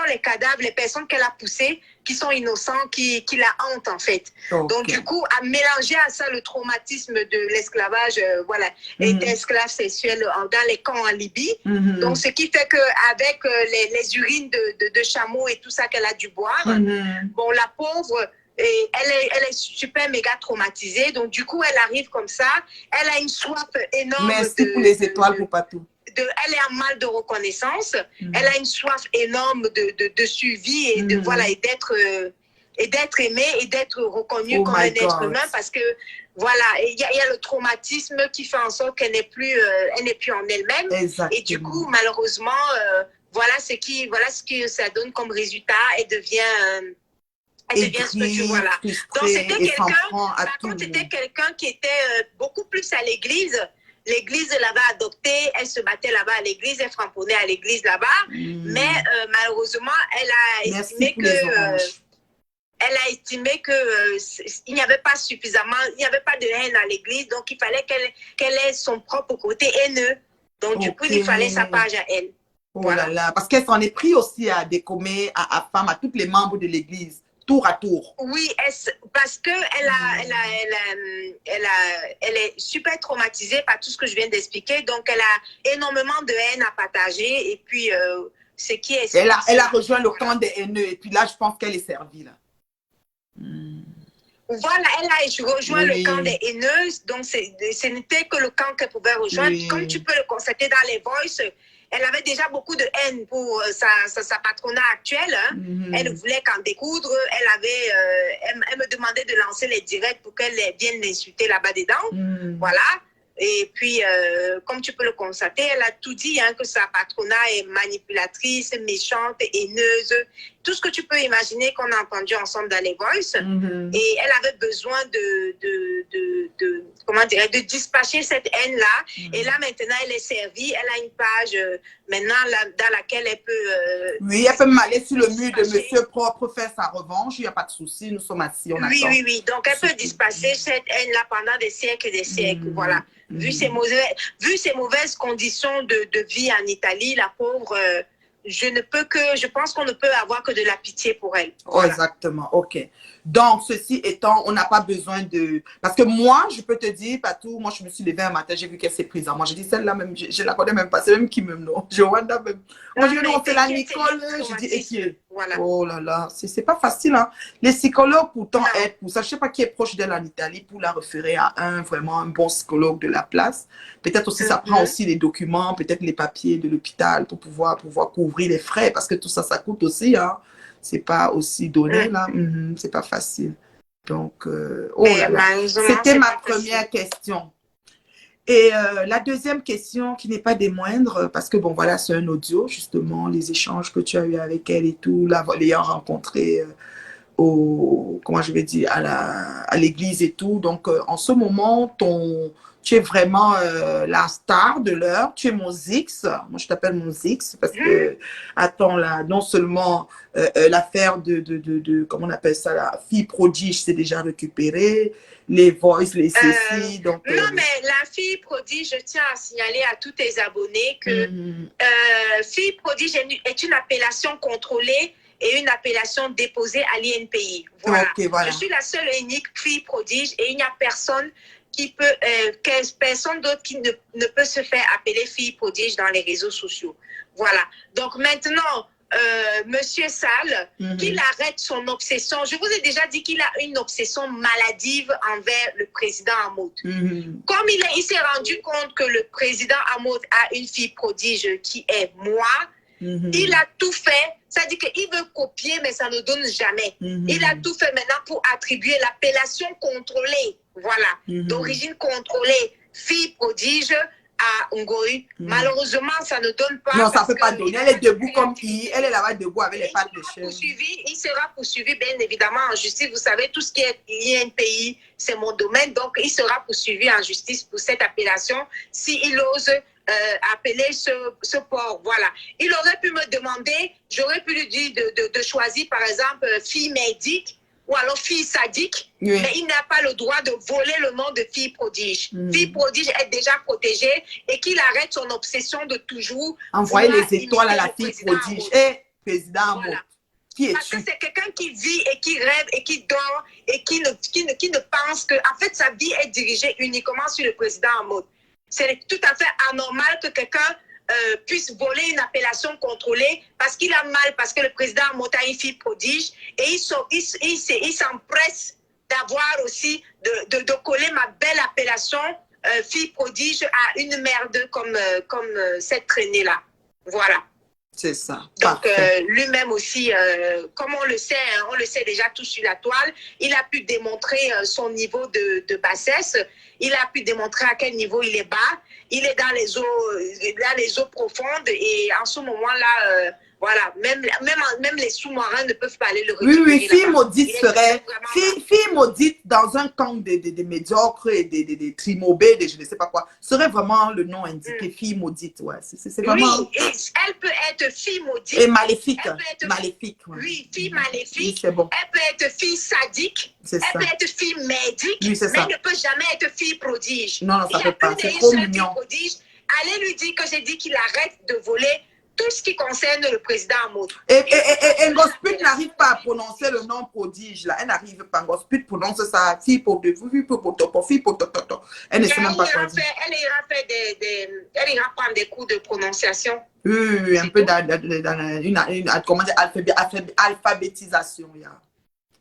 les cadavres, les personnes qu'elle a poussées qui sont innocents, qui la hantent en fait. Okay. Donc du coup, à mélanger à ça le traumatisme de l'esclavage, voilà, et d'esclaves sexuels dans les camps en Libye. Donc ce qui fait qu'avec les urines de chameaux et tout ça qu'elle a dû boire, bon, la pauvre... Et elle est super méga traumatisée. Donc, du coup, elle arrive comme ça. Elle a une soif énorme. Merci pour les étoiles pour Patou. Elle est en mal de reconnaissance. Elle a une soif énorme de suivi et voilà, et d'être aimée et d'être reconnue comme un être humain parce que voilà, il y a le traumatisme qui fait en sorte qu'elle n'est plus en elle-même. Exactement. Et du coup, malheureusement, voilà ce que ça donne comme résultat. Elle devient ce que tu vois là. Donc, c'était quelqu'un qui était beaucoup plus à l'église. L'église l'avait adoptée, elle se battait là-bas à l'église, elle frapponnait à l'église là-bas. Mais malheureusement, elle a estimé qu'il n'y avait pas suffisamment, il n'y avait pas de haine à l'église, donc il fallait qu'elle ait son propre côté haineux. Donc, du coup, il fallait sa page à elle. Oh voilà. Là là, parce qu'elle s'en est pris aussi à Décomé, à Femme, à tous les membres de l'église. Tour à tour. Oui, parce que elle est super traumatisée par tout ce que je viens d'expliquer. Donc, elle a énormément de haine à partager. Et puis, ce qui est... Elle a rejoint le camp des haineux. Et puis là, je pense qu'elle est servie. Là. Voilà, elle a rejoint le camp des haineuses. Donc, ce n'était que le camp qu'elle pouvait rejoindre. Comme tu peux le constater dans les voices, elle avait déjà beaucoup de haine pour sa patronat actuelle. Hein. Elle ne voulait qu'en découdre. Elle me demandait de lancer les directs pour qu'elle vienne l'insulter là-bas dedans. Voilà. Et puis, comme tu peux le constater, elle a tout dit, hein, que sa patronat est manipulatrice, méchante, haineuse. Tout ce que tu peux imaginer qu'on a entendu ensemble dans les voices. Et elle avait besoin de dispatcher cette haine-là. Et là, maintenant, elle est servie. Elle a une page maintenant dans laquelle elle peut... oui, elle peut m'aller sur le mur de Monsieur Propre, faire sa revanche. Il n'y a pas de souci, nous sommes assis, on attend. Oui. Donc, elle peut dispatcher cette haine-là pendant des siècles et des siècles. Voilà. Vu ses mauvaises conditions de vie en Italie, la pauvre... je pense qu'on ne peut avoir que de la pitié pour elle. Voilà. Oh, exactement, ok. Donc, ceci étant, on n'a pas besoin de... Parce que moi, je peux te dire, Patou, moi, je me suis levée un matin, j'ai vu qu'elle s'est prise en moi. J'ai dit, celle-là même, je la connais même pas. C'est même qui même, non. Joanna même. Moi, Non, je dis, mais on fait la t'inquiète, c'est Nicole. des Je dis, et qui est? Voilà. Oh là là, c'est pas facile, hein. Les psychologues, pourtant, Non. aident pour ça. Je sais pas qui est proche d'elle en Italie pour la référer à vraiment un bon psychologue de la place. Peut-être aussi, ça prend aussi les documents, peut-être les papiers de l'hôpital pour pouvoir couvrir les frais, parce que tout ça, ça coûte aussi, hein. C'est pas aussi donné, là. C'est pas facile. Donc, oh là là. C'était ma première question. Et la deuxième question, qui n'est pas des moindres, parce que bon, voilà, c'est un audio, justement, les échanges que tu as eu avec elle et tout, l'ayant rencontré comment je vais dire, à l'église et tout. Donc, en ce moment, tu es vraiment la star de l'heure. Tu es mon Zix. Moi, je t'appelle mon Zix parce que, attends, là, non seulement l'affaire comment on appelle ça, la fille prodige, c'est déjà récupéré. Les voices, les ceci. Donc, non, mais la fille prodige, je tiens à signaler à tous tes abonnés que fille prodige est une appellation contrôlée et une appellation déposée à l'INPI. Voilà. Okay, voilà. Je suis la seule et unique fille prodige et il n'y a personne qui peut, personne d'autre qui ne peut se faire appeler fille prodige dans les réseaux sociaux. Voilà. Donc maintenant, Monsieur Sall, qu'il arrête son obsession. Je vous ai déjà dit qu'il a une obsession maladive envers le président Hamoud. Comme il s'est rendu compte que le président Hamoud a une fille prodige qui est moi, il a tout fait. C'est-à-dire qu'il veut copier, mais ça ne donne jamais. Il a tout fait maintenant pour attribuer l'appellation contrôlée, voilà, d'origine contrôlée, fille prodige à Ngoï. Malheureusement, ça ne donne pas. Non, ça ne peut pas donner. Elle est debout comme qui. Elle est là-bas debout avec les pattes de chien. Il sera poursuivi, bien évidemment, en justice. Vous savez, tout ce qui est INPI, c'est mon domaine. Donc, il sera poursuivi en justice pour cette appellation s'il ose appeler ce port. Voilà. Il aurait pu me demander, j'aurais pu lui dire de choisir, par exemple, fille médique ou alors fille sadique, mais il n'a pas le droit de voler le nom de fille prodige. Fille prodige est déjà protégée et qu'il arrête son obsession de toujours envoyer les étoiles à la fille prodige. Et président Hamoud, qui est-tu? Parce que c'est quelqu'un qui vit et qui rêve et qui dort et qui ne pense que, en fait, sa vie est dirigée uniquement sur le président Hamoud. C'est tout à fait anormal que quelqu'un puisse voler une appellation contrôlée parce qu'il a mal, parce que le président Hamoud a une fille prodige et il s'empresse d'avoir aussi, de coller ma belle appellation fille prodige à une merde comme cette traînée-là. Voilà. C'est ça. Donc, lui-même aussi, comme on le sait déjà tout sur la toile, il a pu démontrer son niveau de bassesse. Il a pu démontrer à quel niveau il est bas. Il est dans les eaux profondes et en ce moment-là, voilà, même les sous-marins ne peuvent pas aller le récupérer. Oui, fille maudite serait, fille maudite dans un camp des médiocres et des trimobés, je ne sais pas quoi, serait vraiment le nom indiqué, fille maudite, ouais. C'est vraiment... Oui, et elle peut être fille maudite. Et maléfique, maléfique. Ouais. Oui, fille maléfique. Oui, bon. Elle peut être fille sadique. Elle peut être fille médique, oui, mais elle ne peut jamais être fille prodige. Non, ça ne peut pas, c'est trop mignon. Allez lui dire que j'ai dit qu'il arrête de voler tout ce qui concerne le président Hamoud. Et Ngosput n'arrive pas à prononcer le nom prodige, là. Elle n'arrive pas. Ngosput prononce ça, fille pour de fille pour toto. Elle ne sait même pas quoi dire. Elle ira prendre des cours de prononciation. Oui, un peu comment dire, alphabétisation, yeah.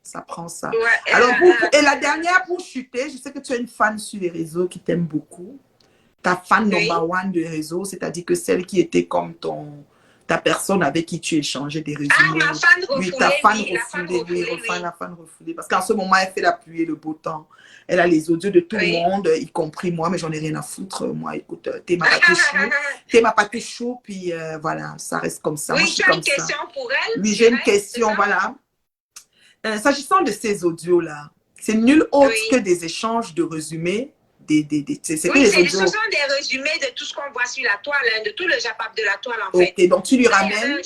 Ça prend ça. Ouais, alors, et la dernière pour chuter, je sais que tu es une fan sur les réseaux qui t'aime beaucoup. Ta fan number one de réseau, c'est-à-dire que celle qui était comme ta personne avec qui tu échangeais des résumés. Ah, ma fan refoulée. Oui, ta fan refoulée, la fan refoulée. Parce qu'en ce moment, elle fait la pluie et le beau temps. Elle a les audios de tout le monde, y compris moi, mais j'en ai rien à foutre. Moi, écoute, t'es ma pâté chou, puis voilà, ça reste comme ça. Oui, moi, tu as une question pour elle? Oui, j'ai une question, voilà. S'agissant de ces audios-là, c'est nul autre que des échanges de résumés. Oui, ce sont des résumés de tout ce qu'on voit sur la toile, hein, de tout le japap de la toile en fait. Ok, donc tu lui ramènes.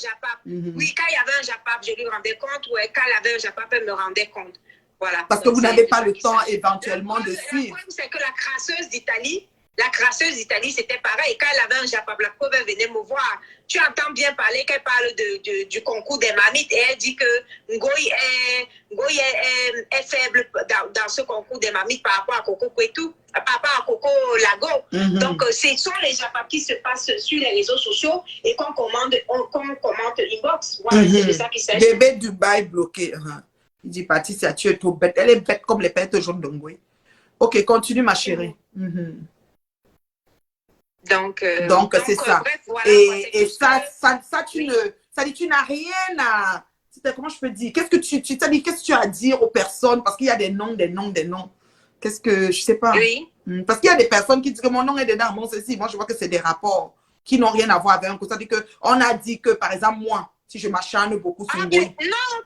Oui, quand il y avait un japap, je lui rendais compte. Ouais, quand il y avait un japap, elle me rendait compte. Voilà. Parce que vous n'avez pas le temps éventuellement de suivre. Le problème, c'est que la crasseuse d'Italie, La crasseuse d'Italie, c'était pareil. Quand elle avait un Japap, la preuve, elle venait me voir. Tu entends bien parler qu'elle parle du concours des mamites et elle dit que Ngoï est faible dans ce concours des mamites par rapport à Coco Kwetu, par rapport à Coco Lago. Donc, ce sont les Japap qui se passent sur les réseaux sociaux et qu'on commente inbox. Voilà, c'est de ça qu'il s'agit. Bébé Dubaï bloqué. Il dit, Patricia, tu es trop bête. Elle est bête comme les bêtes jaunes d'Ongwe. Ok, continue, ma chérie. Donc c'est ça. Bref, voilà, et ça, tu n'as rien à... Comment je peux dire? Qu'est-ce que tu as à dire aux personnes? Parce qu'il y a des noms. Qu'est-ce que... Je sais pas. Oui. Parce qu'il y a des personnes qui disent que mon nom est dedans. Bon, ceci, moi, je vois que c'est des rapports qui n'ont rien à voir avec un coup. C'est-à-dire qu'on a dit que, par exemple, moi, si je m'acharne beaucoup sur non,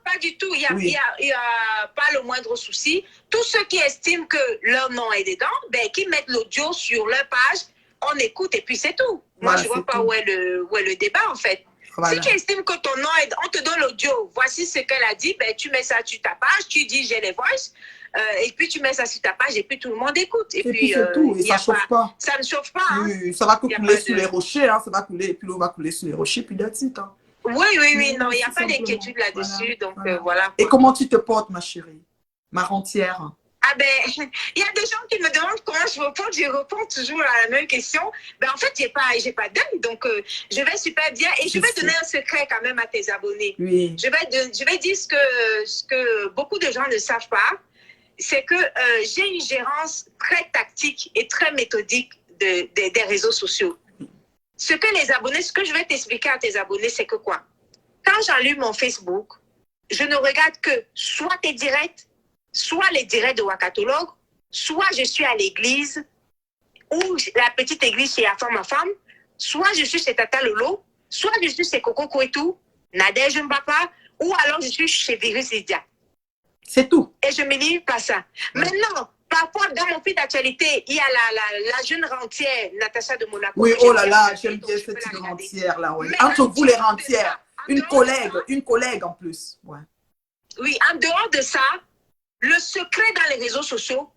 pas du tout. Il n'y a pas le moindre souci. Tous ceux qui estiment que leur nom est dedans, ben, qui mettent l'audio sur leur page, on écoute et puis c'est tout. Moi, je ne vois pas où est le débat, en fait. Voilà. Si tu estimes que ton nom est... On te donne l'audio, voici ce qu'elle a dit, ben, tu mets ça sur ta page, tu dis j'ai les voices, et puis tu mets ça sur ta page et puis tout le monde écoute. Et puis c'est tout, et ça ne chauffe pas. Ça ne chauffe pas. Oui, ça va couler sur les rochers, ça va couler, et puis l'eau va couler sur les rochers, puis that's it. Oui, non, il n'y a pas d'inquiétude là-dessus, donc voilà. Et comment tu te portes, ma chérie? Ma rentière? Ah ben, il y a des gens qui me demandent comment je réponds toujours à la même question. Ben en fait, j'ai pas d'âme, donc je vais super bien et je vais donner un secret quand même à tes abonnés. Oui. Je vais dire ce que beaucoup de gens ne savent pas, c'est que j'ai une gérance très tactique et très méthodique des réseaux sociaux. Ce que je vais t'expliquer à tes abonnés, c'est que quoi? Quand j'allume mon Facebook, je ne regarde que soit tes directs, soit les directs de Wakatologue, soit je suis à l'église, ou la petite église chez ma femme, soit je suis chez Tata Lolo, soit je suis chez Coco Kwetu, Nadège Mbapa, ou alors je suis chez Virus Lydia. C'est tout. Et je ne me limite pas ça. Maintenant, parfois, dans mon fil d'actualité, il y a la jeune rentière, Natacha de Monaco. Oui, oh là là, j'aime bien cette rentière-là. Ouais. Entre vous, les rentières. Une collègue en plus. Ouais. Oui, en dehors de ça, le secret dans les réseaux sociaux,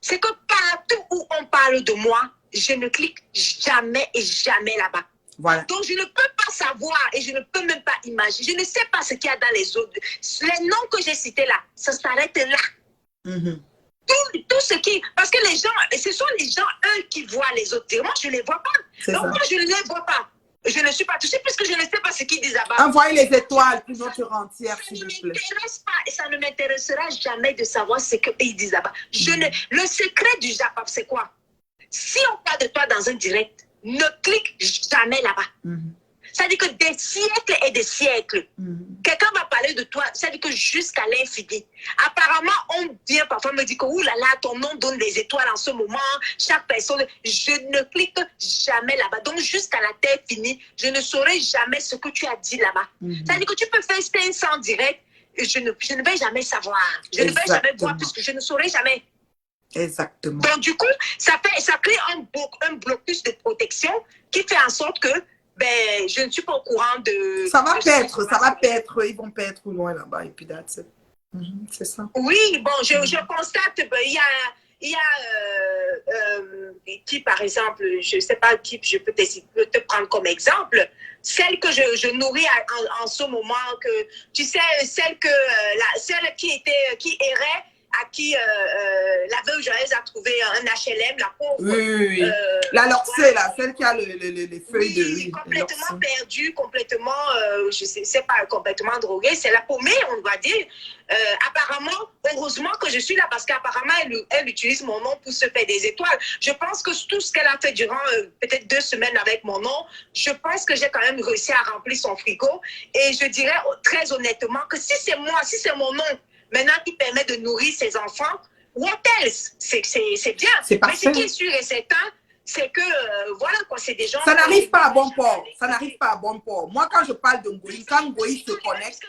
c'est que partout où on parle de moi, je ne clique jamais et jamais là-bas. Voilà. Donc, je ne peux pas savoir et je ne peux même pas imaginer. Je ne sais pas ce qu'il y a dans les autres. Les noms que j'ai cités là, ça s'arrête là. Tout ce qui... Parce que les gens, ce sont les gens, eux, qui voient les autres. Moi, je ne les vois pas. Donc, moi, je ne les vois pas. Je ne suis pas touchée puisque je ne sais pas ce qu'ils disent là-bas. Envoyez les étoiles pour notre rentière, s'il vous plaît. Ça ne m'intéresse pas et ça ne m'intéressera jamais de savoir ce qu'ils disent là-bas. Le secret du Japap, c'est quoi? Si on parle de toi dans un direct, ne clique jamais là-bas. Ça veut dire que des siècles et des siècles, quelqu'un va parler de toi, ça veut dire que jusqu'à l'infini. Apparemment, on vient parfois me dire que oulala, ton nom donne des étoiles en ce moment, chaque personne, je ne clique jamais là-bas. Donc, jusqu'à la terre finie, je ne saurai jamais ce que tu as dit là-bas. Ça veut dire que tu peux faire 500 directs, et je ne vais jamais savoir. Je ne vais jamais voir puisque je ne saurai jamais. Exactement. Donc, du coup, ça crée un blocus de protection qui fait en sorte que ben, je ne suis pas au courant de... Ça va paître, ils vont paître loin là-bas, et puis that's it. C'est ça. Oui, bon, je constate, ben, il y a qui, par exemple, je ne sais pas qui je peux te prendre comme exemple, celle que je nourris en ce moment, que tu sais, celle qui errait, à qui la veuve joyeuse a trouvé un HLM, la pauvre. Oui. La Lorcée, là, celle qui a les feuilles de riz. Complètement perdue, complètement, je sais pas, complètement droguée. C'est la paumée, on va dire. Apparemment, heureusement que je suis là parce qu'apparemment, elle utilise mon nom pour se faire des étoiles. Je pense que tout ce qu'elle a fait durant peut-être 2 semaines avec mon nom, je pense que j'ai quand même réussi à remplir son frigo. Et je dirais très honnêtement que si c'est moi, si c'est mon nom, maintenant qui permet de nourrir ses enfants, what else? C'est bien. Mais ce qui est sûr et certain, c'est que, voilà quoi, c'est des gens... Ça n'arrive pas à bon port. Ça n'arrive pas à bon port. Moi, quand je parle de Ngoï, quand Ngoï se connecte,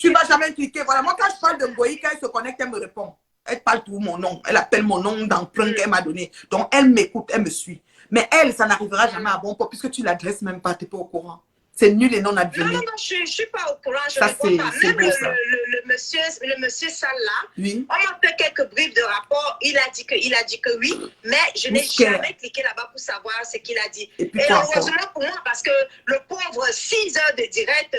tu ne vas jamais cliquer. Voilà, moi, quand je parle de Ngoï, quand elle se connecte, elle me répond. Elle parle tout mon nom. Elle appelle mon nom dans plein qu'elle m'a donné. Donc, elle m'écoute, elle me suit. Mais elle, ça n'arrivera jamais à bon port puisque tu ne l'adresses même pas, tu n'es pas au courant. C'est nul et non Non, advenu. non, non, je ne suis pas au courant, je Ça, ne comprends pas. c'est Même beau, ça. le monsieur Sall là, Oui. on m'a fait quelques briefs de rapport, il a dit que oui, mais je n'ai Mousquet. jamais cliqué là-bas pour savoir ce qu'il a dit. Et puis Et quoi encore? heureusement pour moi, parce que le pauvre 6 heures de direct,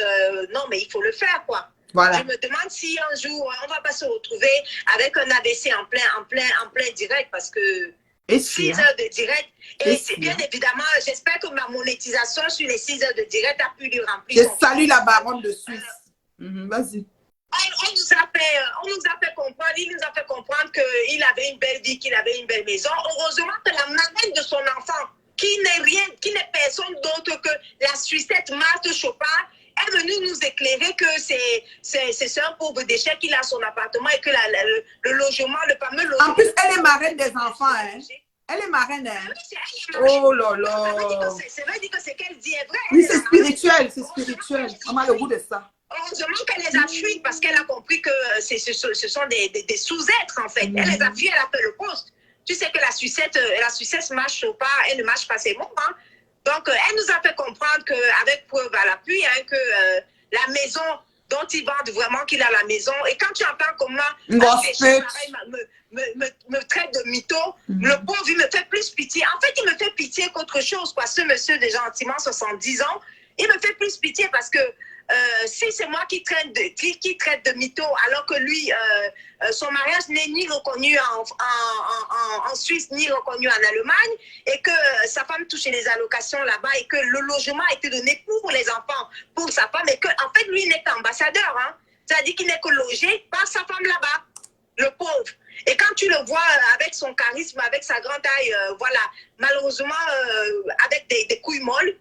non, mais il faut le faire, quoi. Voilà. Je me demande si un jour, on ne va pas se retrouver avec un ABC en plein direct, parce que Et 6 sûr. heures de direct. Et Et c'est bien sûr. évidemment, j'espère que ma monétisation sur les 6 heures de direct a pu lui remplir Je son salue la baronne de Suisse. Vas-y. on nous a fait comprendre, il nous a fait comprendre qu'il avait une belle vie, qu'il avait une belle maison. Heureusement que la marraine de son enfant, qui n'est personne d'autre que la Suissette Marthe Chopin, est venue nous éclairer que c'est un pauvre déchet qu'il a son appartement et que le logement, le fameux logement... En plus, elle est marraine des enfants, hein. Elle est marraine, hein. Oh là là. Ça veut dire que ce qu'elle dit est vrai. Oui, c'est spirituel, c'est spirituel. On a le goût de ça. Heureusement qu'elle les a fuis parce qu'elle a compris que ce sont des sous-êtres, en fait. Elle les a fuis, elle a fait le poste. Tu sais que la Suissette marche pas, elle ne marche pas ses mots, hein. Donc, elle nous a fait comprendre qu'avec preuve à l'appui, hein, que la maison dont ils vendent vraiment qu'il a la maison. Et quand tu entends comment un péché pareil me traite de mytho, le pauvre, il me fait plus pitié. En fait, il me fait pitié qu'autre chose, quoi. Ce monsieur de gentiment 70 ans, il me fait plus pitié parce que si c'est moi qui traite de mytho, alors que lui, son mariage n'est ni reconnu en Suisse, ni reconnu en Allemagne, et que sa femme touchait les allocations là-bas, et que le logement a été donné pour les enfants, pour sa femme, et que, en fait, lui n'est qu'ambassadeur, hein. C'est-à-dire qu'il n'est que logé par sa femme là-bas, le pauvre. Et quand tu le vois avec son charisme, avec sa grande taille, voilà, malheureusement, avec des couilles molles,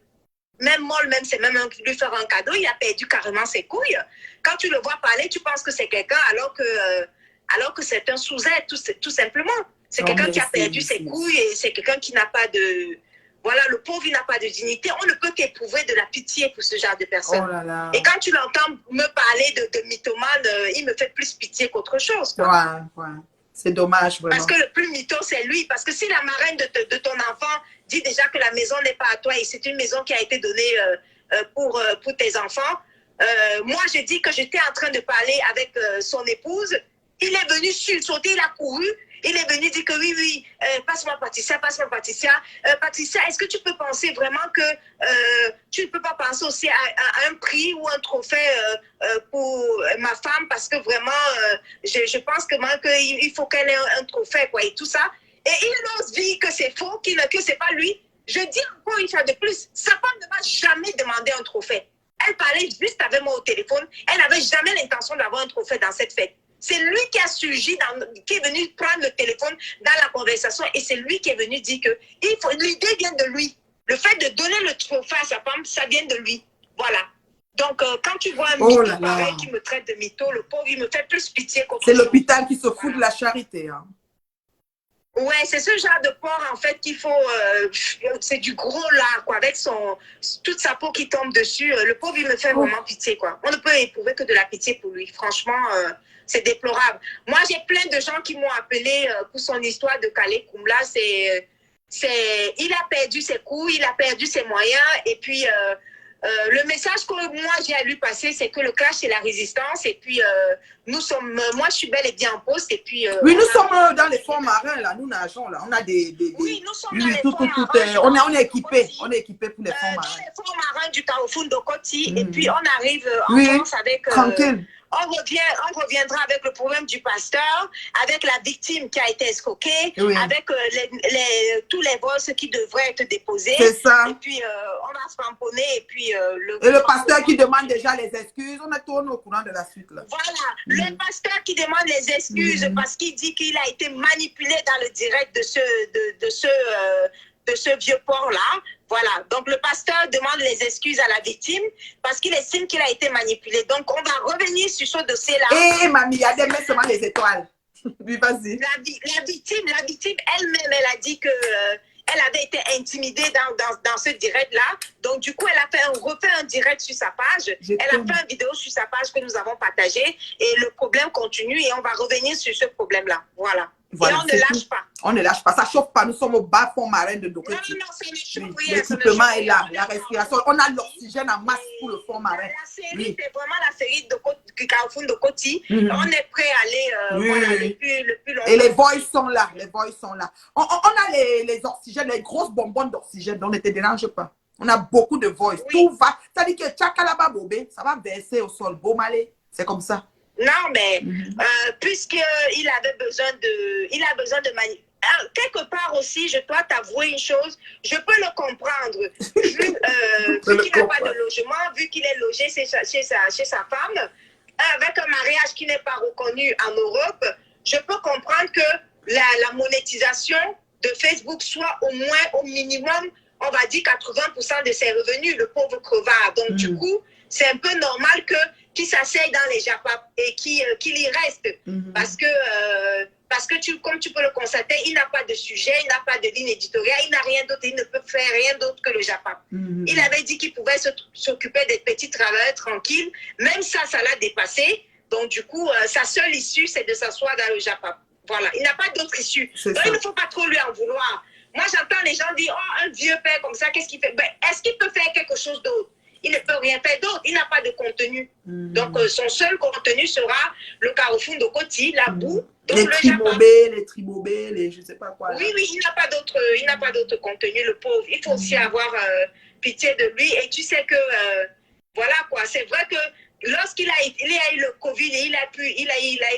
même c'est même lui faire un cadeau, il a perdu carrément ses couilles. Quand tu le vois parler, tu penses que c'est quelqu'un alors que c'est un sous-être, tout simplement. C'est quelqu'un qui a perdu ses couilles et c'est quelqu'un qui n'a pas de... Voilà, le pauvre, il n'a pas de dignité. On ne peut qu'éprouver de la pitié pour ce genre de personnes. Oh là là. Et quand tu l'entends me parler de mythomane, il me fait plus pitié qu'autre chose, quoi. Ouais. C'est dommage, vraiment. Parce que le plus mytho, c'est lui. Parce que si la marraine de ton enfant dit déjà que la maison n'est pas à toi et c'est une maison qui a été donnée pour tes enfants, moi, je dis que j'étais en train de parler avec son épouse. Il est venu sauter, il a couru. Il est venu dire que oui, passe-moi Patricia. Patricia, est-ce que tu peux penser vraiment que tu ne peux pas penser aussi à un prix ou un trophée pour ma femme parce que vraiment, je pense qu'il faut qu'elle ait un trophée, quoi, et tout ça. Et il ose dire que c'est faux, que c'est pas lui. Je dis encore une fois de plus, sa femme ne m'a jamais demandé un trophée. Elle parlait juste avec moi au téléphone. Elle n'avait jamais l'intention d'avoir un trophée dans cette fête. C'est lui qui a surgi, qui est venu prendre le téléphone dans la conversation et c'est lui qui est venu dire que l'idée vient de lui. Le fait de donner le trophée à sa femme, ça vient de lui. Voilà. Donc, quand tu vois un mytho pareil qui me traite de mytho, le pauvre, il me fait plus pitié qu'autre chose. C'est l'hôpital qui se fout de la charité. Hein. Ouais, c'est ce genre de porc, en fait, qu'il faut... c'est du gros lard, quoi, avec toute sa peau qui tombe dessus. Le pauvre, il me fait vraiment pitié, quoi. On ne peut éprouver que de la pitié pour lui. Franchement, c'est déplorable. Moi, j'ai plein de gens qui m'ont appelé pour son histoire de Calais Koumla. Il a perdu ses couilles, il a perdu ses moyens. Et puis, le message que moi, j'ai à lui passer, c'est que le clash, c'est la résistance. Et puis, moi, je suis belle et bien en poste. Et puis, oui, nous sommes dans les fonds marins, là. Nous nageons, là. On a oui, nous sommes dans les fonds marins. On est équipés. On est équipés pour les fonds marins. Dans les fonds marins du Carrefour de Coty. Et puis, on arrive en France avec... tranquille. On reviendra avec le problème du pasteur, avec la victime qui a été escroquée, avec tous les vols qui devraient être déposés. C'est ça. Et puis, on va se tamponner. Et puis, le pasteur qui demande déjà les excuses, on est tourné au courant de la suite. Là. Voilà. Le pasteur qui demande les excuses parce qu'il dit qu'il a été manipulé dans le direct de ce vieux porc-là. Voilà. Donc, le pasteur demande les excuses à la victime parce qu'il estime qu'il a été manipulé. Donc, on va revenir sur ce dossier-là. Eh, mamie, il y a des mains seulement les étoiles. Oui, vas-y. La victime elle-même, elle a dit que elle avait été intimidée dans ce direct-là. Donc, du coup, elle a refait un direct sur sa page. Elle a fait une vidéo sur sa page que nous avons partagée. Et le problème continue et on va revenir sur ce problème-là. Voilà. Voilà, et on ne c'est lâche tout. pas. On ne lâche pas. Ça chauffe pas. Nous sommes au bas fond marin de Non, Dokoti. non, ça ne chauffe Oui. rien. Ça ne L'équipement chauffe est là. rien. La respiration. On a l'oxygène en masse pour le fond marin. La série, Oui. c'est vraiment la série de Carrefour de Koti. Mhm. On est prêt à aller Oui, voilà, oui, oui. le plus longtemps. Et les boys sont là. Les boys sont là. On a les oxygènes, les grosses bonbonnes d'oxygène. Donc, ne te dérange pas. On a beaucoup de voice. Oui. Tout va. Ça dit que Tchakalaba Bobé, ça va verser au sol. Beau malé. C'est comme ça. Non, mais Mhm. puisqu'il avait besoin de... Il a besoin de quelque part aussi, je dois t'avouer une chose, je peux le comprendre. Vu qu'il n'a pas de logement, vu qu'il est logé chez sa femme, avec un mariage qui n'est pas reconnu en Europe, je peux comprendre que la monétisation de Facebook soit au moins, au minimum, on va dire 80% de ses revenus, le pauvre crevard. Donc, du coup, c'est un peu normal qu'il s'asseye dans les japap et qu'il y reste. Parce que comme tu peux le constater, il n'a pas de sujet, il n'a pas de ligne éditoriale, il n'a rien d'autre, il ne peut faire rien d'autre que le japap. Il avait dit qu'il pouvait s'occuper des petits travailleurs tranquilles. Même ça l'a dépassé. Donc, du coup, sa seule issue, c'est de s'asseoir dans le japap. Voilà, il n'a pas d'autre issue. Donc, il ne faut pas trop lui en vouloir. Moi, j'entends les gens dire, oh, un vieux père comme ça, qu'est-ce qu'il fait? Ben, est-ce qu'il peut faire quelque chose d'autre? Il ne peut rien faire d'autre. Il n'a pas de contenu. Donc, son seul contenu sera le Carrefour de Koti, la boue. Donc, les tribobés, les je ne sais pas quoi. Là. Oui, il n'a pas d'autre contenu, le pauvre. Il faut aussi avoir pitié de lui. Et tu sais que, voilà quoi, c'est vrai que lorsqu'il a eu le Covid et il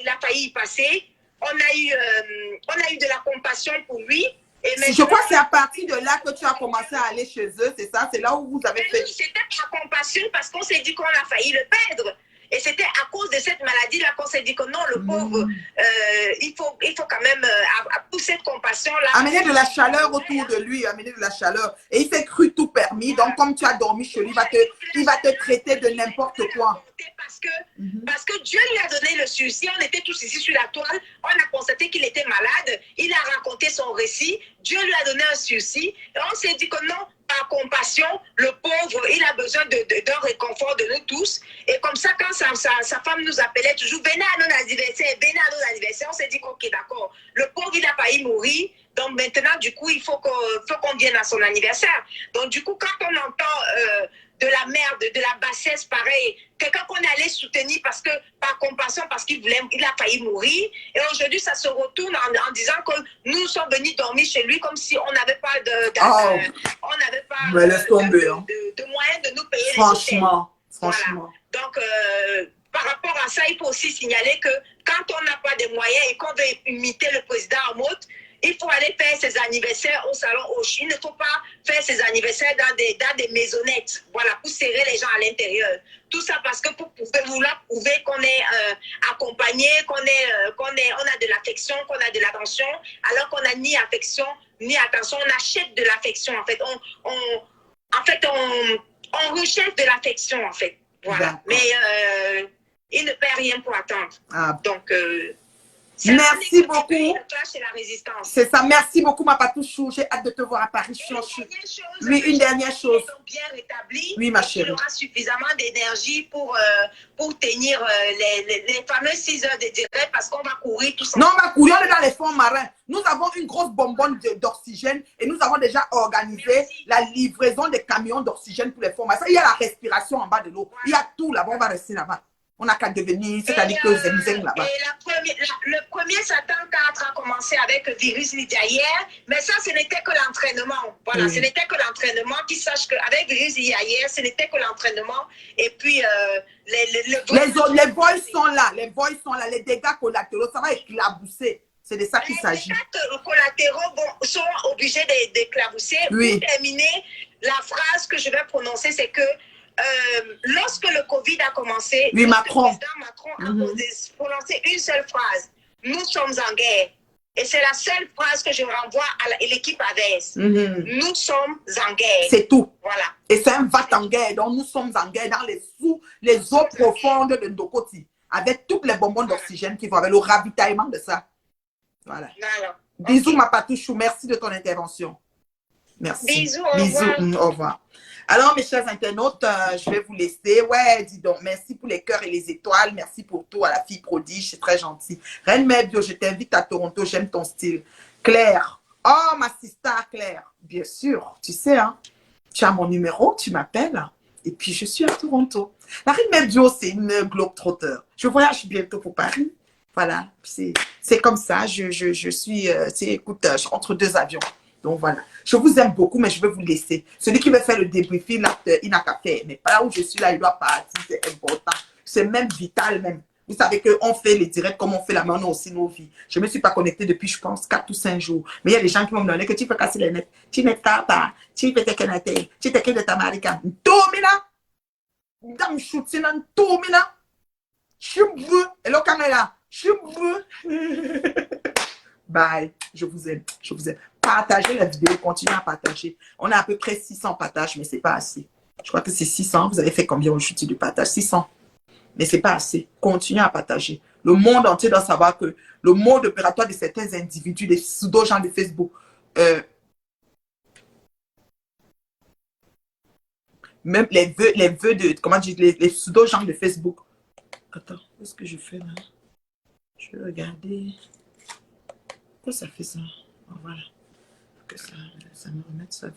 a failli y passer, on a eu de la compassion pour lui. Et je crois que c'est à partir de là que tu as commencé à aller chez eux, c'est ça? C'est là où vous avez fait... C'était par compassion parce qu'on s'est dit qu'on a failli le perdre. Et c'était à cause de cette maladie-là qu'on s'est dit que non, le pauvre, il faut quand même, pour cette compassion-là... Amener de la chaleur autour de lui, amener de la chaleur. Et il s'est cru tout permis. Donc, comme tu as dormi chez lui, il va te traiter de n'importe quoi. Parce que Dieu lui a donné le sursis. On était tous ici sur la toile. On a constaté qu'il était malade. Il a raconté son récit. Dieu lui a donné un sursis. Et on s'est dit que non, par compassion, le pauvre, il a besoin d'un réconfort de nous tous. Et comme ça, quand sa femme nous appelait toujours, venez à nos anniversaires, on s'est dit, ok, d'accord. Le pauvre, il a failli mourir. Donc maintenant, du coup, il faut qu'on vienne à son anniversaire. Donc du coup, quand on entend de la merde, de la bassesse, pareil, quelqu'un qu'on est allé soutenir parce que, par compassion, parce qu'il a failli mourir, et aujourd'hui, ça se retourne en disant que nous sommes venus dormir chez lui comme si on n'avait pas de moyens de nous payer franchement, les hôtels. Voilà. Donc, par rapport à ça, il faut aussi signaler que quand on n'a pas de moyens et qu'on veut imiter le président Amout, il faut aller faire ses anniversaires au salon Hoche. Il ne faut pas faire ses anniversaires dans des maisonnettes, voilà, pour serrer les gens à l'intérieur. Tout ça parce que pour vouloir prouver qu'on est accompagné, qu'on a de l'affection, qu'on a de l'attention, alors qu'on n'a ni affection ni attention. On achète de l'affection, en fait. On recherche de l'affection, en fait. Voilà. Mais il ne perd rien pour attendre. Donc... merci beaucoup. C'est ça, merci beaucoup, ma Patouchou. J'ai hâte de te voir à Paris. Oui, une dernière chose. Bien rétabli, oui, ma chérie. Il aura suffisamment d'énergie pour tenir les fameuses 6 heures de direct parce qu'on va courir tout ça. Non, on va courir, on est dans les fonds marins. Nous avons une grosse bonbonne d'oxygène et nous avons déjà organisé la livraison des camions d'oxygène pour les fonds marins. Il y a la respiration en bas de l'eau. Il y a tout là-bas, on va rester là-bas. On n'a qu'à devenir, c'est-à-dire que Zemzem là-bas. Le premier Satan 4 a commencé avec Virus Lydia hier, mais ça, ce n'était que l'entraînement. Voilà, ce n'était que l'entraînement. Qu'ils sachent qu'avec Virus Lydia hier, ce n'était que l'entraînement. Et puis, les boys sont là, les dégâts collatéraux, ça va éclabousser. C'est de ça qu'il s'agit. Les dégâts collatéraux sont obligés d'éclabousser. Oui. Pour terminer, la phrase que je vais prononcer, c'est que lorsque le Covid a commencé, oui, le président Macron a prononcé une seule phrase. Nous sommes en guerre. Et c'est la seule phrase que je renvoie à l'équipe ADS. Nous sommes en guerre. C'est tout. Voilà. Et c'est un vat en guerre. Donc nous sommes en guerre dans les eaux profondes de Ndokoti. Avec toutes les bonbons d'oxygène qui vont avec le ravitaillement de ça. Voilà. Bisous, ma Patouchou. Merci de ton intervention. Merci. Bisous, au Bisous. revoir. Au revoir. Alors, mes chers internautes, je vais vous laisser. Ouais, dis donc, merci pour les cœurs et les étoiles. Merci pour tout à la fille prodige. C'est très gentil. Reine Mère Bio, je t'invite à Toronto. J'aime ton style. Claire. Oh, ma sister Claire. Bien sûr, tu sais, hein. Tu as mon numéro, tu m'appelles. Et puis, je suis à Toronto. La Reine Mère Bio, c'est une globe-trotter. Je voyage bientôt pour Paris. Voilà, c'est comme ça. Je suis, tu sais, écoute, je suis entre deux avions. Donc voilà, je vous aime beaucoup, mais je vais vous laisser. Celui qui veut faire le débriefing, là, il n'a qu'à faire. Mais là où je suis là, il doit partir, c'est important. C'est même vital même. Vous savez qu'on fait les directs comme on fait la main, on a aussi nos vies. Je ne me suis pas connectée depuis, je pense, 4 ou 5 jours. Mais il y a des gens qui vont me donner que tu peux casser les nets. Tu n'es pas, tu peux te connecter. Tu te de ta marica. Domina. Dans le shooting, domina. Je veux. Et le caméra. Je veux. Bye. Je vous aime. Je vous aime. Partagez la vidéo. Continuez à partager. On a à peu près 600 partages, mais ce n'est pas assez. Je crois que c'est 600. Vous avez fait combien au shooting de partage? 600. Mais ce n'est pas assez. Continuez à partager. Le monde entier doit savoir que le mode opératoire de certains individus, des pseudo-gens de Facebook, même les vœux de, comment dire, les pseudo-gens de Facebook. Attends, qu'est-ce que je fais là? Je vais regarder. Pourquoi ça fait ça? Oh, voilà. Que ça me remette ça.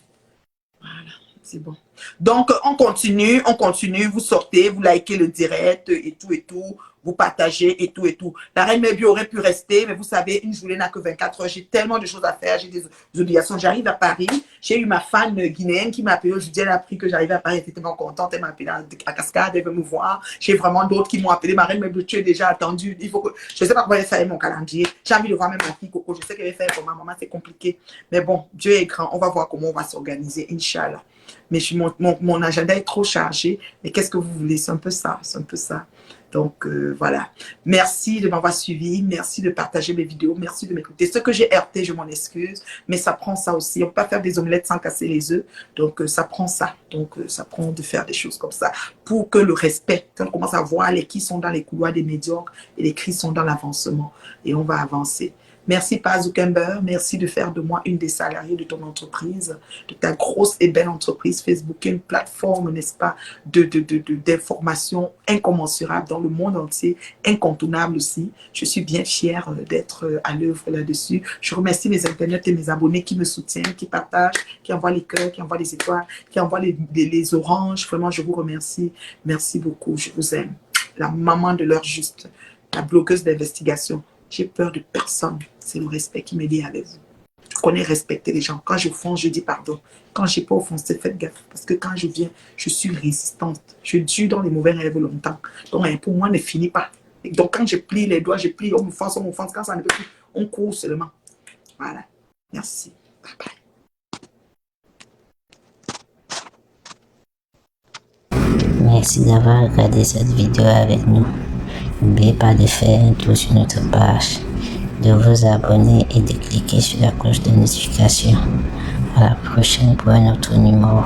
Voilà, c'est bon. Donc, on continue, vous sortez, vous likez le direct et tout, vous partagez et tout. La Reine Mère Bio aurait pu rester, mais vous savez, une journée n'a que 24 heures. J'ai tellement de choses à faire, j'ai des obligations. J'arrive à Paris, j'ai eu ma fan guinéenne qui m'a appelé aujourd'hui, elle a appris que j'arrivais à Paris, elle était tellement contente, elle m'a appelé à Cascade, elle veut me voir. J'ai vraiment d'autres qui m'ont appelé, ma Reine Mère Bio, tu es déjà attendue. Il faut que, je ne sais pas comment elle fait mon calendrier. J'ai envie de voir même ma fille Coco, je sais qu'elle va faire pour ma maman, c'est compliqué. Mais bon, Dieu est grand, on va voir comment on va s'organiser, Inch'Allah. Mais mon agenda est trop chargé. Mais qu'est-ce que vous voulez? C'est un peu ça. C'est un peu ça. Donc, voilà. Merci de m'avoir suivi. Merci de partager mes vidéos. Merci de m'écouter. Ce que j'ai heurté, je m'en excuse. Mais ça prend ça aussi. On ne peut pas faire des omelettes sans casser les œufs. Donc, ça prend ça. Donc, ça prend de faire des choses comme ça. Pour que le respect, quand on commence à voir les qui sont dans les couloirs des médiocres et les qui sont dans l'avancement. Et on va avancer. Merci, Pa Zuckerberg. Merci de faire de moi une des salariés de ton entreprise, de ta grosse et belle entreprise Facebook, une plateforme, n'est-ce pas, d'informations incommensurable dans le monde entier, incontournable aussi. Je suis bien fière d'être à l'œuvre là-dessus. Je remercie mes internautes et mes abonnés qui me soutiennent, qui partagent, qui envoient les cœurs, qui envoient les étoiles, qui envoient les oranges. Vraiment, je vous remercie. Merci beaucoup. Je vous aime. La maman de l'heure juste, la blogueuse d'investigation. J'ai peur de personne. C'est le respect qui me lie avec vous. Je connais respecter les gens. Quand je fonce, je dis pardon. Quand je n'ai pas offensé, faites gaffe. Parce que quand je viens, je suis résistante. Je dure dans les mauvais rêves longtemps. Donc, pour moi, ne finit pas. Et donc, quand je plie les doigts, je plie, on m'offense. Quand ça ne peut plus, on court seulement. Voilà. Merci. Bye bye. Merci d'avoir regardé cette vidéo avec nous. N'oubliez pas de faire un tour sur notre page, de vous abonner et de cliquer sur la cloche de notification. À la prochaine pour un autre numéro.